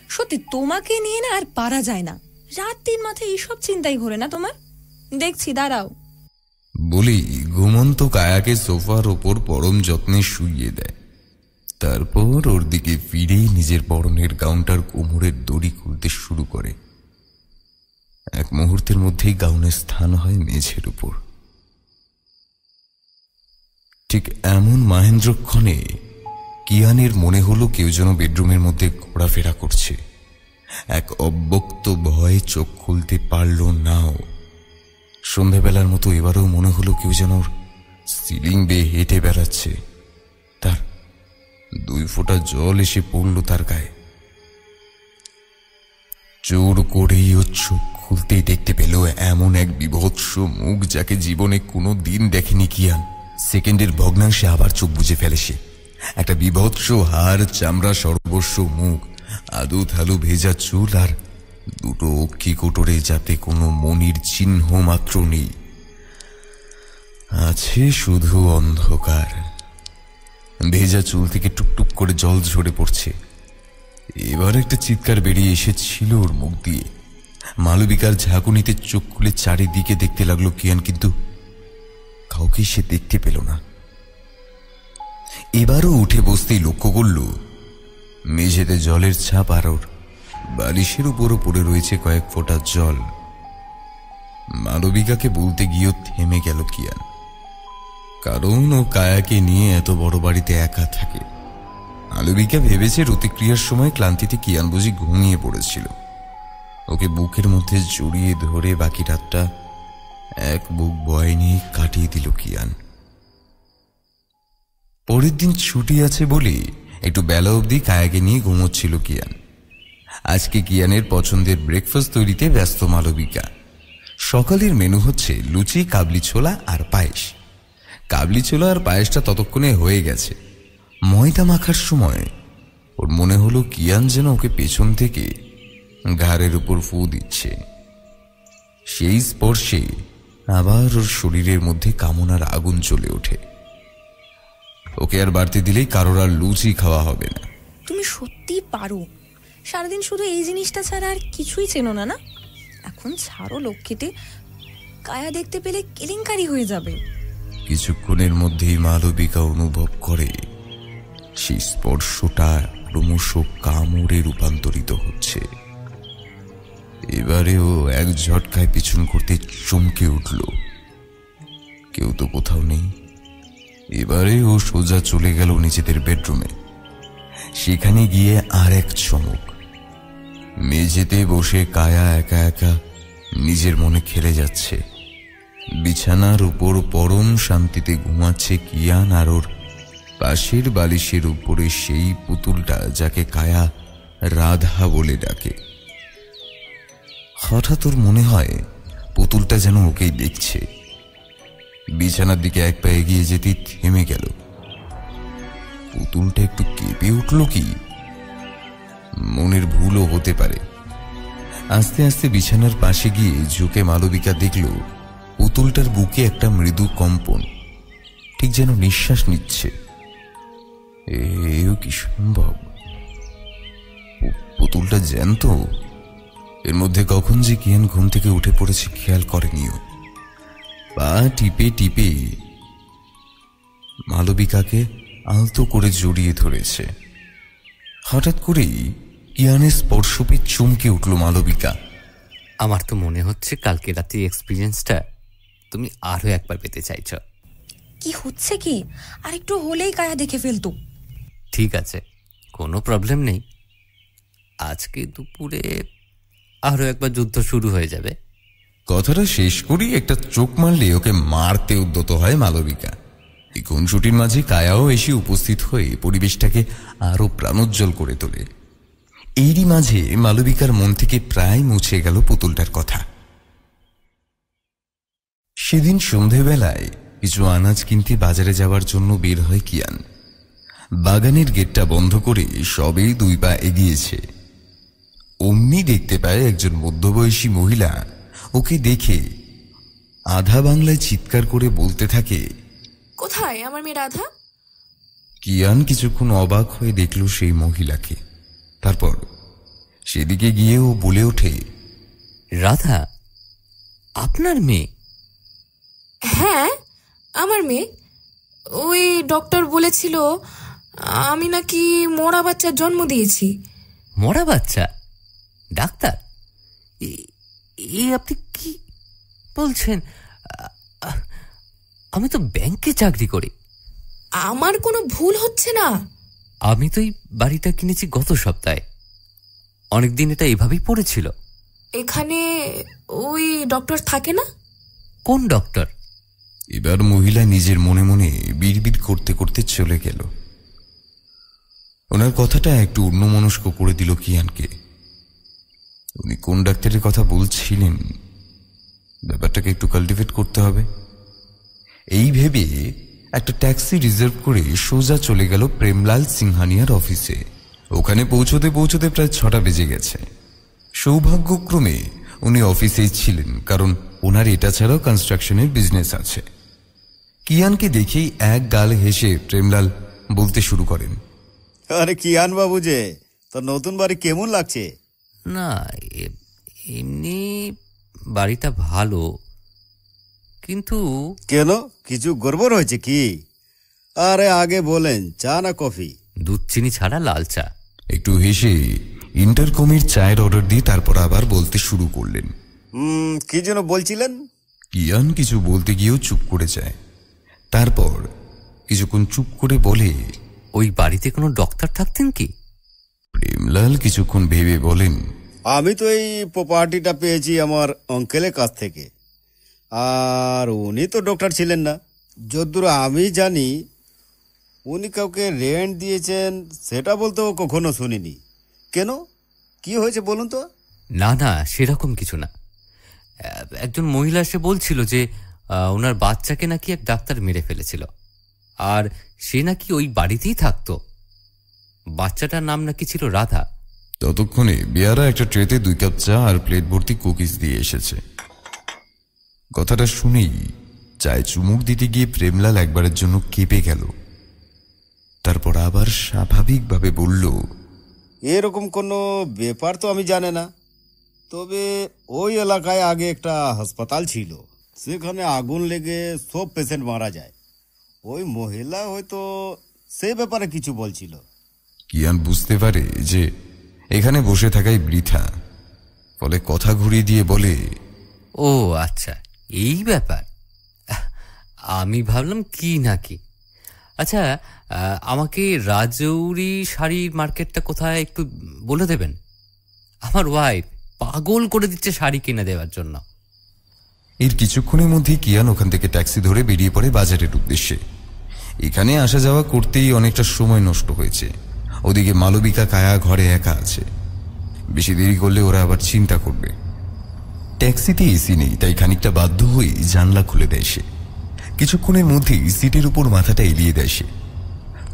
সত্যি তোমাকে নিয়ে না আর পারা যায় না। রাত দিন মাথায় এইসব চিন্তাই ঘোরে না তোমার? দেখছি, দাঁড়াও। বলি ঘুমন্ত কায়াকে সোফার ওপর পরম যত্নে শুইয়ে দেয়। তারপর ওর দিকে ফিরেই নিজের পরনের গাউনটার কোমরের দড়ি খুলতে শুরু করে। এক মুহূর্তের মধ্যেই গাউনের স্থান হয় মেঝের উপর। ঠিক এমন মাহেন্দ্রক্ষণে কিয়ানের মনে হলো কেউ যেন বেডরুমের মধ্যে ঘোরাফেরা করছে। এক অব্যক্ত ভয়ে চোখ খুলতে পারল নাও। সন্ধ্যাবেলার মতো এবারেও মনে হলো কেউ যেন সিলিং বেয়ে হেঁটে বেড়াচ্ছে। তার 2 ফোঁটা জল এসে পড়ল তার গায়ে। জোর করেই ও চোখ খুলতেই দেখতে পেল এমন এক বিভৎস মুখ যাকে জীবনে কোনো দিন দেখেনি কিয়ান। সেকেন্ডের ভগ্নাংশে আবার চোখ বুজে ফেলে সে। একটা বিভৎস হাড় চামড়া সর্বস্ব মুখ, আদু থালু ভেজা চুল আর 2 অক্ষি কোটরে যাতে কোনো মনির চিহ্ন মাত্র নেই। আছে শুধু অন্ধকার। ভেজা চুল থেকে টুকটুক করে জল ঝরে পড়ছে। এবার একটা চিৎকার বেরিয়ে এসেছিল ওর মুখ দিয়ে। মালবিকার ঝাঁকুনিতে চোখ খুলে চারিদিকে দেখতে লাগলো কিয়ান, কিন্তু কাউকে সে দেখতে পেল না। এবারও উঠে বসতেই লক্ষ্য করল মেঝেতে জলের ছাপ, আর ওর বালিশের উপরও পড়ে রয়েছে কয়েক ফোঁটা জল। মালবিকাকে বলতে গিয়েও থেমে গেল কিয়ান, কারণ ও কায়াকে নিয়ে এত বড় বাড়িতে একা থাকে। মালবিকা ভেবেছে প্রতিক্রিয়ার সময় ক্লান্তিতে কিয়ান বুঝি ঘুমিয়ে পড়েছিল। ওকে বুকের মধ্যে জড়িয়ে ধরে বাকি রাতটা এক বুক বয় নিয়ে কাটিয়ে দিল কিয়ান। পরের দিন ছুটি আছে বলে একটু বেলা অবধি কায়াকে নিয়ে ঘুমোচ্ছিল কিয়ান। আজকে কিয়ানের পছন্দের ব্রেকফাস্ট তৈরিতে ব্যস্ত মালবিকা। সকালের মেনু হচ্ছে লুচি, কাবলি ছোলা আর পায়েস। কাবলি ছোলা আর পায়েসটা ততক্ষণে হয়ে গেছে। ময়দা মাখার সময় ওর মনে হলো কিয়ান যেন ওকে পেছন থেকে ঘাড়ের উপর ফু দিচ্ছে। সেই স্পর্শে আবার ওর শরীরের মধ্যে কামনার আগুন জ্বলে ওঠে। ওকে আর বাড়তে দিলেই কারোর আর লুচি খাওয়া হবে না। তুমি সত্যি পারো। সারাদিন শুধু এই জিনিসটা ছাড়া আর কিছুই চেনো না। না এখন ছাড়ো লক্ষ্মীতে। কায়া দেখতে পেলে কেলেঙ্কারি হয়ে যাবে। কিছুক্ষণের মধ্যেই মালবিকা অনুভব করে সেই স্পর্শটা ক্রমশ কামড়ে রূপান্তরিত হচ্ছে। এবারেও এক ঝটকায় পিছন করতে চমকে উঠল। কেউ তো কোথাও নেই। এবারে ও সোজা চলে গেল নিজেদের বেডরুমে। সেখানে গিয়ে আর এক চমক। মেঝেতে বসে কায়া একা একা নিজের মনে খেলে যাচ্ছে। বিছানার উপর পরম শান্তিতে ঘুমাচ্ছে কিয়ান, আর ওর পাশের বালিশের উপরে সেই পুতুলটা যাকে কায়া রাধা বলে ডাকে। হঠাৎ ওর মনে হয় পুতুলটা যেন ওকেই দেখছে। বিছানার দিকে এক পা এগিয়ে যেতেই থেমে গেল। পুতুলটা একটু কেঁপে উঠল কি? মনের ভুলও হতে পারে। আস্তে আস্তে বিছানার পাশে গিয়ে ঝুঁকে মালবিকা দেখল পুতুলটার বুকে একটা মৃদু কম্পন, ঠিক যেন নিঃশ্বাস নিচ্ছে। এও কি সম্ভব? পুতুলটা জ্যান্ত? এর মধ্যে কখন যে কিয়ান ঘুম থেকে উঠে পড়েছে খেয়াল করেনিও। পা টিপে টিপে মালবিকাকে আলতো করে জড়িয়ে ধরেছে। হঠাৎ করেই কিয়ানের স্পর্শ পেয়ে চমকে উঠল মালবিকা। আমার তো মনে হচ্ছে কালকে রাতে এক্সপিরিয়েন্সটা তুমি আরো একবার পেতে চাইছ। কি হচ্ছে কি? আর একটু হলেই কায়া দেখে ফেলতো। ঠিক আছে, কোনো প্রবলেম নেই। আজকে দুপুরে আরো একবার যুদ্ধ শুরু হয়ে যাবে। কথাটা শেষ করেই একটা চোখ মারলে ওকে মারতে উদ্যত হয় মালবিকা। এই খুনসুটির মাঝে কায়াও এসে উপস্থিত হয়ে পরিবেশটাকে আরো প্রাণোজ্জ্বল করে তোলে। এরই মাঝে মালবিকার মন থেকে প্রায় মুছে গেল পুতুলটার কথা। সেদিন সন্ধেবেলায় কিছু আনাজ কিনতে বাজারে যাওয়ার জন্য বের হয় কিয়ান। বাগানের গেটটা বন্ধ করে সবেই 2 পা এগিয়েছে। অমনি দেখতে পায় একজন মধ্যবয়সী মহিলা ওকে দেখে আধা বাংলায় চিৎকার করে বলতে থাকে, কোথায় আমার মেয়ে রাধা? কিয়ান কিছুক্ষণ অবাক হয়ে দেখল সেই মহিলাকে। তারপর সেদিকে গিয়ে ও বলে ওঠে, রাধা আপনার মেয়ে? হ্যাঁ আমার মেয়ে। ওই ডক্টর বলেছিল আমি নাকি মরা বাচ্চার জন্ম দিয়েছি। মরা বাচ্চা? ডাক্তার এই আপনি কি বলছেন? আমি তো ব্যাংকে চাকরি করি। আমার কোনো ভুল হচ্ছে না? আমি তো এই বাড়িটা কিনেছি গত সপ্তাহে। অনেকদিন এটা এভাবেই পড়েছিল। এখানে ওই ডক্টর থাকে না? কোন ডক্টর? এবার মহিলা নিজের মনে মনে বিড়বিড় করতে করতে চলে গেল। ওনার কথাটা একটু অন্যমনস্ক করে দিল কিয়ানকে। উনি কোন ডাক্তারের কথা বলছিলেন ব্যাপারটাকে একটু কাল্টিভেট করতে হবে। এই ভেবে একটা ট্যাক্সি রিজার্ভ করে সোজা চলে গেল প্রেমলাল সিংহানিয়ার অফিসে। ওখানে পৌঁছতে পৌঁছতে প্রায় 6টা বেজে গেছে। সৌভাগ্যক্রমে উনি অফিসেই ছিলেন, কারণ ওনার এটা ছাড়াও কনস্ট্রাকশনের বিজনেস আছে। কিয়ানকে দেখেই এক গাল হেসে প্রেমলাল বলতে শুরু করেন, আরে কিয়ান বাবু যে, তোর নতুন বাড়ি কেমন লাগছে? না এমনি বাড়িটা ভালো, কিন্তু কেন কিছু গড়বড় হয়েছে কি? আরে আগে বলেন, চা না কফি? দুধ চিনি ছাড়া লাল চা। একটু হেসে ইন্টারকমের চায়ের অর্ডার দিয়ে তারপর আবার বলতে শুরু করলেন, কি যেন বলছিলেন? কিয়ান কিছু বলতে গিয়েও চুপ করে যায়। তারপর কিছুক্ষণ চুপ করে বলে, ওই বাড়িতে কোনো ডক্টর থাকতেন কি? প্রেমলাল কিছুক্ষণ ভেবে বলেন, আমি তো এই প্রপার্টিটা পেয়েছি আমার আঙ্কেলের কাছ থেকে, আর উনি তো ডক্টর ছিলেন না। যদ্দূর আমি জানি উনি কাউকে রেন্ট দিয়েছেন সেটা বলতেও কখনো শুনিনি। কেন, কি হয়েছে বলুন তো? না না, সেরকম কিছু না। একজন মহিলা এসে বলছিল যে ওনার বাচ্চাকে নাকি এক ডাক্তার মেরে ফেলেছিল, আর সে নাকি ওই বাড়িতেই থাকতো। বাচ্চাটার নাম নাকি ছিল রাধা। ততক্ষণে বেয়ারা একটা ট্রেতে 2 কাপ চা আর প্লেট ভর্তি কুকিজ দিয়ে এসেছে। কথাটা শুনেই চায়ে চুমুক দিতে গিয়ে প্রেমলাল একবারের জন্য কেঁপে গেল। তারপর আবার স্বাভাবিকভাবে বলল, এরকম কোনো ব্যাপার তো আমি জানি না, তবে ওই এলাকায় আগে একটা হাসপাতাল ছিল, সেখানে আগুন লেগে সব পেশেন্ট মারা যায়। ওই মহিলা হয়তো সেই ব্যাপারে কিছু বলছিল। কিয়ান বুঝতে পারে যে এখানে বসে থাকাই বৃথা, ফলে কথা ঘুরিয়ে দিয়ে বলে, ও আচ্ছা এই ব্যাপার। আমি ভাবলাম কি নাকি। আচ্ছা আমাকে রাজৌরি শাড়ির মার্কেটটা কোথায় একটু বলে দেবেন? আমার ওয়াইফ পাগল করে দিচ্ছে শাড়ি কিনে দেওয়ার জন্য। এর কিছুক্ষণের মধ্যে কিয়ান ওখান থেকে ট্যাক্সি ধরে বেরিয়ে পড়ে বাজারের উদ্দেশ্যে। এখানে আসা যাওয়া করতেই অনেকটা সময় নষ্ট হয়েছে। ওদিকে মালবিকা কায়া ঘরে একা আছে। বেশি দেরি করলে ওরা আবার চিন্তা করবে। ট্যাক্সিতে এসি নেই, তাই খানিকটা বাধ্য হয়ে জানলা খুলে দেয় সে। কিছুক্ষণের মধ্যেই সিটের উপর মাথাটা এলিয়ে দেয় সে।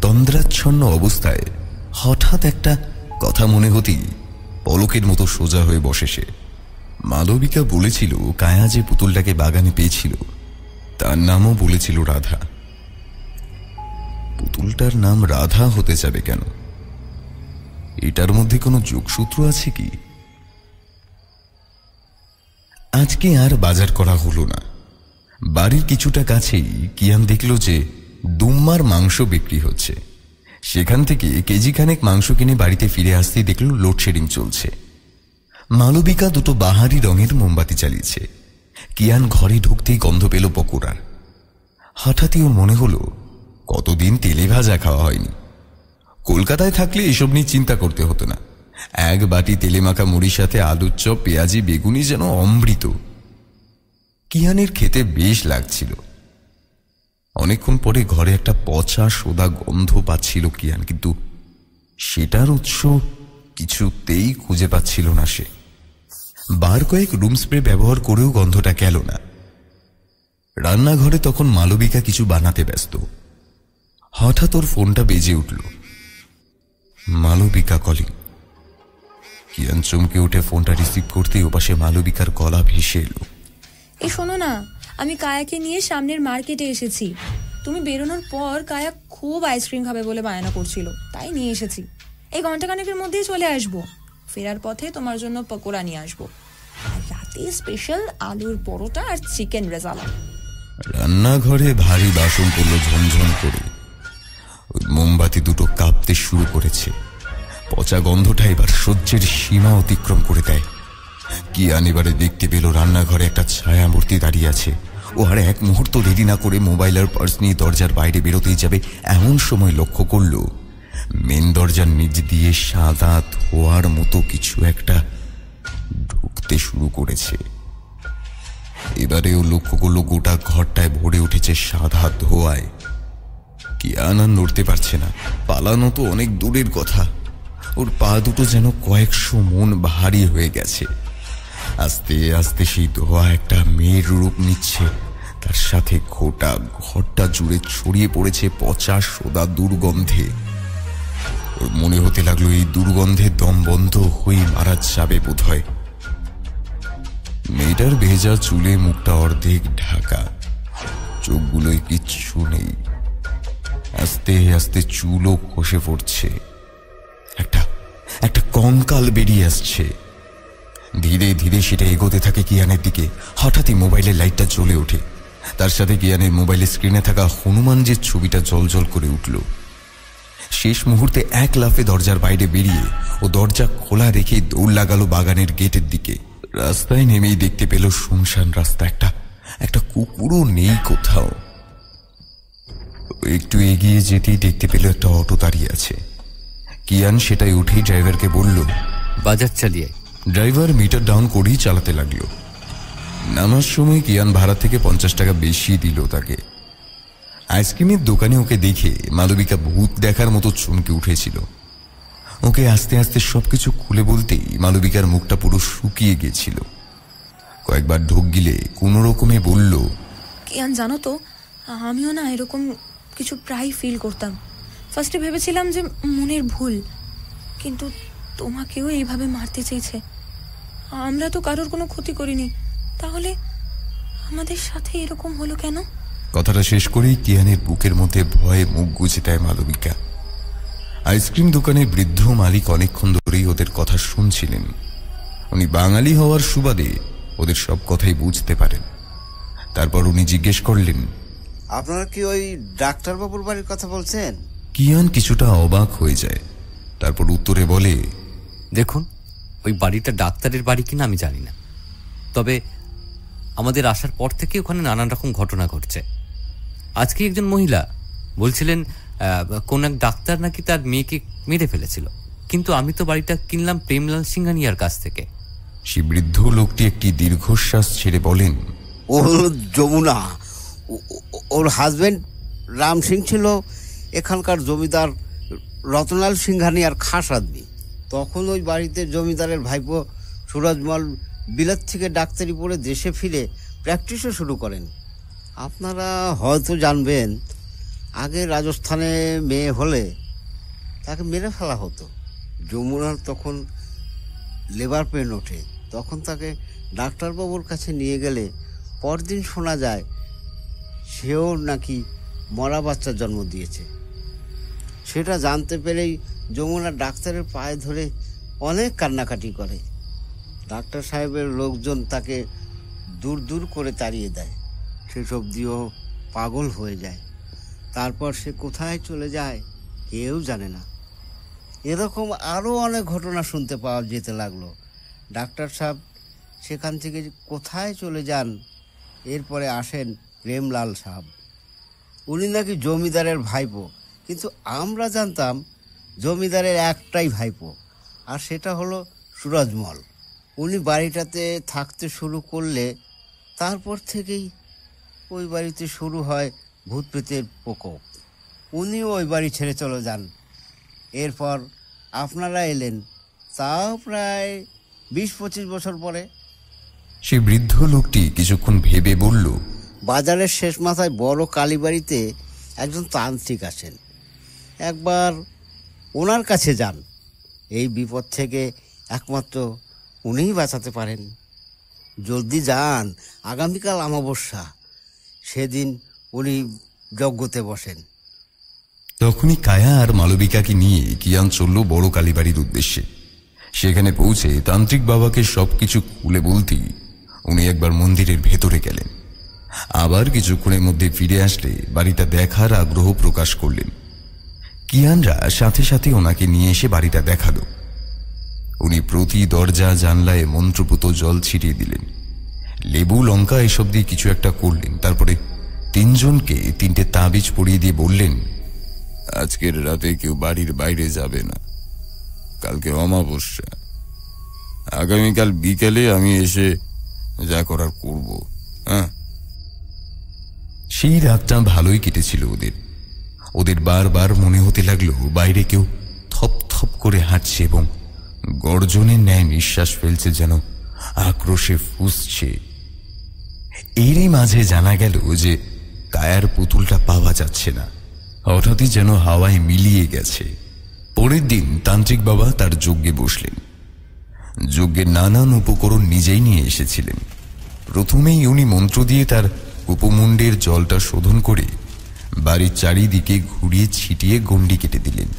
তন্দ্রাচ্ছন্ন অবস্থায় হঠাৎ একটা কথা মনে হতেই পলকের মতো সোজা হয়ে বসে সে। মালবিকা বলেছিল কায়া যে পুতুলটাকে বাগানে পেয়েছিল তার নামও বলেছিল রাধা। পুতুলটার নাম রাধা হতে যাবে কেন? এটার মধ্যে কোনো যোগসূত্র আছে কি? আজকে আর বাজার করা হলো না। বাড়ির কিছুটা কাছেই কিয়ান দেখল যে দুম্মার মাংস বিক্রি হচ্ছে। সেখান থেকে কেজি খানেক মাংস কিনে বাড়িতে ফিরে আসতেই দেখল লোডশেডিং চলছে। মালবিকা দুটো বাহারি রঙের মোমবাতি জ্বালিয়েছে। কিয়ান ঘরে ঢুকতেই গন্ধ পেল পকোড়ার। হঠাৎই ওর মনে হলো কতদিন তেলে ভাজা খাওয়া হয়নি। কলকাতায় থাকলে এসব নিয়ে চিন্তা করতে হতো না। এক বাটি তেলে মাখা মুড়ির সাথে আলুর চপ, পেঁয়াজি, বেগুনি যেন অমৃত। কিয়ানের খেতে বেশ লাগছিল। অনেকক্ষণ পরে ঘরে একটা পচা সোদা গন্ধ পাচ্ছিল কিয়ান, কিন্তু সেটার উৎস কিছুতেই খুঁজে পাচ্ছিল না সে। বার কয়েক রুম স্প্রে ব্যবহার করেও গন্ধটা গেল না। রান্নাঘরে তখন মালবিকা কিছু বানাতে ব্যস্ত। হঠাৎ ওর ফোনটা বেজে উঠল। মালবিকা কলিং। কিয়ান চমকে উঠে ফোনটা রিসিভ করতেই ওপাশে মালবিকার গলা ভেসে এলো। এই শোনো না, আমি কায়াকে নিয়ে সামনের মার্কেটে এসেছি। তুমি বেরোনোর পর কায়া খুব আইসক্রিম খাবে বলে বায়না করছিল, তাই নিয়ে এসেছি। এই ঘন্টাখানেকের মধ্যেই চলে আসবো। ফেরার পথে তোমার জন্য পকোড়া নিয়ে আসবো, আর রাতে স্পেশাল আলুর পরোটা আর চিকেন রেজালা। রান্নাঘরে ভারী বাসন পড়ল ঝনঝন করে। মোমবাতি দুটো কাঁপতে শুরু করেছে। পচা গন্ধটা এবার সহ্যের সীমা অতিক্রম করে দেয়। কিয়ান এবারে দেখতে পেল রান্নাঘরে একটা ছায়া মূর্তি দাঁড়িয়ে আছে। ও আর এক মুহূর্ত দেরি না করে মোবাইল আর পার্স নিয়ে দরজার বাইরে বেরোতেই যাবে, এমন সময় লক্ষ্য করল মেন দরজার নিচ দিয়ে সাদা ধোয়ার মতো কিছু একটা ঢুকতে শুরু করেছে। এবারে ও লক্ষ্য করলো গোটা ঘরটায় ভরে উঠেছে সাদা ধোঁয়ায়। কিয়ান আর নড়তে পারছে না। পালানো তো অনেক দূরের কথা, ওর পা দুটো যেন কয়েকশো মন ভারী হয়ে গেছে। আস্তে আস্তে সেই ধোঁয়া একটা মেয়ের রূপ নিচ্ছে। তার সাথে গোটা ঘরটা জুড়ে ছড়িয়ে পড়েছে পচা সোদা দুর্গন্ধে। ওর মনে হতে লাগলো এই দুর্গন্ধে দম বন্ধ হয়ে মারা যাবে বোধ হয়। মেয়েটার ভেজা চুলে মুখটা অর্ধেক ঢাকা, চোখগুলোয় কিচ্ছু নেই। আস্তে আস্তে চুলও খসে পড়ছে। একটা কঙ্কাল বেরিয়ে আসছে। ধীরে ধীরে সেটা এগোতে থাকে কিয়ানের দিকে। হঠাৎই মোবাইলের লাইটটা জ্বলে ওঠে। তার সাথে কিয়ানের মোবাইলের স্ক্রিনে থাকা হনুমানজির ছবিটা জলজল করে উঠল। শেষ মুহূর্তে এক লাফে দরজার বাইরে বেরিয়ে ও দরজা খোলা রেখে দৌড় লাগালো বাগানের গেটের দিকে। রাস্তায় নেমেই দেখতে পেল শুনশান রাস্তা, একটা কুকুরও নেই কোথাও। একটু এগিয়ে যেতেই দেখতে পেল একটা অটো দাঁড়িয়ে আছে। কিয়ান সেটাই উঠেই ড্রাইভারকে বলল, বাজার চালিয়ে। ড্রাইভার মিটার ডাউন করেই চালাতে লাগলো। নামার সময় কিয়ান ভাড়া থেকে 50 টাকা বেশি দিল তাকে। আইসক্রিমের দোকানে ওকে দেখে মালবিকা ভূত দেখার মতো চমকে উঠেছিল। ওকে আস্তে আস্তে সবকিছু খুলে বলতেই মালবিকার মুখটা পুরো শুকিয়ে গেছিল। কয়েকবার ঢোক গিলে কোনো রকমে বলল, কিয়ান জানো তো, আমিও না এরকম কিছু প্রায় ফিল করতাম। ফার্স্টে ভেবেছিলাম যে মনের ভুল, কিন্তু তোমাকেও এইভাবে মারতে চেয়েছে। আমরা তো কারোর কোনো ক্ষতি করিনি, তাহলে আমাদের সাথে এরকম হলো কেন? কথাটা শেষ করেই কিয়ানের বুকের মধ্যে ভয়ে মুখ গুজে দেয় মালবিকা। আইসক্রিম দোকানের বৃদ্ধ মালিক অনেকক্ষণ ধরেই ওদের কথা শুনছিলেন। উনি বাঙালি হওয়ার সুবাদে ওদের সব কথাই বুঝতে পারেন। তারপর উনি জিজ্ঞেস করলেন, আপনারা কি ওই ডাক্তারবাবুর বাড়ির কথা বলছেন? কিয়ান কিছুটা অবাক হয়ে যায়। তারপর উত্তরে বলে, দেখুন, ওই বাড়িটা ডাক্তারের বাড়ি কিনা আমি জানি না, তবে আমাদের আসার পর থেকে ওখানে নানান রকম ঘটনা ঘটছে। আজকে একজন মহিলা বলছিলেন কোন এক ডাক্তার নাকি তার মেয়েকে মেরে ফেলেছিল, কিন্তু আমি তো বাড়িটা কিনলাম প্রেমলাল সিংহানিয়ার কাছ থেকে। সেই বৃদ্ধ লোকটি একটি দীর্ঘশ্বাস ছেড়ে বলেন, ও যমুনা, ওর হাজবেন্ড রাম সিং ছিল এখানকার জমিদার রতনলাল সিংহানিয়ার খাস আদমি। তখন ওই বাড়িতে জমিদারের ভাইপো সুরজমল বিলাত থেকে ডাক্তারি পড়ে দেশে ফিরে প্র্যাকটিসও শুরু করেন। আপনারা হয়তো জানবেন, আগে রাজস্থানে মেয়ে হলে তাকে মেরে ফেলা হতো। যমুনার তখন লেবার পেন ওঠে, তখন তাকে ডাক্তারবাবুর কাছে নিয়ে গেলে পরদিন শোনা যায় সেও নাকি মরা বাচ্চার জন্ম দিয়েছে। সেটা জানতে পেরেই যমুনা ডাক্তারের পায়ে ধরে অনেক কান্নাকাটি করে। ডাক্তার সাহেবের লোকজন তাকে দূর দূর করে তাড়িয়ে দেয়। সেসব দিয়েও পাগল হয়ে যায়। তারপর সে কোথায় চলে যায় কেউ জানে না। এরকম আরও অনেক ঘটনা শুনতে পাওয়া যেতে লাগলো। ডাক্তার সাহেব সেখান থেকে কোথায় চলে যান। এরপরে আসেন প্রেমলাল সাহেব। উনি নাকি জমিদারের ভাইপো, কিন্তু আমরা জানতাম জমিদারের একটাই ভাইপো, আর সেটা হলো সুরজমল। উনি বাড়িটাতে থাকতে শুরু করলে তারপর থেকেই ওই বাড়িতে শুরু হয় ভূত প্রেতের প্রকোপ। উনিও ওই বাড়ি ছেড়ে চলে যান। এরপর আপনারা এলেন, তাও প্রায় 20-25 বছর পরে। সে বৃদ্ধ লোকটি কিছুক্ষণ ভেবে বলল, বাজারের শেষ মাথায় বড় কালীবাড়িতে একজন তান্ত্রিক আসেন। একবার ওনার কাছে যান। এই বিপদ থেকে একমাত্র উনিই বাঁচাতে পারেন। জলদি যান, আগামীকাল অমাবস্যা, সেদিন উনি যজ্ঞতে বসেন। তখনই কায়া আর মালবিকাকে নিয়ে কিয়ান চলল বড় কালীবাড়ির উদ্দেশ্যে। সেখানে পৌঁছে তান্ত্রিক বাবাকে সবকিছু খুলে বলতেই উনি একবার মন্দিরের ভেতরে গেলেন। আবার কিছুক্ষণের মধ্যে ফিরে আসলে বাড়িটা দেখার আগ্রহ প্রকাশ করলেন। কিয়ানরা সাথে সাথে ওনাকে নিয়ে এসে বাড়িটা দেখালো। উনি প্রতি দরজা জানলায় মন্ত্রপুত জল ছিটিয়ে দিলেন, লেবু লঙ্কা এসব দিয়ে কিছু একটা করলেন। তারপরে 3 জনকে 3টে তাবিজ পরিয়ে দিয়ে বললেন, আজকের রাতে কেউ বাড়ির বাইরে যাবে না, কালকে অমাবস্যা, আগামীকাল বিকেলে আমি এসে যা করার করব। হ্যাঁ। সেই রাতটা ভালোই কেটেছিল ওদের বারবার মনে হতে লাগলো বাইরে কেউ থপ থপ করে হাঁটছে এবং গর্জনের ন্যায় নিঃশ্বাস ফেলছে, যেন আক্রোশে ফুঁসছে। এরই মাঝে জানা গেল যে কায়ার পুতুলটা পাওয়া যাচ্ছে না, হঠাৎই যেন হাওয়ায় মিলিয়ে গেছে। পরের দিন তান্ত্রিক বাবা তার যজ্ঞে বসলেন। যজ্ঞের নানান উপকরণ নিজেই নিয়ে এসেছিলেন। প্রথমেই উনি মন্ত্র দিয়ে তার উপমুণ্ডের জলটা শোধন করে বাড়ির চারিদিকে ঘুরিয়ে ছিটিয়ে গণ্ডি কেটে দিলেন।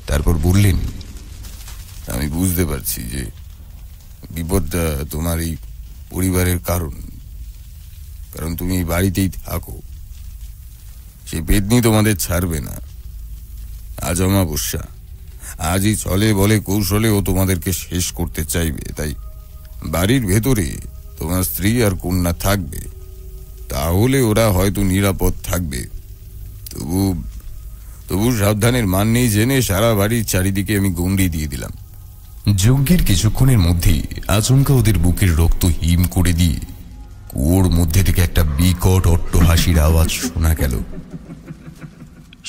তারপর বললেন, আমি বুঝতে পারছি যে বিপদটা তোমার এই পরিবারের কারণ তুমি এই বাড়িতেই থাকো। সে পেতনি তোমাদের ছাড়বে না। আজ অমাবস্যা, আজই চলে বলে কৌশলে ও তোমাদেরকে শেষ করতে চাইবে। তাই বাড়ির ভেতরে তোমার স্ত্রী আর কন্যা থাকবে, তাহলে ওরা হয়তো নিরাপদ থাকবে। তবু সাবধানের মান নেই জেনে সারা বাড়ির চারিদিকে আমি গণ্ডি দিয়ে দিলাম। যজ্ঞের কিছুক্ষণের মধ্যেই আচমকা ওদের বুকের রক্ত হিম করে দিয়ে কুয়োর মধ্যে থেকে একটা বিকট অট্টহাসির আওয়াজ শোনা গেল।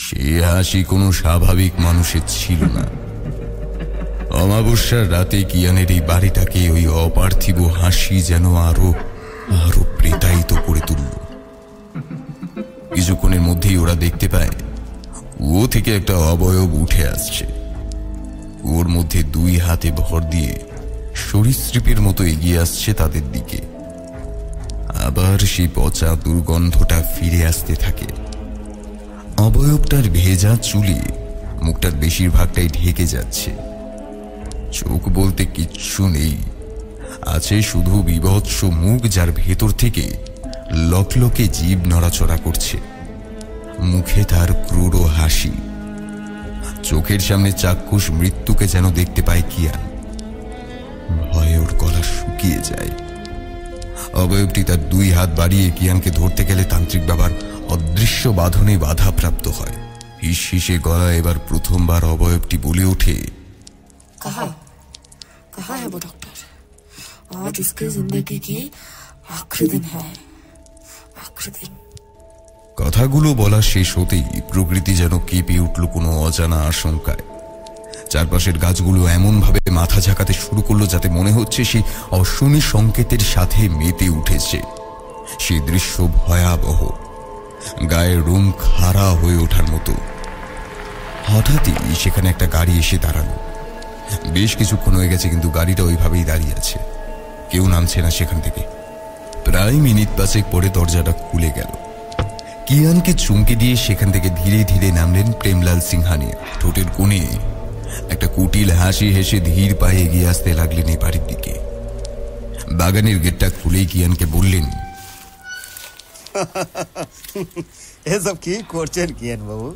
সে হাসি কোনো স্বাভাবিক মানুষের ছিল না। অমাবস্যার রাতে কিয়ানের এই বাড়িটাকে ওই অপার্থিব হাসি যেন আরো আরো প্রেতায়িত করে তুলল। কিছুক্ষণের মধ্যেই ওরা দেখতে পায় কুয়ো থেকে একটা অবয়ব উঠে আসছে। কুয়োর মধ্যে 2 হাতে ভর দিয়ে সরীসৃপের মতো এগিয়ে আসছে তাদের দিকে। আবার সেই পচা দুর্গন্ধটা ফিরে আসতে থাকে। অবয়বটার ভেজা চুলে মুখটার বেশিরভাগটাই ঢেকে যাচ্ছে। চোখ বলতে কিচ্ছু নেই, আছে শুধু বিভৎস মুখ, যার ভেতর থেকে লকলকে জীব নড়াচড়া করছে। মুখে তার ক্রূর হাসি। চোখের সামনে চাক্ষুষ মৃত্যুকে যেন দেখতে পায় কিয়ান। ভয়ে ওর গলা শুকিয়ে যায়। অবয়বটি তার 2 হাত বাড়িয়ে কিয়ানকে ধরতে গেলে তান্ত্রিক বাবার অদৃশ্য বাঁধনে বাধাপ্রাপ্ত হয়। হিসহিসে গলা এবার প্রথমবার অবয়বটি বলে ওঠে, कहाँ है वो डॉक्टर? आज उसकी जिंदगी की आखिरी दिन है, आखिरी दिन। কথাগুলো বলা শেষ হতেই প্রকৃতি যেন কেঁপে উঠল কোনো অজানা আশঙ্কায়। চারপাশের গাছগুলো এমন ভাবে মাথা ঝাঁকাতে শুরু করলো যাতে মনে হচ্ছে সেই অশনি সংকেতের সাথে মেতে উঠেছে। সেই দৃশ্য ভয়াবহ, গায়ের রুম খাড়া হয়ে ওঠার মতো। হঠাৎই সেখানে একটা গাড়ি এসে দাঁড়ালো। বেশ কিছুক্ষণ হয়ে গেছে, কিন্তু গাড়িটা ওইভাবেই দাঁড়িয়ে আছে, কেউ নামছে না সেখান থেকে। প্রায় মিনিট 5 পরে দরজাটা খুলে গেল। কিয়ানকে চুমকে দিয়ে সেখান থেকে ধীরে ধীরে নামলেন প্রেমলাল সিংহানিয়া। ঠোঁটের কোণে একটা কুটিল হাসি হেসে ধীর পায়ে এগিয়ে আসতে লাগলেন এই বাড়ির দিকে। বাগানের গেটটা খুলেই কিয়ানকে বললেন, এসব কি করছেন কিয়ান বাবু?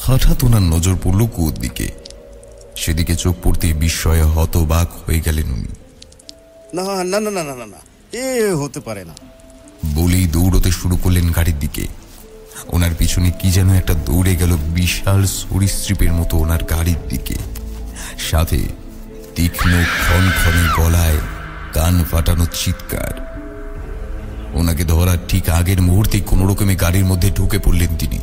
হঠাৎ ওনার নজর পড়ল কুয়োর দিকে। সেদিকে চোখ পড়তে বিস্ময়ে হতবাক হয়ে গেলেন উনি। না না না না না না, এ হতে পারে না বলেই দৌড়তে শুরু করলেন গাড়ির দিকে। ওনার পিছনে কি যেন একটা দৌড়ে গেল বিশাল সরীসৃপের মতো ওনার গাড়ির দিকে, সাথে তীক্ষ্ণ ক্ষণক্ষণে গলায় কান ফাটানো চিৎকার। ওনাকে ধরার ঠিক আগের মুহূর্তে কোনো রকমে গাড়ির মধ্যে ঢুকে পড়লেন তিনি।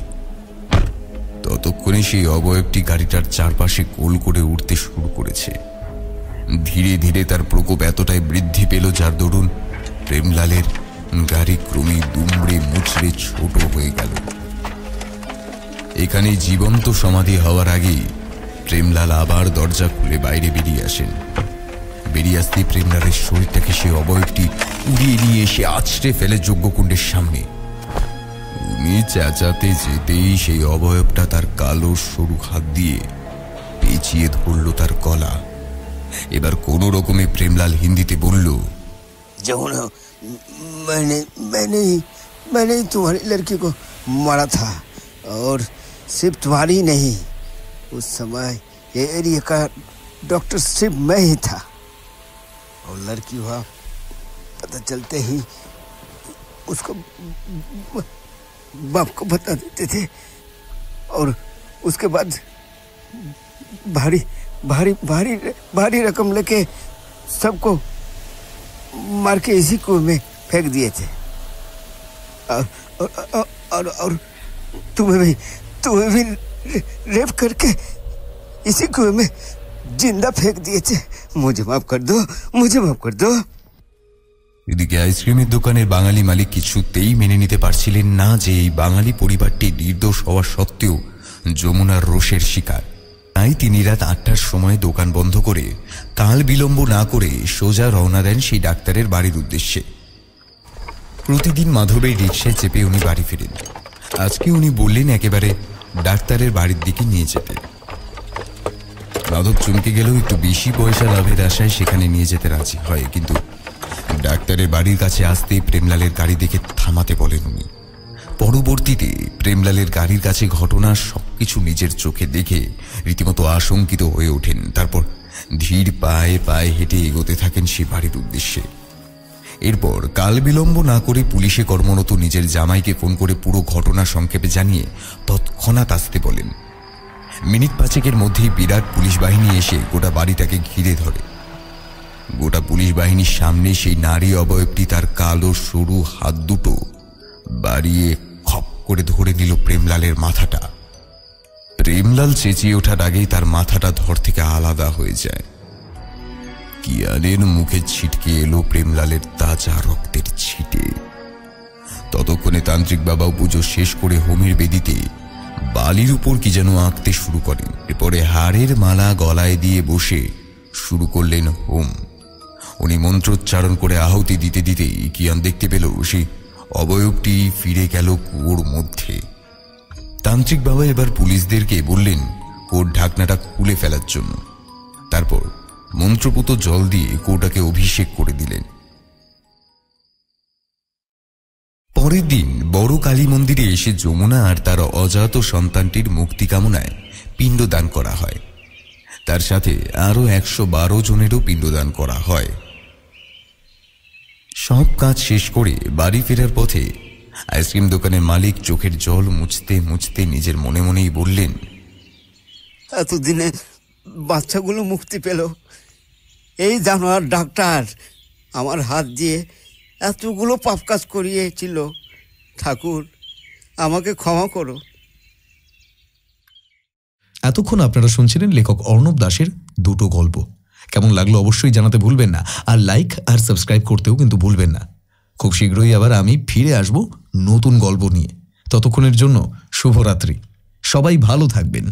ততক্ষণে সেই অবয়বটি গাড়িটার চারপাশে গোল করে উঠতে শুরু করেছে। ধীরে ধীরে তার প্রকোপ এতটাই বৃদ্ধি পেল যার দরুন প্রেমলালের গাড়ি ক্রমেই দুমড়ে মুচড়ে ছোট হয়ে গেল। এখানে জীবন্ত সমাধি হওয়ার আগেই প্রেমলাল আবার দরজা খুলে বাইরে বেরিয়ে আসেন। বেরিয়ে আসতে প্রেমলালের শরীরটাকে সে অবয়বটি উড়িয়ে নিয়ে এসে আছড়ে ফেলে যজ্ঞকুণ্ডের সামনে। উনি চেঁচাতে যেতেই সেই অবয়বটা তার কালো সরু হাত দিয়ে পেঁচিয়ে ধরল তার গলা। এবার কোন রকমে প্রেমলাল হিন্দিতে বলল, जमुना मैंने तुम्हारी लड़की को मारा था और सिर्फ तुम्हारी नहीं, उस समय ये एरिया का डॉक्टर सिर्फ मैं ही था। और लड़की हुआ पता चलते ही उसको बाप को बता देते थे और उसके बाद भारी भारी भारी भारी रकम लेके सबको मार के इसी कुएं में फेंक दिए थे। और तुम्हें भी रेप करके इसी कुएं में जिंदा फेंक दिए थे। मुझे माफ कर दो, मुझे माफ कर दो। এদিকে আইসক্রিমের দোকানের বাঙালি মালিক কিছুতেই মেনে নিতে পারছিলেন না যে এই বাঙালি পরিবারটি নির্দোষ হওয়া সত্ত্বেও যমুনার রোষের শিকার। তাই তিনি রাত ৮টার সময় দোকান বন্ধ করে কাল বিলম্ব না করে সোজা রওনা দেন সেই ডাক্তারের বাড়ির উদ্দেশ্যে। প্রতিদিন মাধবের রিকশায় চেপে উনি বাড়ি ফিরেন। আজকে উনি বললেন একেবারে ডাক্তারের বাড়ির দিকে নিয়ে যেতে। মাধব চমকে গেলেও একটু বেশি পয়সা লাভের আশায় সেখানে নিয়ে যেতে রাজি হয়, কিন্তু ডাক্তারের বাড়ির কাছে আসতেই প্রেমলালের গাড়ি দেখে থামাতে বলেন উনি। পরবর্তীতে প্রেমলালের গাড়ির কাছে ঘটনার সবকিছু নিজের চোখে দেখে রীতিমতো আশঙ্কিত হয়ে ওঠেন। তারপর ধীর পায়ে পায়ে হেঁটে এগোতে থাকেন সে বাড়ির উদ্দেশ্যে। এরপর কাল বিলম্ব না করে পুলিশে কর্মরত নিজের জামাইকে ফোন করে পুরো ঘটনা সংক্ষেপে জানিয়ে তৎক্ষণাৎ আসতে বলেন। মিনিট পাঁচেকের মধ্যেই বিরাট পুলিশ বাহিনী এসে গোটা বাড়িটাকে ঘিরে ধরে। গোটা পুলিশ বাহিনীর সামনে সেই নারী অবয়বটি তার কালো সরু হাত দুটো বাড়িয়ে খপ করে ধরে নিল প্রেমলালের মাথাটা। প্রেমলাল চেঁচিয়ে ওঠার আগেই তার মাথাটা ধর থেকে আলাদা হয়ে যায়। কিয়ানের মুখে ছিটকে এলো প্রেমলালের তাজা রক্তের ছিটে। ততক্ষণে তান্ত্রিক বাবাও পুজো শেষ করে হোমের বেদিতে বালির উপর কি যেন আঁকতে শুরু করেন। এরপরে হাড়ের মালা গলায় দিয়ে বসে শুরু করলেন হোম। উনি মন্ত্রোচ্চারণ করে আহুতি দিতে দিতেই কিয়ান দেখতে পেল সেই অবয়বটি ফিরে গেল কুয়োর মধ্যে। তান্ত্রিক বাবা এবার পুলিশদেরকে বললেন কুয়োর ঢাকনাটা খুলে ফেলার জন্য। তারপর মন্ত্রপুত জল দিয়ে কুয়োটাকে অভিষেক করে দিলেন। পরের দিন বড় কালী মন্দিরে এসে যমুনা আর তার অজাত সন্তানটির মুক্তি কামনায় পিণ্ডদান করা হয়। তার সাথে আরো ১১২ জনেরও পিণ্ডদান করা হয়। সব কাজ শেষ করে বাড়ি ফেরার পথে আইসক্রিম দোকানের মালিক চোখের জল মুছতে মুছতে নিজের মনে মনেই বললেন, এতদিনে বাচ্চাগুলো মুক্তি পেল, এই জানোয়ার ডাক্তার আমার হাত দিয়ে এতগুলো পাপ কাজ করিয়েছিল। ঠাকুর আমাকে ক্ষমা করো। এতক্ষণ আপনারা শুনছিলেন লেখক অর্ণব দাশের দুটো গল্প। কেমন লাগলো অবশ্যই জানাতে ভুলবেন না, আর লাইক আর সাবস্ক্রাইব করতেও কিন্তু ভুলবেন না। খুব শীঘ্রই আবার আমি ফিরে আসব নতুন গল্প নিয়ে। ততক্ষণের জন্য শুভরাত্রি, সবাই ভালো থাকবেন।